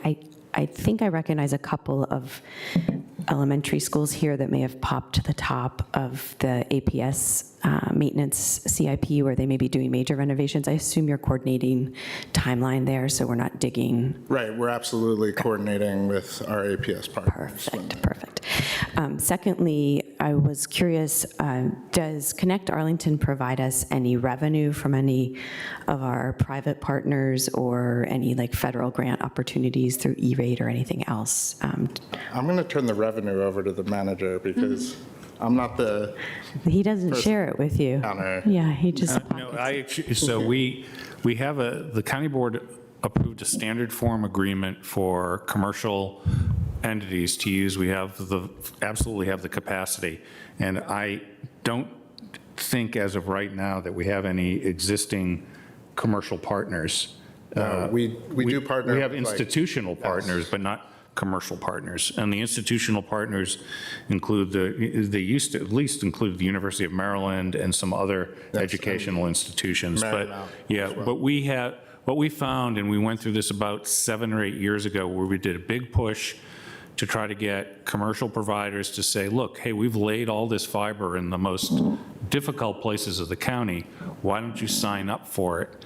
S9: I think I recognize a couple of elementary schools here that may have popped to the top of the APS maintenance CIP where they may be doing major renovations. I assume you're coordinating timeline there, so we're not digging.
S17: Right, we're absolutely coordinating with our APS partners.
S9: Perfect. Secondly, I was curious, does Connect Arlington provide us any revenue from any of our private partners or any like federal grant opportunities through E-rate or anything else?
S17: I'm going to turn the revenue over to the manager because I'm not the.
S9: He doesn't share it with you. Yeah, he just.
S5: So we have the county board approved a standard form agreement for commercial entities to use. We absolutely have the capacity. And I don't think as of right now that we have any existing commercial partners.
S17: We do partner.
S5: We have institutional partners, but not commercial partners. And the institutional partners include they used to at least include the University of Maryland and some other educational institutions. But what we found, and we went through this about 7 or 8 years ago, where we did a big push to try to get commercial providers to say, look, hey, we've laid all this fiber in the most difficult places of the county. Why don't you sign up for it?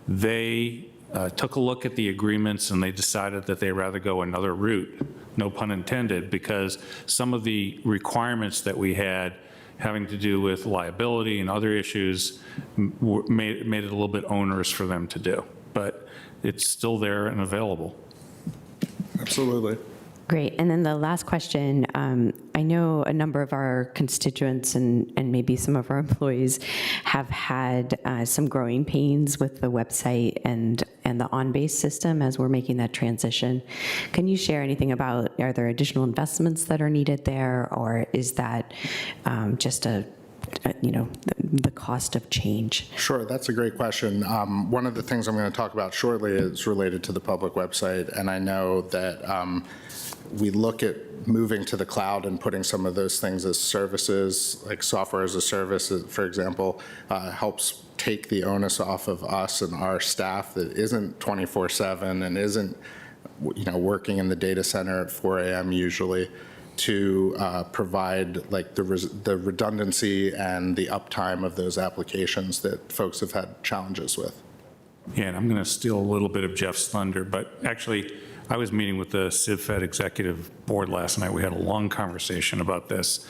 S5: They took a look at the agreements and they decided that they'd rather go another route, no pun intended, because some of the requirements that we had having to do with liability and other issues made it a little bit onerous for them to do. But it's still there and available.
S17: Absolutely.
S9: Great. And then the last question, I know a number of our constituents and maybe some of our employees have had some growing pains with the website and the on-base system as we're making that transition. Can you share anything about, are there additional investments that are needed there, or is that just the cost of change?
S17: Sure, that's a great question. One of the things I'm going to talk about shortly is related to the public website, and I know that we look at moving to the cloud and putting some of those things as services, like software as a service, for example, helps take the onus off of us and our staff that isn't 24/7 and isn't, working in the data center at 4 a.m. usually, to provide like the redundancy and the uptime of those applications that folks have had challenges with.
S5: Yeah, and I'm going to steal a little bit of Jeff's thunder, but actually, I was meeting with the CIP executive board last night. We had a long conversation about this,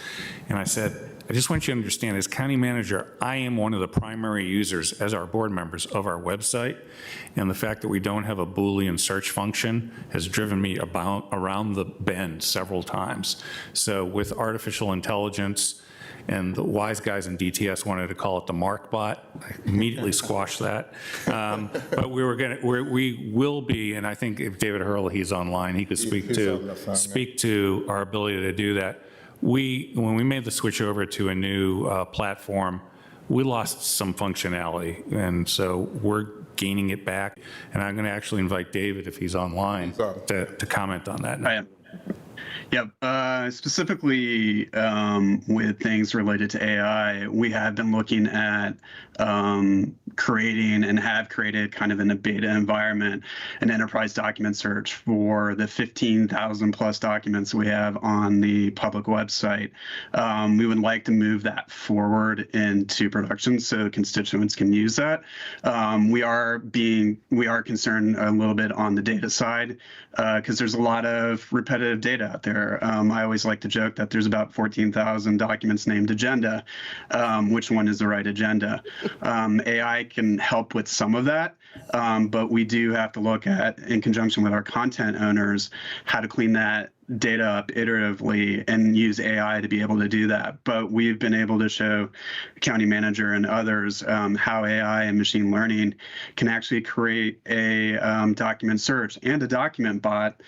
S5: and I said, I just want you to understand, as county manager, I am one of the primary users, as our board members, of our website, and the fact that we don't have a Boolean search function has driven me around the bend several times. So with artificial intelligence and the wise guys in DTS wanted to call it the Mark bot. I immediately squashed that. But we will be, and I think if David Hurley, he's online, he could speak to our ability to do that. When we made the switch over to a new platform, we lost some functionality, and so we're gaining it back. And I'm going to actually invite David, if he's online, to comment on that.
S18: I am. Yep. Specifically with things related to AI, we have been looking at creating and have created kind of in a beta environment an enterprise document search for the 15,000 plus documents we have on the public website. We would like to move that forward into production so constituents can use that. We are concerned a little bit on the data side because there's a lot of repetitive data out there. I always like to joke that there's about 14,000 documents named agenda. Which one is the right agenda? AI can help with some of that, but we do have to look at, in conjunction with our content owners, how to clean that data up iteratively and use AI to be able to do that. But we've been able to show the county manager and others how AI and machine learning can actually create a document search and a document bot.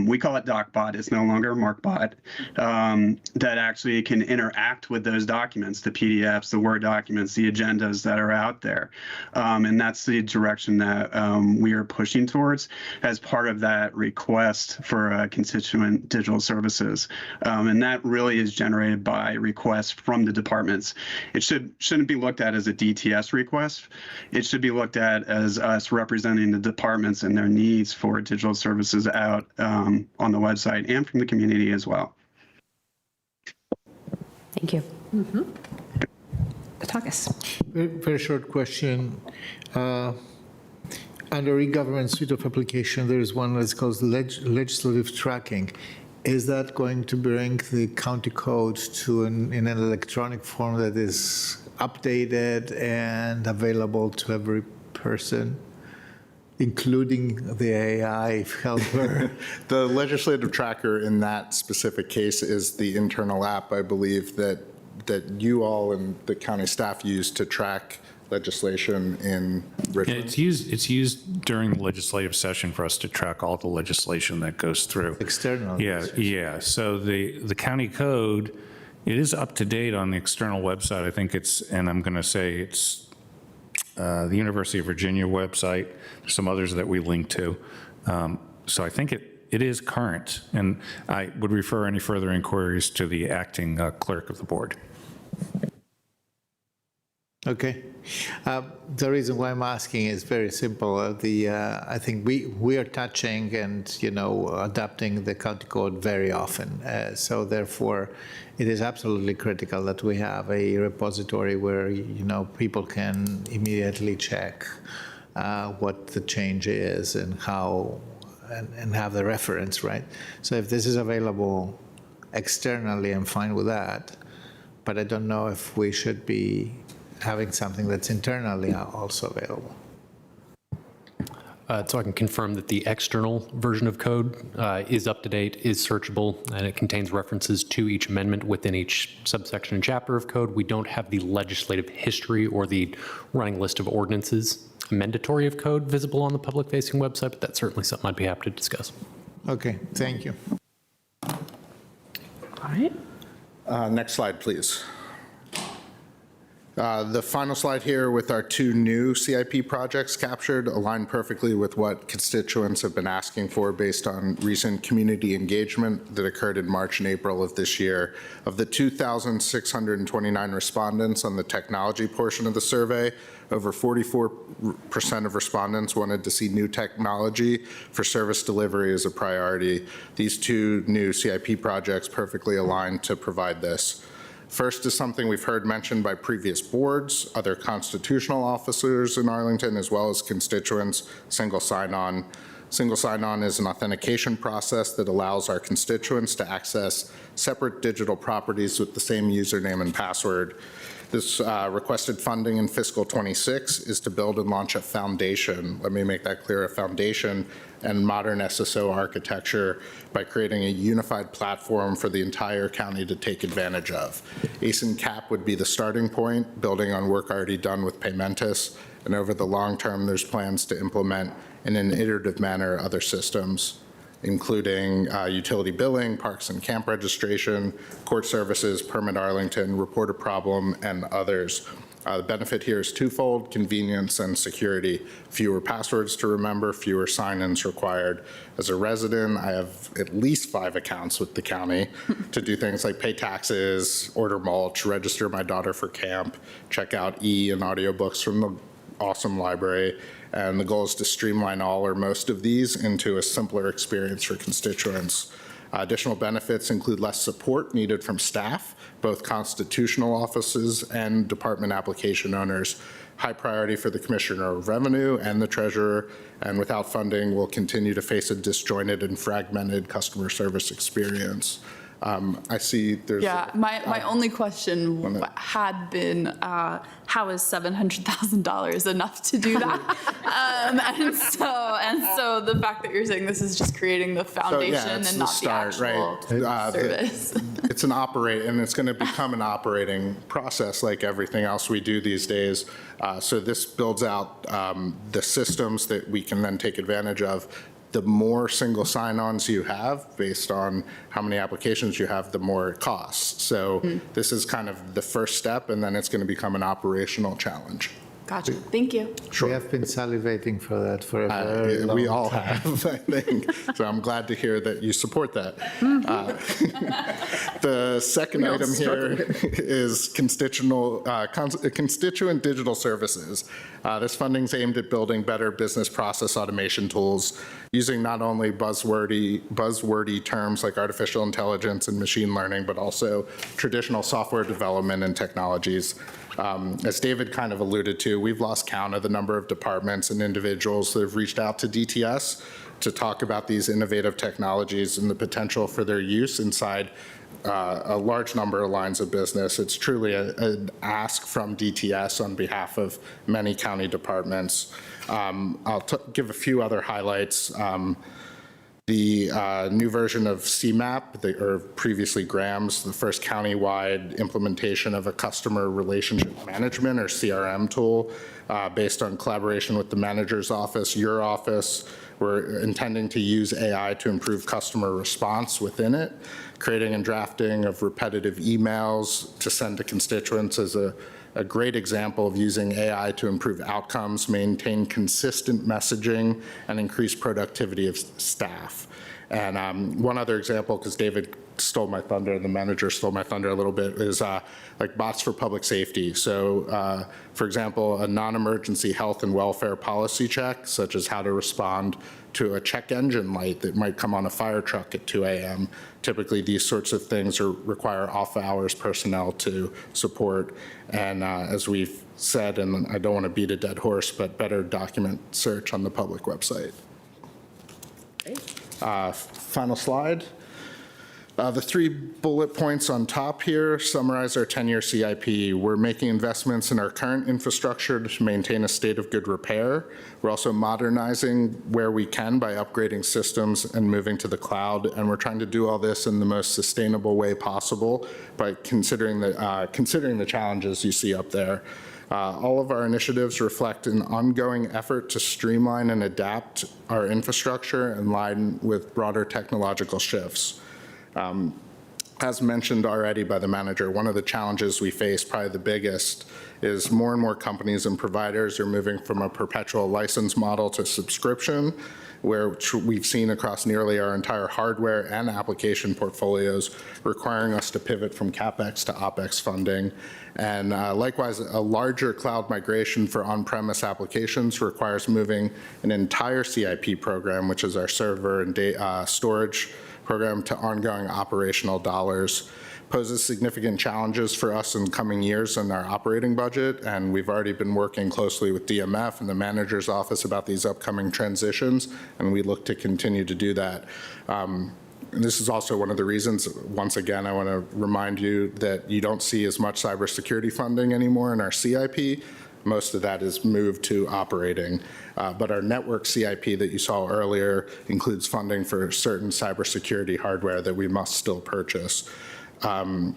S18: We call it DocBot. It's no longer a MarkBot, that actually can interact with those documents, the PDFs, the Word documents, the agendas that are out there. And that's the direction that we are pushing towards as part of that request for constituent digital services. And that really is generated by requests from the departments. It shouldn't be looked at as a DTS request. It should be looked at as us representing the departments and their needs for digital services out on the website and from the community as well.
S9: Thank you.
S4: Very short question. Under e-government suite of application, there is one that's called legislative tracking. Is that going to bring the county code to in an electronic form that is updated and available to every person, including the AI helper?
S17: The legislative tracker in that specific case is the internal app, I believe, that you all and the county staff use to track legislation in Richmond.
S5: Yeah, it's used during the legislative session for us to track all the legislation that goes through.
S4: External.
S5: Yeah. So the county code, it is up to date on the external website. I think it's, and I'm going to say it's the University of Virginia website. There's some others that we link to. So I think it is current, and I would refer any further inquiries to the acting clerk of the board.
S4: Okay. The reason why I'm asking is very simple. I think we are touching and, adapting the county code very often. So therefore, it is absolutely critical that we have a repository where, people can immediately check what the change is and how, and have the reference, right? So if this is available externally, I'm fine with that. But I don't know if we should be having something that's internally also available.
S3: So I can confirm that the external version of code is up to date, is searchable, and it contains references to each amendment within each subsection and chapter of code. We don't have the legislative history or the running list of ordinances mandatory of code visible on the public-facing website, but that's certainly something I'd be happy to discuss.
S4: Okay, thank you.
S1: All right.
S17: Next slide, please. The final slide here with our two new CIP projects captured align perfectly with what constituents have been asking for based on recent community engagement that occurred in March and April of this year. Of the 2,629 respondents on the technology portion of the survey, over 44% of respondents wanted to see new technology for service delivery as a priority. These two new CIP projects perfectly align to provide this. First is something we've heard mentioned by previous boards, other constitutional officers in Arlington, as well as constituents, single sign-on. Single sign-on is an authentication process that allows our constituents to access separate digital properties with the same username and password. This requested funding in fiscal '26 is to build and launch a foundation. Let me make that clear, a foundation and modern SSO architecture by creating a unified platform for the entire county to take advantage of. ACE and CAP would be the starting point, building on work already done with Paymentus, and over the long term, there's plans to implement in an iterative manner other systems, including utility billing, parks and camp registration, court services, Permit Arlington, Report a Problem, and others. The benefit here is twofold: convenience and security. Fewer passwords to remember, fewer sign-ins required. As a resident, I have at least 5 accounts with the county to do things like pay taxes, order mulch, register my daughter for camp, check out and audiobooks from the awesome library. And the goal is to streamline all or most of these into a simpler experience for constituents. Additional benefits include less support needed from staff, both constitutional offices and department application owners. High priority for the Commissioner of Revenue and the Treasurer, and without funding, we'll continue to face a disjointed and fragmented customer service experience. I see there's...
S12: Yeah, my only question had been, how is $700,000 enough to do that? and so the fact that you're saying this is just creating the foundation and not the actual service.
S17: It's an and it's going to become an operating process like everything else we do these days. So this builds out the systems that we can then take advantage of. The more single sign-ons you have, based on how many applications you have, the more it costs. So this is kind of the first step, and then it's going to become an operational challenge.
S12: Gotcha. Thank you.
S16: We have been salivating for that for a very long time.
S17: We all have, I think. So I'm glad to hear that you support that. The second item here is constituent digital services. This funding is aimed at building better business process automation tools using not only buzzwordy terms like artificial intelligence and machine learning, but also traditional software development and technologies. As David kind of alluded to, we've lost count of the number of departments and individuals that have reached out to DTS to talk about these innovative technologies and the potential for their use inside a large number of lines of business. It's truly an ask from DTS on behalf of many county departments. I'll give a few other highlights. The new version of CMAP, or previously GRAMS, the first countywide implementation of a customer relationship management or CRM tool based on collaboration with the manager's office, your office. We're intending to use AI to improve customer response within it. Creating and drafting of repetitive emails to send to constituents is a great example of using AI to improve outcomes, maintain consistent messaging, and increase productivity of staff. And one other example, because David stole my thunder, the manager stole my thunder a little bit, is like bots for public safety. So, for example, a non-emergency health and welfare policy check, such as how to respond to a check engine light that might come on a fire truck at 2 a.m. Typically, these sorts of things require off-hours personnel to support. And as we've said, and I don't want to beat a dead horse, but better document search on the public website. Final slide. The 3 bullet points on top here summarize our 10-year CIP. We're making investments in our current infrastructure to maintain a state of good repair. We're also modernizing where we can by upgrading systems and moving to the cloud. And we're trying to do all this in the most sustainable way possible by considering the challenges you see up there. All of our initiatives reflect an ongoing effort to streamline and adapt our infrastructure in line with broader technological shifts. As mentioned already by the manager, one of the challenges we face, probably the biggest, is more and more companies and providers are moving from a perpetual license model to subscription, where we've seen across nearly our entire hardware and application portfolios, requiring us to pivot from CapEx to OpEx funding. And likewise, a larger cloud migration for on-premise applications requires moving an entire CIP program, which is our server and storage program, to ongoing operational dollars. Poses significant challenges for us in coming years in our operating budget, and we've already been working closely with DMF and the manager's office about these upcoming transitions, and we look to continue to do that. And this is also one of the reasons, once again, I want to remind you that you don't see as much cybersecurity funding anymore in our CIP. Most of that is moved to operating. But our network CIP that you saw earlier includes funding for certain cybersecurity hardware that we must still purchase. And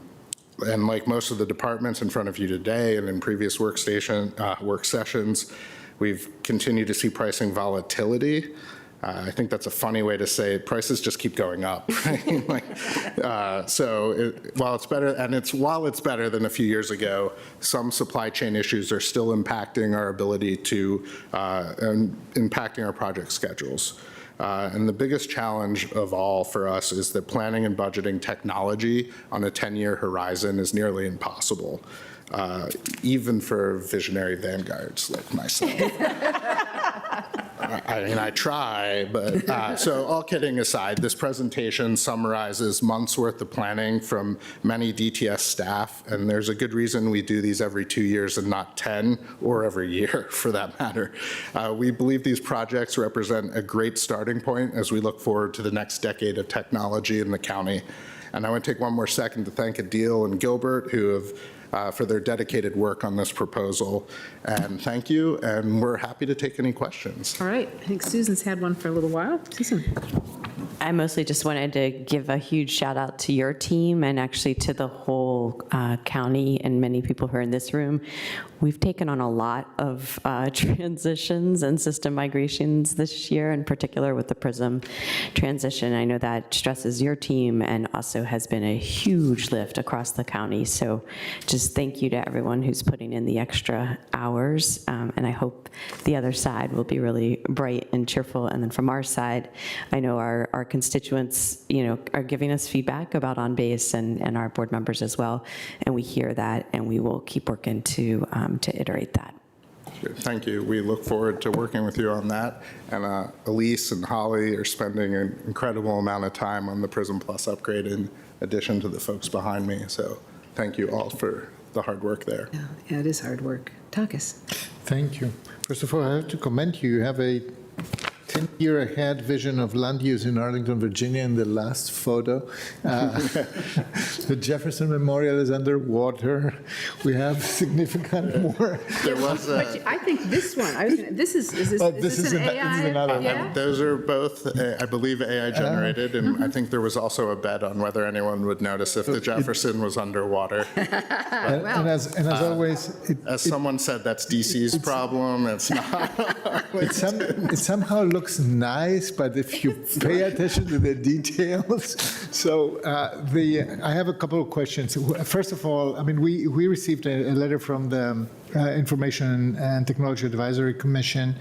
S17: like most of the departments in front of you today and in previous work sessions, we've continued to see pricing volatility. I think that's a funny way to say it. Prices just keep going up, right? While it's better than a few years ago, some supply chain issues are still impacting our ability to, impacting our project schedules. And the biggest challenge of all for us is that planning and budgeting technology on a 10-year horizon is nearly impossible, even for visionary vanguards like myself. I mean, I try, but so all kidding aside, this presentation summarizes months' worth of planning from many DTS staff, and there's a good reason we do these every 2 years and not 10 or every year, for that matter. We believe these projects represent a great starting point as we look forward to the next decade of technology in the county. And I want to take one more second to thank Adil and Gilbert, who have for their dedicated work on this proposal. And thank you, and we're happy to take any questions.
S1: All right, I think Susan's had one for a little while. Susan.
S9: I mostly just wanted to give a huge shout out to your team and actually to the whole county and many people who are in this room. We've taken on a lot of transitions and system migrations this year, in particular with the PRISM transition. I know that stresses your team and also has been a huge lift across the county. So just thank you to everyone who's putting in the extra hours. And I hope the other side will be really bright and cheerful. And then from our side, I know our constituents, are giving us feedback about on-base and our board members as well. And we hear that, and we will keep working to iterate that.
S17: Thank you. We look forward to working with you on that. And Elise and Holly are spending an incredible amount of time on the PRISM Plus upgrade in addition to the folks behind me. So thank you all for the hard work there.
S1: Yeah, it is hard work. Takis.
S4: Thank you. First of all, I have to commend you. You have a 10-year ahead vision of land use in Arlington, Virginia in the last photo. The Jefferson Memorial is underwater. We have significant more.
S17: There was
S1: I think this one, this is an AI?
S4: another
S1: Yeah?
S17: Those are both, I believe, AI generated, and I think there was also a bet on whether anyone would notice if the Jefferson was underwater.
S4: And as always,
S17: As someone said, that's DC's problem. It's not.
S4: it somehow looks nice, but if you pay attention to the details. So I have a couple of questions. First of all, I mean, we received a letter from the Information and Technology Advisory Commission.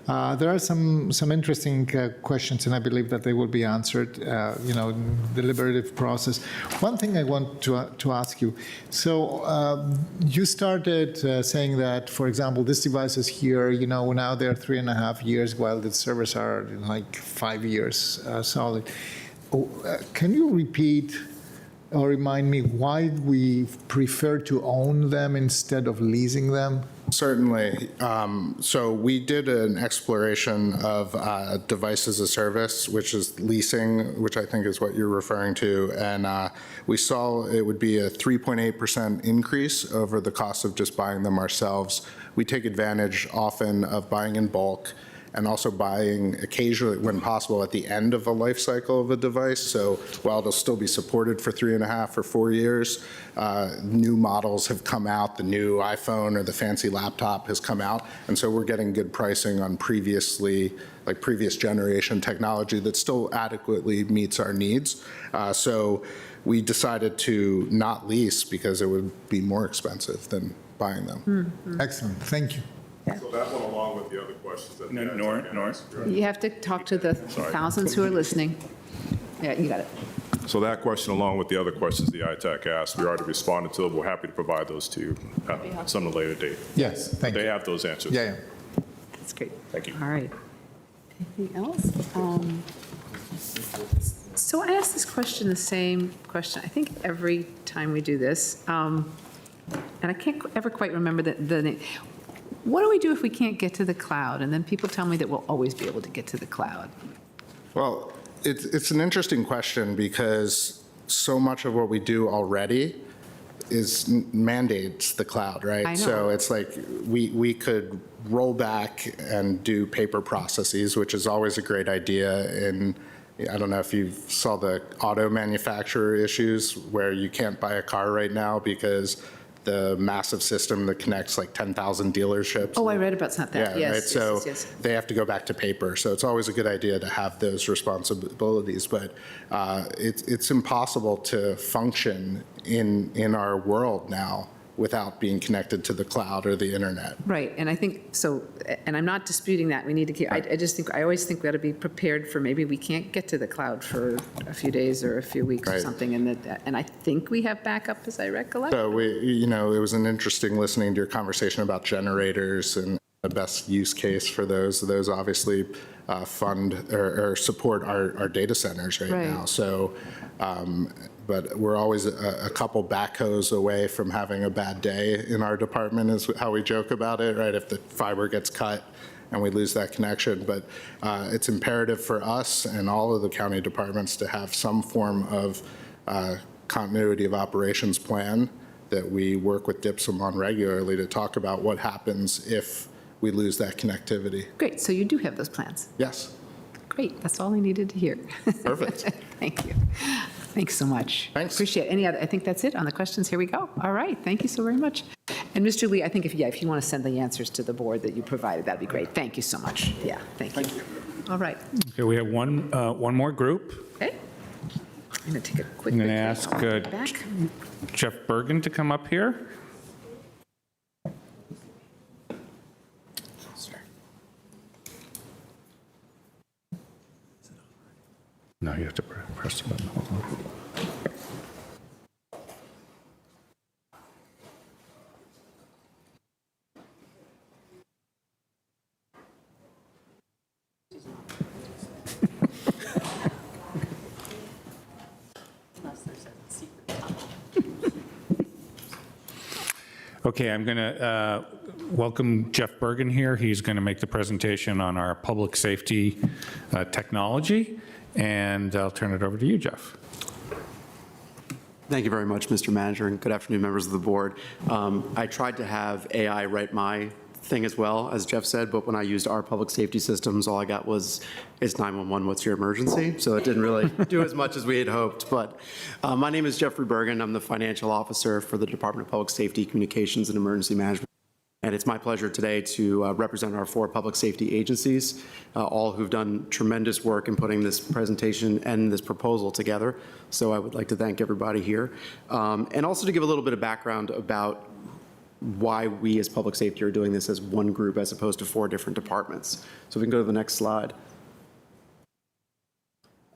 S4: There are some interesting questions, and I believe that they will be answered, in deliberative process. One thing I want to ask you. So you started saying that, for example, this device is here, now they're 3.5 years, while the servers are like 5 years solid. Can you repeat or remind me why we prefer to own them instead of leasing them?
S17: Certainly. So we did an exploration of device as a service, which is leasing, which I think is what you're referring to. And we saw it would be a 3.8% increase over the cost of just buying them ourselves. We take advantage often of buying in bulk and also buying occasionally, when possible, at the end of a life cycle of a device. So while it'll still be supported for 3.5 or 4 years, new models have come out. The new iPhone or the fancy laptop has come out. And so we're getting good pricing on previous generation technology that still adequately meets our needs. So we decided to not lease because it would be more expensive than buying them.
S4: Mm-hmm. Excellent. Thank you.
S19: So that one, along with the other questions that
S1: Norris. You have to talk to the thousands who are listening. Yeah, you got it.
S19: So that question, along with the other questions the ITAC asked, we already responded to. We're happy to provide those to you at some later date.
S4: Yes, thank you.
S19: They have those answers.
S4: Yeah.
S1: That's great.
S19: Thank you.
S1: All right. Anything else? So I ask this question, the same question, I think every time we do this, and I can't ever quite remember the name. What do we do if we can't get to the cloud? And then people tell me that we'll always be able to get to the cloud.
S17: Well, It's an interesting question because so much of what we do already mandates the cloud, right?
S1: I know.
S17: So it's like we could roll back and do paper processes, which is always a great idea. And I don't know if you saw the auto manufacturer issues where you can't buy a car right now because the massive system that connects like 10,000 dealerships.
S1: Oh, I read about that.
S17: Yeah,
S1: Yes,
S17: right.
S1: yes,
S17: So
S1: yes, yes.
S17: they have to go back to paper. So it's always a good idea to have those responsibilities, but it's impossible to function in our world now without being connected to the cloud or the internet.
S1: Right, and I think, so, and I'm not disputing that, we need to keep, I just think, I always think we ought to be prepared for maybe we can't get to the cloud for a few days or a few weeks or
S17: Right.
S1: something, and I think we have backup, as I recollect.
S17: So it was an interesting listening to your conversation about generators and the best use case for those. Those obviously fund or support our data centers right now. So, but we're always a couple backhoes away from having a bad day in our department is how we joke about it, right? If the fiber gets cut and we lose that connection. But it's imperative for us and all of the county departments to have some form of continuity of operations plan that we work with DIPSM on regularly to talk about what happens if we lose that connectivity.
S1: Great, so you do have those plans.
S17: Yes.
S1: Great, that's all I needed to hear.
S17: Perfect.
S1: Thank you. Thanks so much.
S17: Thanks.
S1: Appreciate it. Any other, I think that's it on the questions. Here we go. All right, thank you so very much. And Mr. Lee, I think if you want to send the answers to the board that you provided, that'd be great. Thank you so much. Yeah, thank you. All right.
S5: Okay, we have one more group.
S1: Okay. I'm going to take a quick
S5: I'm
S1: break.
S5: going to ask
S1: Back.
S5: Jeff Bergen to come up here. No, you have to press the button. Hold on. Okay, I'm going to welcome Jeff Bergen here. He's going to make the presentation on our public safety technology, and I'll turn it over to you, Jeff.
S20: Thank you very much, Mr. Manager, and good afternoon, members of the board. I tried to have AI write my thing as well, as Jeff said, but when I used our public safety systems, all I got was, it's 911, what's your emergency? So it didn't really do as much as we had hoped. But my name is Jeffrey Bergen. I'm the financial officer for the Department of Public Safety, Communications, and Emergency Management. And it's my pleasure today to represent our 4 public safety agencies, all who've done tremendous work in putting this presentation and this proposal together. So I would like to thank everybody here. And also to give a little bit of background about why we as public safety are doing this as one group as opposed to 4 different departments. So if we can go to the next slide.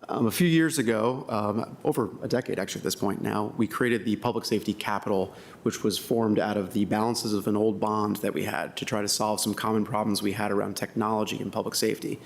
S20: A few years ago, over a decade actually at this point now, we created the Public Safety Capital, which was formed out of the balances of an old bond that we had to try to solve some common problems we had around technology and public safety.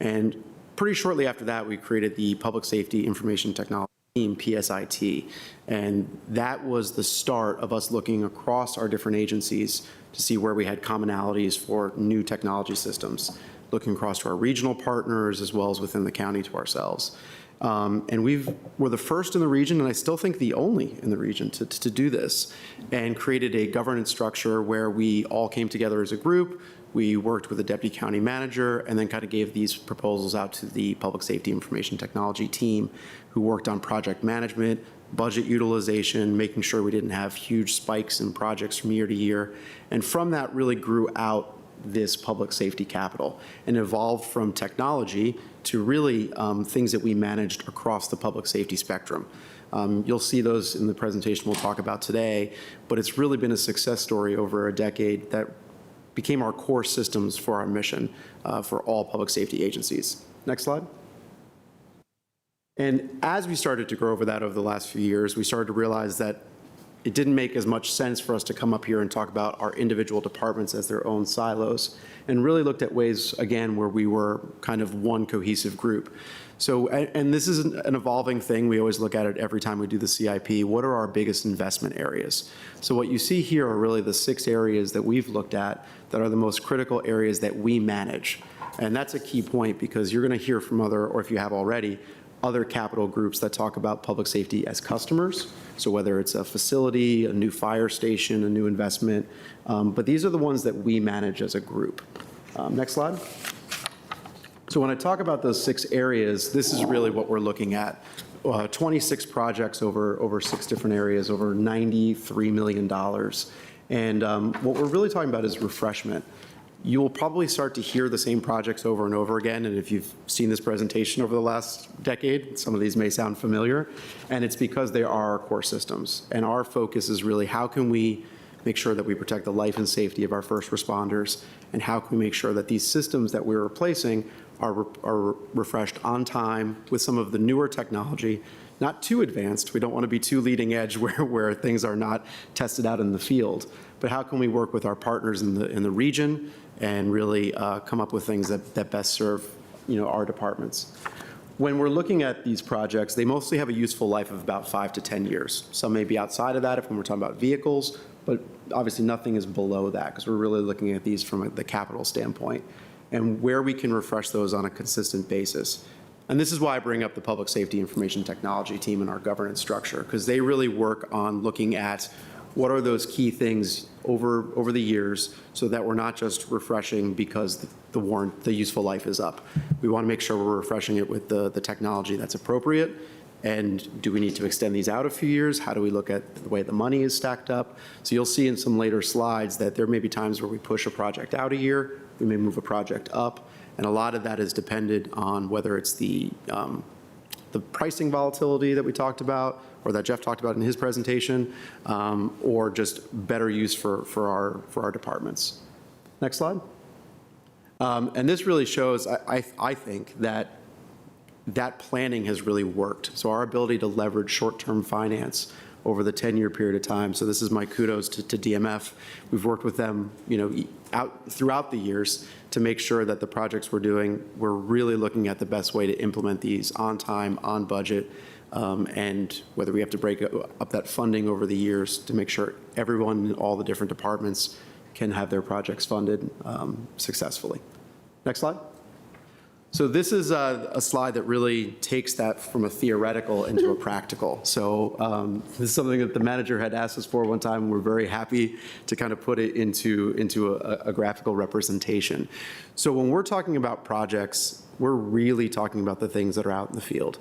S20: And pretty shortly after that, we created the Public Safety Information Technology Team, PSIT. And that was the start of us looking across our different agencies to see where we had commonalities for new technology systems, looking across to our regional partners as well as within the county to ourselves. And we're the first in the region, and I still think the only in the region to do this, and created a governance structure where we all came together as a group. We worked with the deputy county manager and then kind of gave these proposals out to the Public Safety Information Technology team, who worked on project management, budget utilization, making sure we didn't have huge spikes in projects from year to year. And from that really grew out this public safety capital and evolved from technology to really things that we managed across the public safety spectrum. You'll see those in the presentation we'll talk about today, but it's really been a success story over a decade that became our core systems for our mission for all public safety agencies. Next slide. And as we started to grow over the last few years, we started to realize that it didn't make as much sense for us to come up here and talk about our individual departments as their own silos, and really looked at ways, again, where we were kind of one cohesive group. So, and this is an evolving thing. We always look at it every time we do the CIP. What are our biggest investment areas? So what you see here are really the 6 areas that we've looked at that are the most critical areas that we manage. And that's a key point because you're going to hear from or if you have already, other capital groups that talk about public safety as customers. So whether it's a facility, a new fire station, a new investment, but these are the ones that we manage as a group. Next slide. So when I talk about those 6 areas, this is really what we're looking at. 26 projects over 6 different areas, over $93 million. And what we're really talking about is refreshment. You'll probably start to hear the same projects over and over again, and if you've seen this presentation over the last decade, some of these may sound familiar, and it's because they are our core systems. And our focus is really how can we make sure that we protect the life and safety of our first responders, and how can we make sure that these systems that we're replacing are refreshed on time with some of the newer technology, not too advanced. We don't want to be too leading edge where things are not tested out in the field. But how can we work with our partners in the region and really come up with things that best serve our departments? When we're looking at these projects, they mostly have a useful life of about 5 to 10 years. Some may be outside of that if we're talking about vehicles, but obviously nothing is below that because we're really looking at these from the capital standpoint and where we can refresh those on a consistent basis. And this is why I bring up the Public Safety Information Technology team in our governance structure, because they really work on looking at what are those key things over the years so that we're not just refreshing because the useful life is up. We want to make sure we're refreshing it with the technology that's appropriate. And do we need to extend these out a few years? How do we look at the way the money is stacked up? So you'll see in some later slides that there may be times where we push a project out a year, we may move a project up, and a lot of that is dependent on whether it's the pricing volatility that we talked about, or that Jeff talked about in his presentation, or just better use for our departments. Next slide. And this really shows, I think, that planning has really worked. So our ability to leverage short-term finance over the 10-year period of time. So this is my kudos to DMF. We've worked with them, throughout the years to make sure that the projects we're doing, we're really looking at the best way to implement these on time, on budget, and whether we have to break up that funding over the years to make sure everyone in all the different departments can have their projects funded successfully. Next slide. So this is a slide that really takes that from a theoretical into a practical. So this is something that the manager had asked us for one time, and we're very happy to kind of put it into a graphical representation. So when we're talking about projects, we're really talking about the things that are out in the field.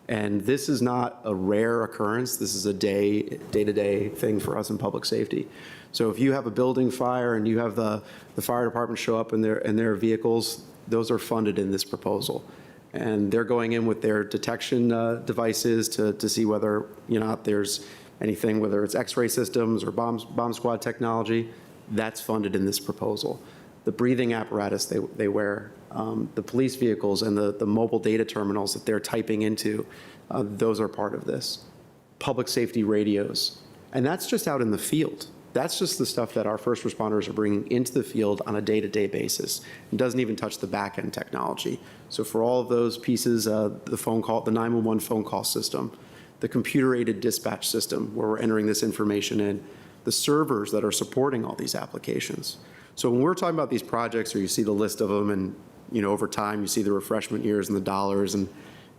S20: And this is not a rare occurrence. This is a day-to-day thing for us in public safety. So if you have a building fire and you have the fire department show up in their vehicles, those are funded in this proposal. And they're going in with their detection devices to see whether or not there's anything, whether it's X-ray systems or bomb squad technology, that's funded in this proposal. The breathing apparatus they wear, the police vehicles and the mobile data terminals that they're typing into, those are part of this. Public safety radios, and that's just out in the field. That's just the stuff that our first responders are bringing into the field on a day-to-day basis. It doesn't even touch the back-end technology. So for all of those pieces, the 911 phone call system, the computer-aided dispatch system where we're entering this information in, the servers that are supporting all these applications. So when we're talking about these projects, or you see the list of them, and over time you see the refreshment years and the dollars, and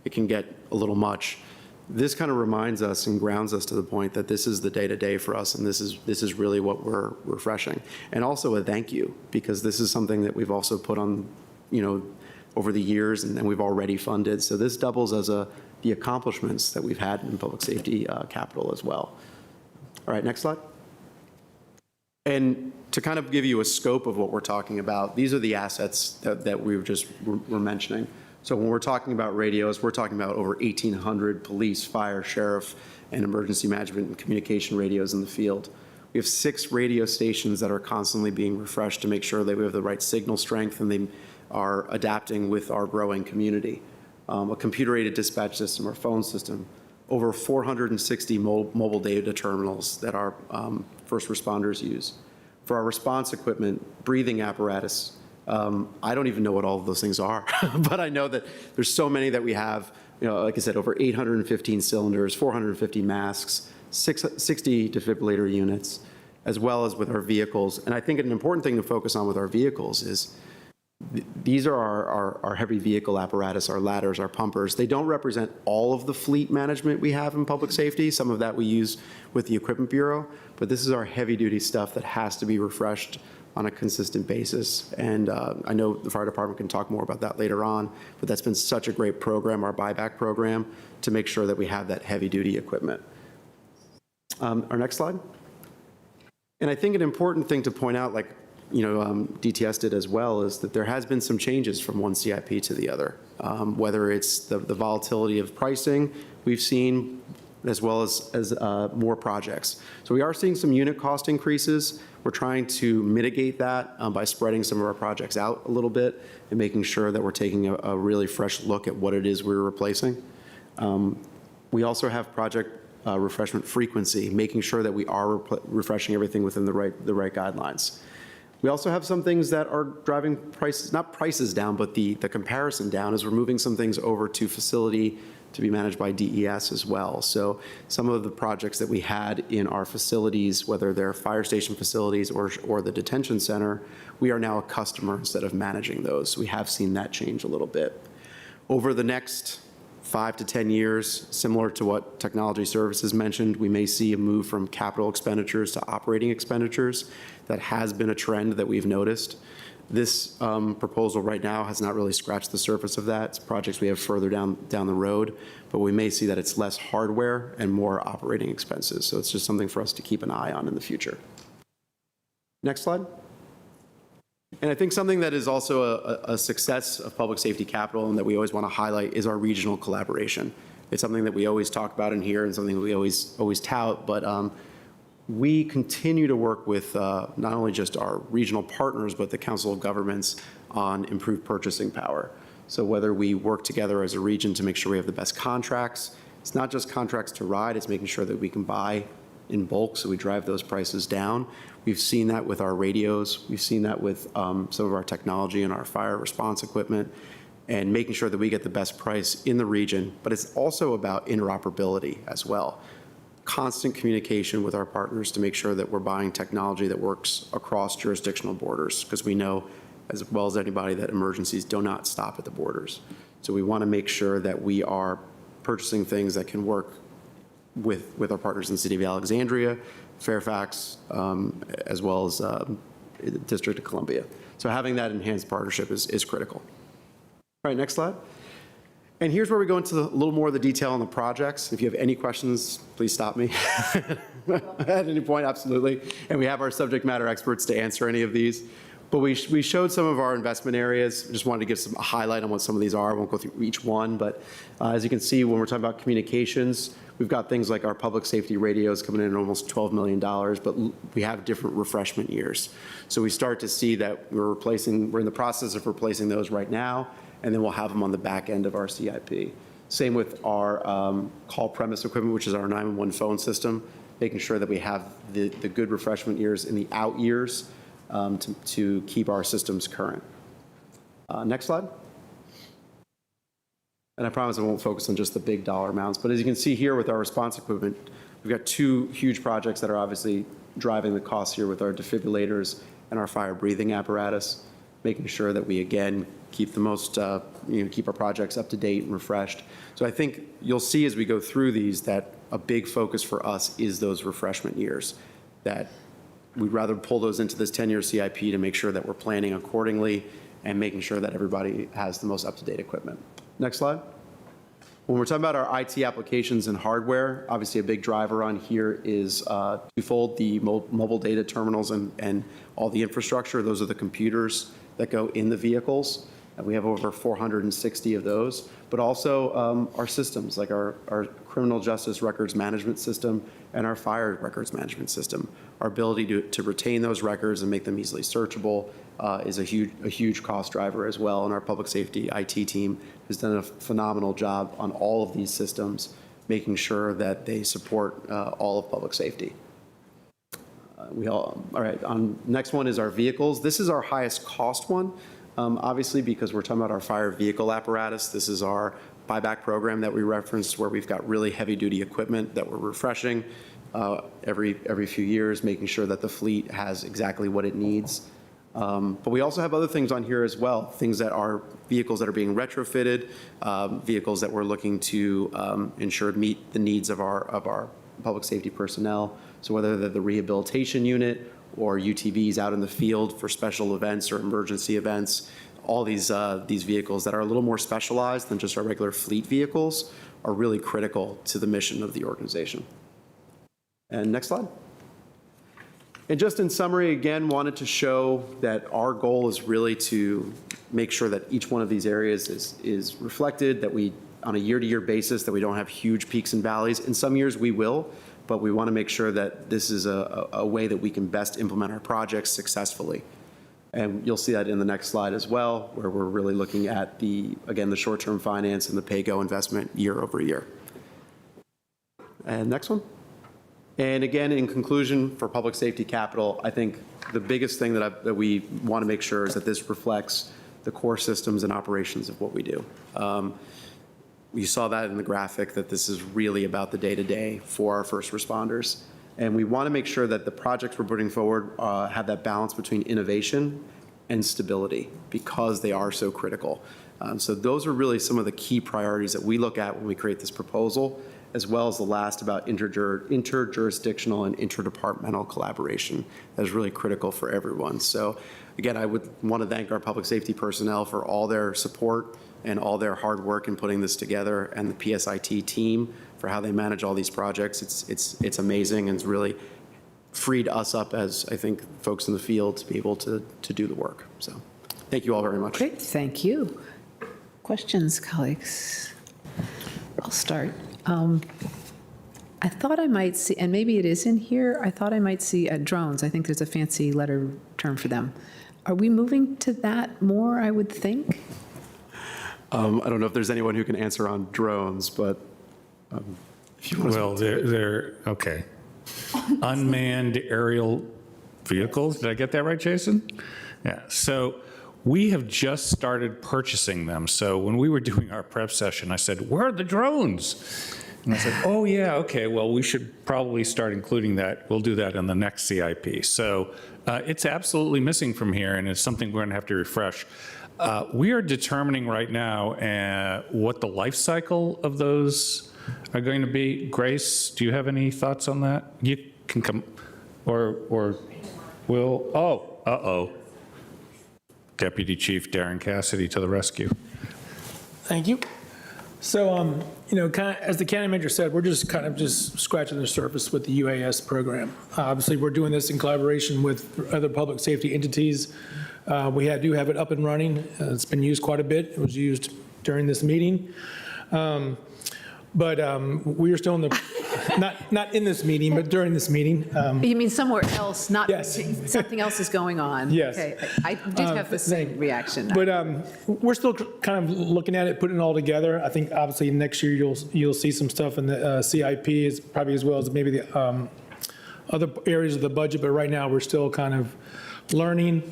S20: it can get a little much. This kind of reminds us and grounds us to the point that this is the day-to-day for us, and this is really what we're refreshing. And also a thank you, because this is something that we've also put on, over the years, and we've already funded. So this doubles as the accomplishments that we've had in public safety capital as well. All right, next slide. And to kind of give you a scope of what we're talking about, these are the assets that we were mentioning. So when we're talking about radios, we're talking about over 1,800 police, fire, sheriff, and emergency management and communication radios in the field. We have 6 radio stations that are constantly being refreshed to make sure that we have the right signal strength and they are adapting with our growing community. A computer-aided dispatch system or phone system, over 460 mobile data terminals that our first responders use. For our response equipment, breathing apparatus, I don't even know what all of those things are, but I know that there's so many that we have, like I said, over 815 cylinders, 450 masks, 60 defibrillator units, as well as with our vehicles. And I think an important thing to focus on with our vehicles is these are our heavy vehicle apparatus, our ladders, our pumpers. They don't represent all of the fleet management we have in public safety. Some of that we use with the Equipment Bureau, but this is our heavy-duty stuff that has to be refreshed on a consistent basis. And I know the fire department can talk more about that later on, but that's been such a great program, our buyback program, to make sure that we have that heavy-duty equipment. Our next slide. And I think an important thing to point out, like, DTS did as well, is that there has been some changes from one CIP to the other, whether it's the volatility of pricing we've seen, as well as more projects. So we are seeing some unit cost increases. We're trying to mitigate that by spreading some of our projects out a little bit and making sure that we're taking a really fresh look at what it is we're replacing. We also have project refreshment frequency, making sure that we are refreshing everything within the right guidelines. We also have some things that are driving prices, not prices down, but the comparison down, as we're moving some things over to facility to be managed by DES as well. So some of the projects that we had in our facilities, whether they're fire station facilities or the detention center, we are now a customer instead of managing those. We have seen that change a little bit. Over the next 5 to 10 years, similar to what Technology Services mentioned, we may see a move from capital expenditures to operating expenditures. That has been a trend that we've noticed. This proposal right now has not really scratched the surface of that. It's projects we have further down the road, but we may see that it's less hardware and more operating expenses. So it's just something for us to keep an eye on in the future. Next slide. And I think something that is also a success of public safety capital and that we always want to highlight is our regional collaboration. It's something that we always talk about in here and something we always tout, but we continue to work with not only just our regional partners, but the Council of Governments on improved purchasing power. So whether we work together as a region to make sure we have the best contracts, it's not just contracts to ride, it's making sure that we can buy in bulk so we drive those prices down. We've seen that with our radios. We've seen that with some of our technology and our fire response equipment, and making sure that we get the best price in the region. But it's also about interoperability as well. Constant communication with our partners to make sure that we're buying technology that works across jurisdictional borders, because we know as well as anybody that emergencies do not stop at the borders. So we want to make sure that we are purchasing things that can work with our partners in the City of Alexandria, Fairfax, as well as District of Columbia. So having that enhanced partnership is critical. All right, next slide. And here's where we go into a little more of the detail on the projects. If you have any questions, please stop me at any point, absolutely. And we have our subject matter experts to answer any of these. But we showed some of our investment areas. Just wanted to give a highlight on what some of these are. I won't go through each one, but as you can see, when we're talking about communications, we've got things like our public safety radios coming in at almost $12 million, but we have different refreshment years. So we start to see that we're in the process of replacing those right now, and then we'll have them on the back end of our CIP. Same with our call premise equipment, which is our 911 phone system, making sure that we have the good refreshment years in the out years to keep our systems current. Next slide. And I promise I won't focus on just the big dollar amounts, but as you can see here with our response equipment, we've got two huge projects that are obviously driving the costs here with our defibrillators and our fire breathing apparatus, making sure that we, again, keep the most, keep our projects up to date and refreshed. So I think you'll see as we go through these that a big focus for us is those refreshment years, that we'd rather pull those into this 10-year CIP to make sure that we're planning accordingly and making sure that everybody has the most up-to-date equipment. Next slide. When we're talking about our IT applications and hardware, obviously a big driver on here is twofold, the mobile data terminals and all the infrastructure. Those are the computers that go in the vehicles. And we have over 460 of those, but also our systems, like our criminal justice records management system and our fire records management system. Our ability to retain those records and make them easily searchable is a huge cost driver as well. And our public safety IT team has done a phenomenal job on all of these systems, making sure that they support all of public safety. All right, next one is our vehicles. This is our highest cost one. Obviously, because we're talking about our fire vehicle apparatus, this is our buyback program that we referenced, where we've got really heavy-duty equipment that we're refreshing every few years, making sure that the fleet has exactly what it needs. But we also have other things on here as well, things that are vehicles that are being retrofitted, vehicles that we're looking to ensure meet the needs of our public safety personnel. So whether they're the rehabilitation unit or UTVs out in the field for special events or emergency events, all these vehicles that are a little more specialized than just our regular fleet vehicles are really critical to the mission of the organization. And next slide. And just in summary, again, wanted to show that our goal is really to make sure that each one of these areas is reflected, that we, on a year-to-year basis, that we don't have huge peaks and valleys. In some years we will, but we want to make sure that this is a way that we can best implement our projects successfully. And you'll see that in the next slide as well, where we're really looking at again, the short-term finance and the pay-go investment year over year. And next one. And again, in conclusion, for public safety capital, I think the biggest thing that we want to make sure is that this reflects the core systems and operations of what we do. You saw that in the graphic, that this is really about the day-to-day for our first responders. And we want to make sure that the projects we're putting forward have that balance between innovation and stability, because they are so critical. So those are really some of the key priorities that we look at when we create this proposal, as well as the last about interjurisdictional and interdepartmental collaboration. That is really critical for everyone. So again, I would want to thank our public safety personnel for all their support and all their hard work in putting this together, and the PSIT team for how they manage all these projects. It's amazing, and it's really freed us up as, I think, folks in the field to be able to do the work. So thank you all very much.
S1: Great, thank you. Questions, colleagues? I'll start. I thought I might see, and maybe it is in here, I thought I might see drones. I think there's a fancy letter term for them. Are we moving to that more, I would think?
S20: I don't know if there's anyone who can answer on drones, but if you want to.
S5: Well, they're okay. Unmanned aerial vehicles. Did I get that right, Jason? Yeah. So we have just started purchasing them. So when we were doing our prep session, I said, "Where are the drones?" And I said, "Oh yeah, okay. Well, we should probably start including that. We'll do that in the next CIP." So it's absolutely missing from here, and it's something we're going to have to refresh. We are determining right now what the life cycle of those are going to be. Grace, do you have any thoughts on that? You can come, or Will. Oh, Deputy Chief Darren Cassidy to the rescue.
S21: Thank you. So, kind of, as the county manager said, we're just scratching the surface with the UAS program. Obviously, we're doing this in collaboration with other public safety entities. We do have it up and running. It's been used quite a bit. It was used during this meeting. But we are still in the, not in this meeting, but during this meeting.
S1: You mean somewhere else, not,
S21: Yes.
S1: something else is going on?
S21: Yes.
S1: Okay, I did have the same reaction.
S21: But we're still kind of looking at it, putting it all together. I think obviously next year you'll see some stuff in the CIP, is probably as well as maybe the other areas of the budget. But right now we're still kind of learning,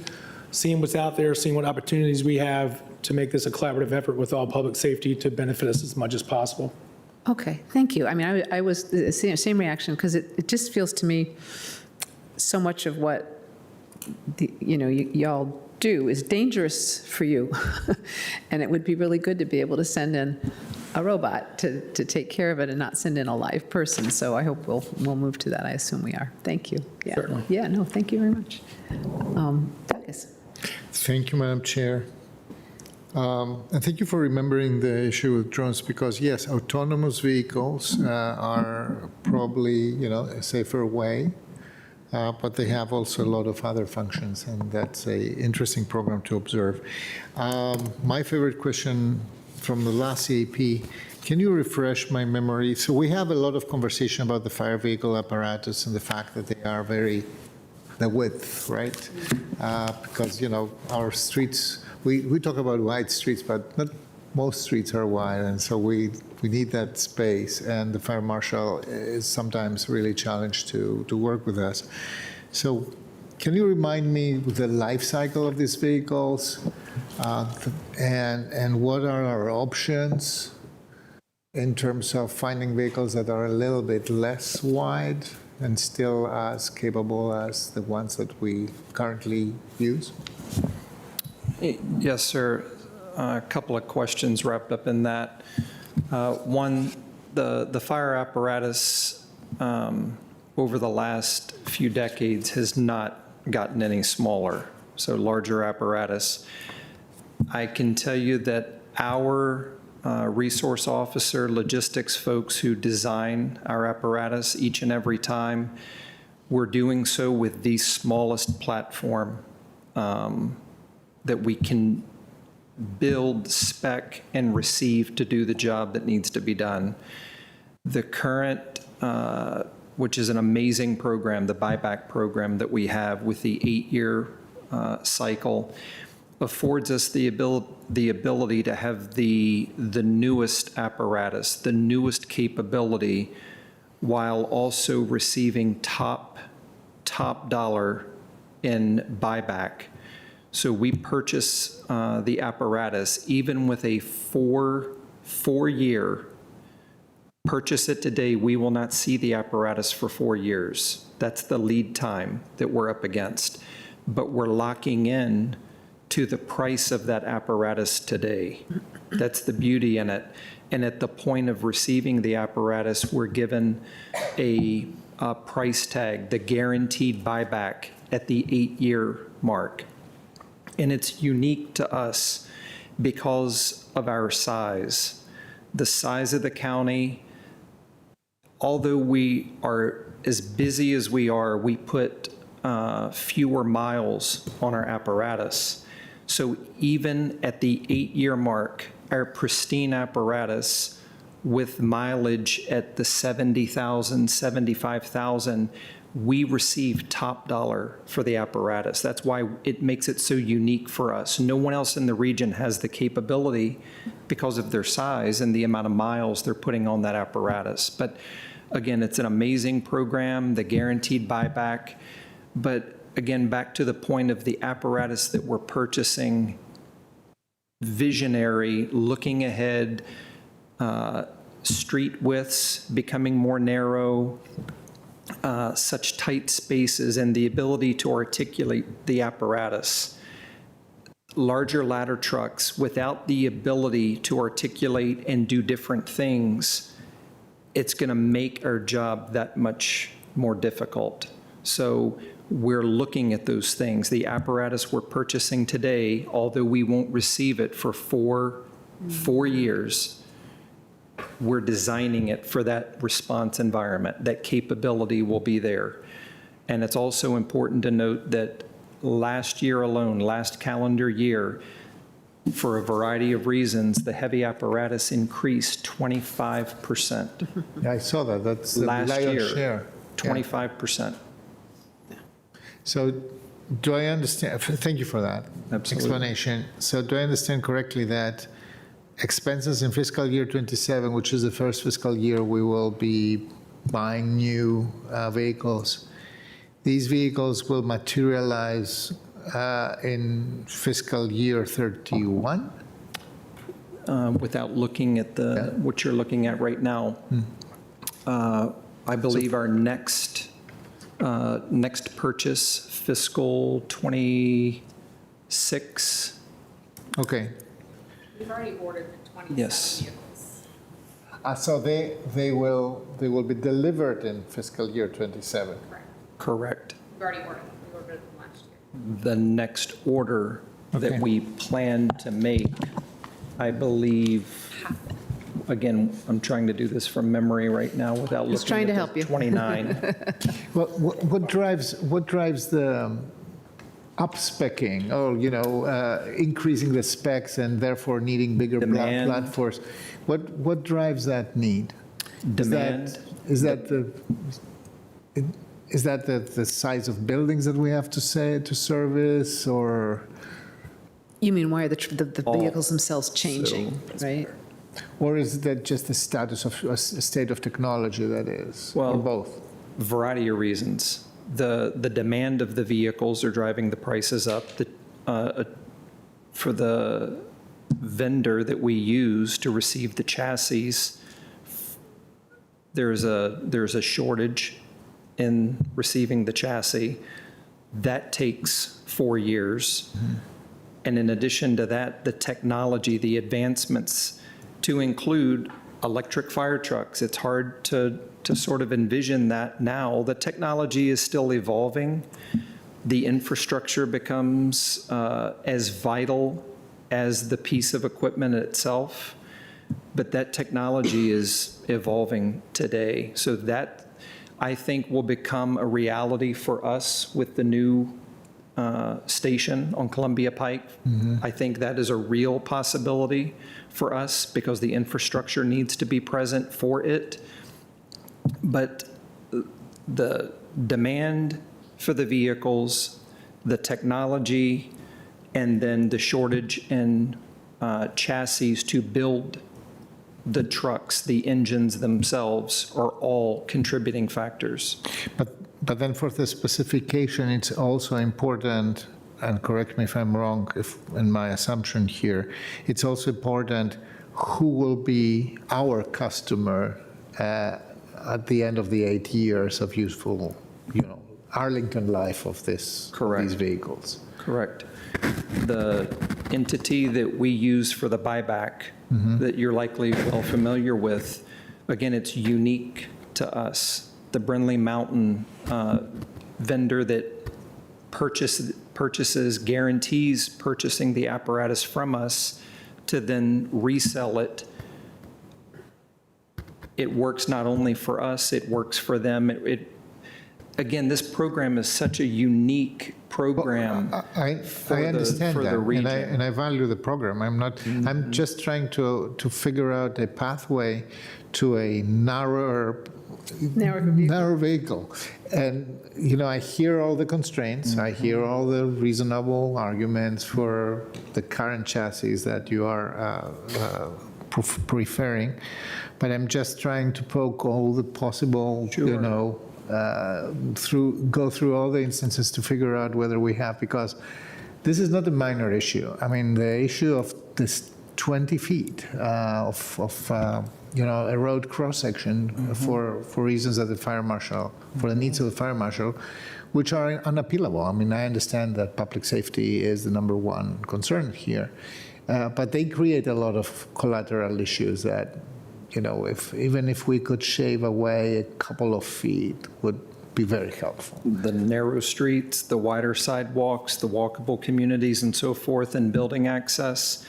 S21: seeing what's out there, seeing what opportunities we have to make this a collaborative effort with all public safety to benefit us as much as possible.
S1: Okay, thank you. I mean, I was the same reaction, because it just feels to me so much of what y'all do is dangerous for you. And it would be really good to be able to send in a robot to take care of it and not send in a live person. So I hope we'll move to that. I assume we are. Thank you. Yeah.
S21: Certainly.
S1: Yeah, no, thank you very much. Douglas.
S16: Thank you, Madam Chair. And thank you for remembering the issue with drones, because yes, autonomous vehicles are probably, a safer way, but they have also a lot of other functions, and that's an interesting program to observe. My favorite question from the last CIP, can you refresh my memory? So we have a lot of conversation about the fire vehicle apparatus and the fact that they are the width, right? Because, our streets, we talk about wide streets, but not most streets are wide, and so we need that space, and the fire marshal is sometimes really challenged to work with us. So can you remind me the life cycle of these vehicles, and what are our options in terms of finding vehicles that are a little bit less wide and still as capable as the ones that we currently use?
S6: Yes, sir. A couple of questions wrapped up in that. One, the fire apparatus over the last few decades has not gotten any smaller, so larger apparatus. I can tell you that our resource officer, logistics folks who design our apparatus each and every time, we're doing so with the smallest platform that we can build, spec, and receive to do the job that needs to be done. The current, which is an amazing program, the buyback program that we have with the 8-year cycle, affords us the ability to have the newest apparatus, the newest capability, while also receiving top dollar in buyback. So we purchase the apparatus even with a four-year purchase it today, we will not see the apparatus for 4 years. That's the lead time that we're up against. But we're locking in to the price of that apparatus today. That's the beauty in it. And at the point of receiving the apparatus, we're given a price tag, the guaranteed buyback at the 8-year mark. And it's unique to us because of our size. The size of the county, although we are as busy as we are, we put fewer miles on our apparatus. So even at the 8-year mark, our pristine apparatus with mileage at the 70,000, 75,000, we receive top dollar for the apparatus. That's why it makes it so unique for us. No one else in the region has the capability because of their size and the amount of miles they're putting on that apparatus. But again, it's an amazing program, the guaranteed buyback. But again, back to the point of the apparatus that we're purchasing, visionary, looking ahead, street widths becoming more narrow, such tight spaces, and the ability to articulate the apparatus. Larger ladder trucks without the ability to articulate and do different things, it's going to make our job that much more difficult. So we're looking at those things. The apparatus we're purchasing today, although we won't receive it for four years, we're designing it for that response environment. That capability will be there. And it's also important to note that last year alone, last calendar year, for a variety of reasons, the heavy apparatus increased 25%.
S16: Yeah, I saw that. That's the
S6: last
S16: lion's
S6: year,
S16: share.
S6: 25%.
S16: So do I understand, thank you for that explanation. So do I understand correctly that expenses in fiscal year 27, which is the first fiscal year we will be buying new vehicles, these vehicles will materialize in fiscal year 31?
S6: Without looking at what you're looking at right now, I believe our next purchase, fiscal 26.
S16: Okay.
S12: We've already ordered 27
S6: Yes.
S12: vehicles.
S16: So they will be delivered in fiscal year 27?
S6: Correct.
S12: We've already ordered them. We ordered them last year.
S6: The next order that we plan to make, I believe, again, I'm trying to do this from memory right now without
S1: Just trying
S6: looking
S1: to
S6: at
S1: help you.
S6: the 29.
S16: Well, what drives the up-speccing, or, increasing the specs and therefore needing bigger
S6: Demand.
S16: platforms? What drives that need?
S6: Demand.
S16: Is that the size of buildings that we have to service, or?
S1: You mean why are the vehicles themselves changing, right?
S16: Or is that just the status of a state of technology that is, or both?
S6: Variety of reasons. The demand of the vehicles are driving the prices up. For the vendor that we use to receive the chassis, there's a shortage in receiving the chassis. That takes 4 years. And in addition to that, the technology, the advancements to include electric fire trucks. It's hard to sort of envision that now. The technology is still evolving. The infrastructure becomes as vital as the piece of equipment itself, but that technology is evolving today. So that, I think, will become a reality for us with the new station on Columbia Pike. I think that is a real possibility for us because the infrastructure needs to be present for it. But the demand for the vehicles, the technology, and then the shortage in chassis to build the trucks, the engines themselves are all contributing factors.
S16: But then for the specification, it's also important, and correct me if I'm wrong if in my assumption here, it's also important who will be our customer at the end of the 8 years of useful, Arlington life of these vehicles.
S6: Correct. The entity that we use for the buyback that you're likely well familiar with, again, it's unique to us. The Brindley Mountain vendor that purchases, guarantees purchasing the apparatus from us to then resell it. It works not only for us, it works for them. Again, this program is such a unique program.
S16: I understand
S6: for
S16: that,
S6: the region.
S16: and I value the program. I'm just trying to figure out a pathway to a narrower vehicle. And, I hear all the constraints. I hear all the reasonable arguments for the current chassis that you are preferring. But I'm just trying to poke all the possible, go through all the instances to figure out whether we have, because this is not a minor issue. I mean, the issue of this 20 feet of a road cross-section for reasons that the fire marshal, for the needs of the fire marshal, which are unappealable. I mean, I understand that public safety is the number one concern here, but they create a lot of collateral issues that, even if we could shave away a couple of feet, would be very helpful.
S6: The narrow streets, the wider sidewalks, the walkable communities and so forth, and building access.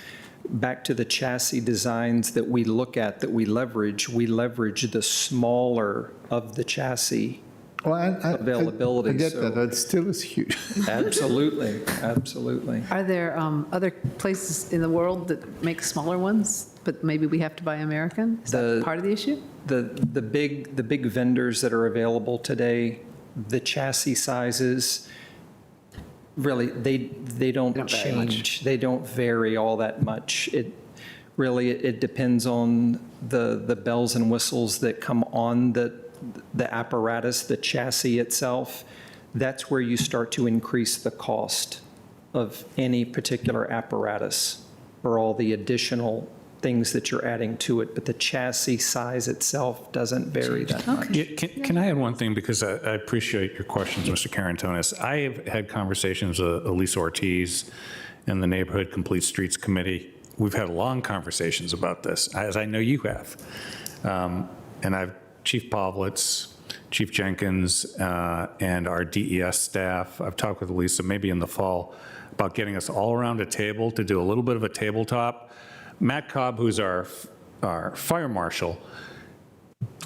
S6: Back to the chassis designs that we look at, that we leverage the smaller of the chassis availability.
S16: I get that, it still is huge.
S6: Absolutely, absolutely.
S1: Are there other places in the world that make smaller ones, but maybe we have to buy American? Is that part of the issue?
S6: The big vendors that are available today, the chassis sizes, really, they don't change. They don't vary all that much. It depends on the bells and whistles that come on the apparatus, the chassis itself. That's where you start to increase the cost of any particular apparatus or all the additional things that you're adding to it, but the chassis size itself doesn't vary that much.
S5: Yeah, can I add one thing, because I appreciate your questions, Mr. Carantonis. I have had conversations with Elisa Ortiz and the Neighborhood Complete Streets Committee. We've had long conversations about this, as I know you have. And I've Chief Pavlitz, Chief Jenkins, and our DES staff. I've talked with Elisa maybe in the fall about getting us all around a table to do a little bit of a tabletop. Matt Cobb, who's our fire marshal,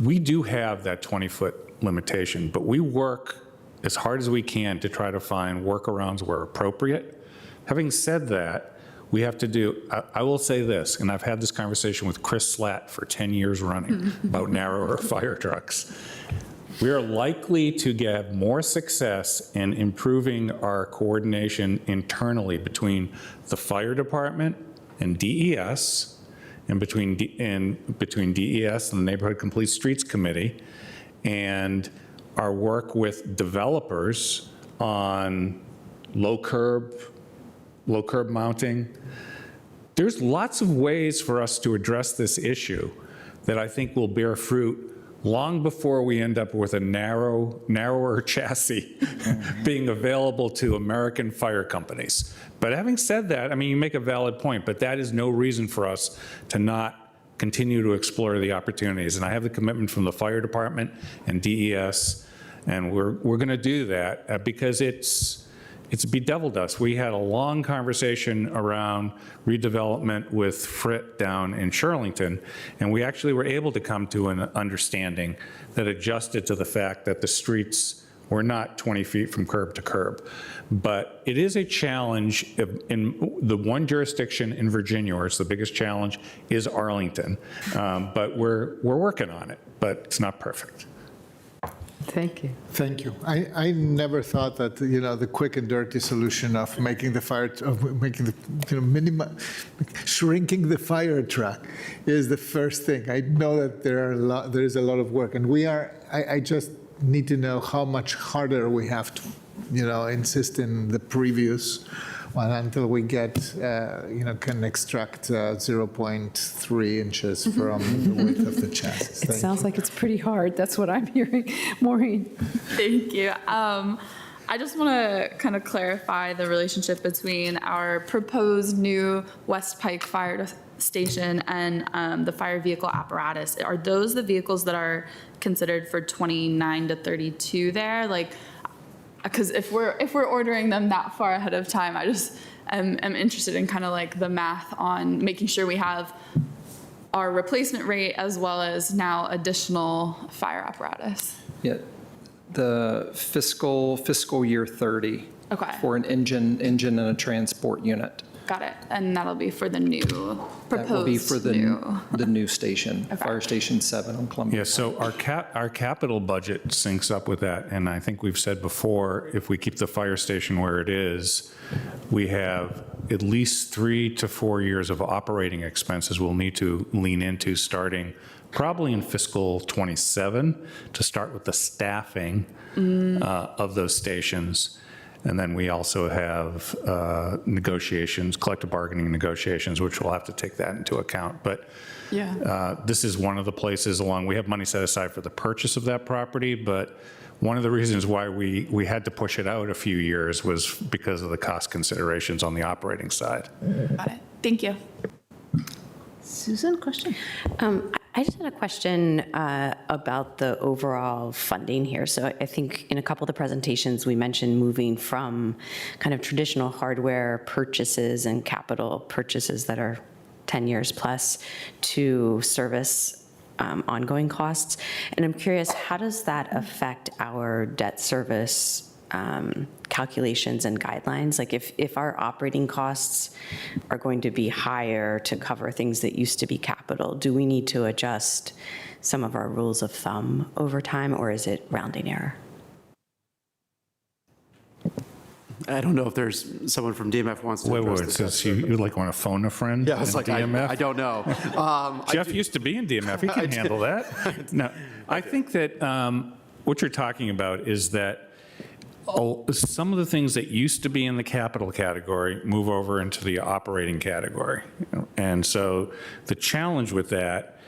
S5: we do have that 20-foot limitation, but we work as hard as we can to try to find workarounds where appropriate. Having said that, we have to do, I will say this, and I've had this conversation with Chris Slatt for 10 years running about narrower fire trucks. We are likely to get more success in improving our coordination internally between the fire department and DES, and between DES and the Neighborhood Complete Streets Committee, and our work with developers on low curb mounting. There's lots of ways for us to address this issue that I think will bear fruit long before we end up with a narrower chassis being available to American fire companies. But having said that, I mean, you make a valid point, but that is no reason for us to not continue to explore the opportunities. And I have the commitment from the fire department and DES, and we're going to do that because it's bedeviled us. We had a long conversation around redevelopment with Frit down in Arlington, and we actually were able to come to an understanding that adjusted to the fact that the streets were not 20 feet from curb to curb. But it is a challenge in the one jurisdiction in Virginia where it's the biggest challenge is Arlington. But we're working on it, but it's not perfect.
S1: Thank you.
S16: Thank you. I never thought that, the quick and dirty solution of making the fire, shrinking the fire truck is the first thing. I know that there is a lot of work, and I just need to know how much harder we have to, insist in the previous one until we get, can extract 0.3 inches from the width of the chassis.
S1: It sounds like it's pretty hard. That's what I'm hearing. Maureen.
S12: Thank you. I just want to kind of clarify the relationship between our proposed new West Pike Fire Station and the fire vehicle apparatus. Are those the vehicles that are considered for 29 to 32 there? Like, because if we're ordering them that far ahead of time, I just am interested in kind of like the math on making sure we have our replacement rate as well as now additional fire apparatus.
S6: Yeah, the fiscal year 30.
S12: Okay.
S6: For an engine and a transport unit.
S12: Got it. And that'll be for the new proposed
S6: That will be for the new station,
S12: Okay.
S6: Fire Station 7 on Columbia.
S5: Yeah, so our capital budget syncs up with that, and I think we've said before, if we keep the fire station where it is, we have at least 3 to 4 years of operating expenses we'll need to lean into starting probably in fiscal '27 to start with the staffing of those stations. And then we also have negotiations, collective bargaining negotiations, which we'll have to take that into account. But this is one of the places we have money set aside for the purchase of that property, but one of the reasons why we had to push it out a few years was because of the cost considerations on the operating side.
S12: Got it. Thank you.
S1: Susan, question?
S9: I just had a question about the overall funding here. So I think in a couple of the presentations, we mentioned moving from kind of traditional hardware purchases and capital purchases that are 10 years plus to service ongoing costs. And I'm curious, how does that affect our debt service calculations and guidelines? Like if our operating costs are going to be higher to cover things that used to be capital, do we need to adjust some of our rules of thumb over time, or is it rounding error?
S20: I don't know if there's someone from DMF wants to address this.
S5: Since you like want to phone a friend?
S20: Yeah, I was like,
S5: DMF?
S20: I don't know.
S5: Jeff used to be in DMF. He can handle that. No, I think that what you're talking about is that some of the things that used to be in the capital category move over into the operating category. And so the challenge with that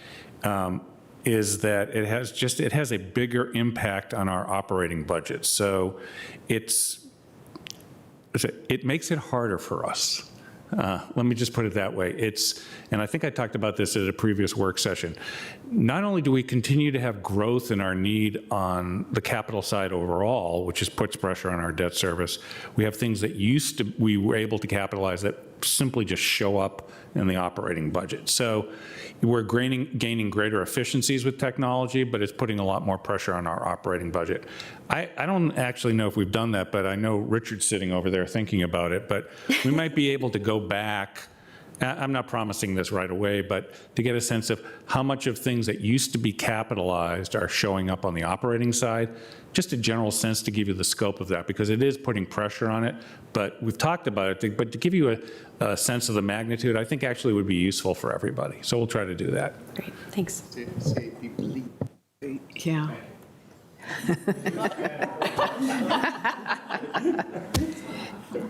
S5: is that it has a bigger impact on our operating budget. So it makes it harder for us. Let me just put it that way. And I think I talked about this at a previous work session. Not only do we continue to have growth in our need on the capital side overall, which puts pressure on our debt service, we have things that we were able to capitalize that simply just show up in the operating budget. So we're gaining greater efficiencies with technology, but it's putting a lot more pressure on our operating budget. I don't actually know if we've done that, but I know Richard's sitting over there thinking about it, but we might be able to go back. I'm not promising this right away, but to get a sense of how much of things that used to be capitalized are showing up on the operating side, just a general sense to give you the scope of that, because it is putting pressure on it. But we've talked about it, but to give you a sense of the magnitude, I think actually would be useful for everybody. So we'll try to do that.
S9: Great, thanks.
S1: Yeah.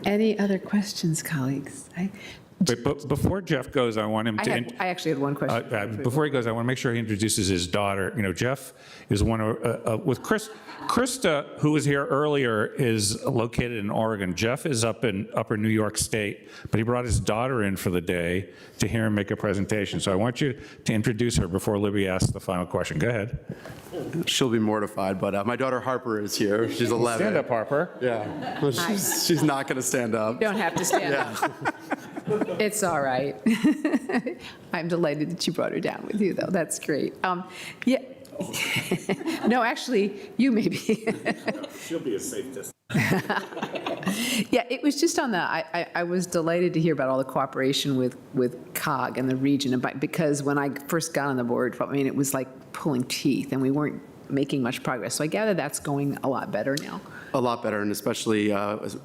S1: Any other questions, colleagues?
S5: But before Jeff goes, I want him to.
S1: I actually had one question.
S5: Before he goes, I want to make sure he introduces his daughter. You know, Jeff is one of, with Krista, who was here earlier, is located in Oregon. Jeff is up in upper New York State, but he brought his daughter in for the day to hear him make a presentation. So I want you to introduce her before Libby asks the final question. Go ahead.
S20: She'll be mortified, but my daughter Harper is here. She's 11.
S5: Stand up, Harper.
S20: Yeah. Well, she's not going to stand up.
S1: You don't have to stand up. It's all right. I'm delighted that you brought her down with you, though. That's great. Yeah. No, actually, you may be.
S19: She'll be a safe distance.
S1: Yeah, it was just on the, I was delighted to hear about all the cooperation with COG and the region, because when I first got on the board, I mean, it was like pulling teeth, and we weren't making much progress. So I gather that's going a lot better now.
S20: A lot better, and especially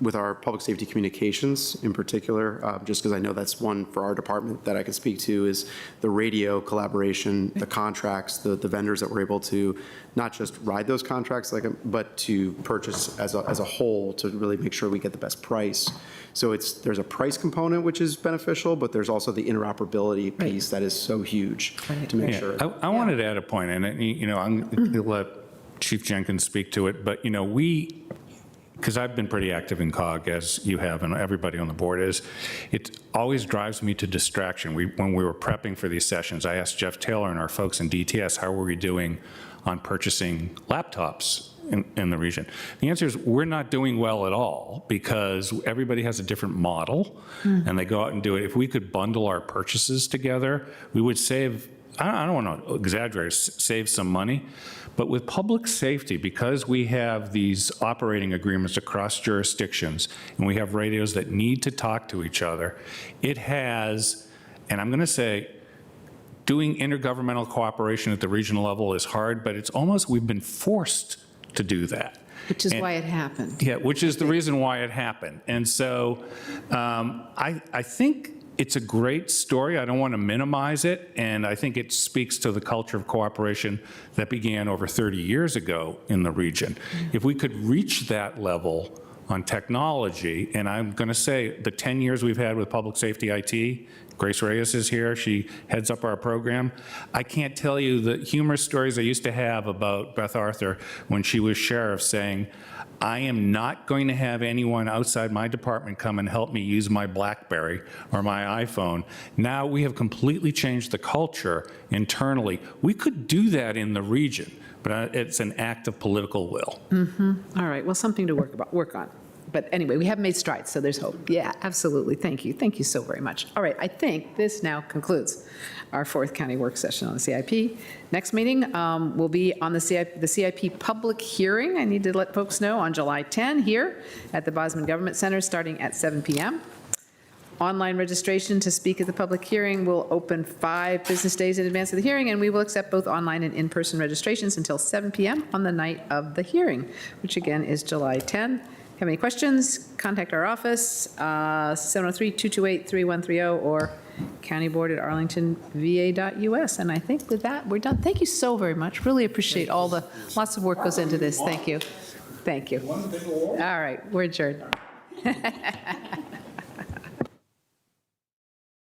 S20: with our public safety communications in particular, just because I know that's one for our department that I can speak to, is the radio collaboration, the contracts, the vendors that we're able to not just ride those contracts, but to purchase as a whole to really make sure we get the best price. So there's a price component which is beneficial, but there's also the interoperability piece that is so huge to make sure.
S5: I wanted to add a point, and you know, I'm going to let Chief Jenkins speak to it, but you know, because I've been pretty active in COG, as you have, and everybody on the board is, it always drives me to distraction. When we were prepping for these sessions, I asked Jeff Taylor and our folks in DTS, how were we doing on purchasing laptops in the region? The answer is we're not doing well at all, because everybody has a different model, and they go out and do it. If we could bundle our purchases together, we would save, I don't want to exaggerate, save some money. But with public safety, because we have these operating agreements across jurisdictions, and we have radios that need to talk to each other, it has, and I'm going to say, doing intergovernmental cooperation at the regional level is hard, but it's almost, we've been forced to do that.
S1: Which is why it happened.
S5: Yeah, which is the reason why it happened. And so I think it's a great story. I don't want to minimize it, and I think it speaks to the culture of cooperation that began over 30 years ago in the region. If we could reach that level on technology, and I'm going to say the 10 years we've had with public safety IT, Grace Reyes is here, she heads up our program. I can't tell you the humorous stories I used to have about Beth Arthur when she was sheriff saying, I am not going to have anyone outside my department come and help me use my BlackBerry or my iPhone. Now we have completely changed the culture internally. We could do that in the region, but it's an act of political will.
S1: All right, well, something to work on. But anyway, we have made strides, so there's hope. Yeah, absolutely. Thank you. Thank you so very much. All right, I think this now concludes our fourth county work session on the CIP. Next meeting will be on the CIP public hearing. I need to let folks know on July 10 here at the Bosman Government Center starting at 7 p.m. Online registration to speak at the public hearing will open 5 business days in advance of the hearing, and we will accept both online and in-person registrations until 7 p.m. on the night of the hearing, which again is July 10. Have any questions? Contact our office, 703-228-3130, or countyboard@arlingtonva.us. And I think with that, we're done. Thank you so very much. Really appreciate lots of work goes into this. Thank you. Thank you. All right, we're adjourned.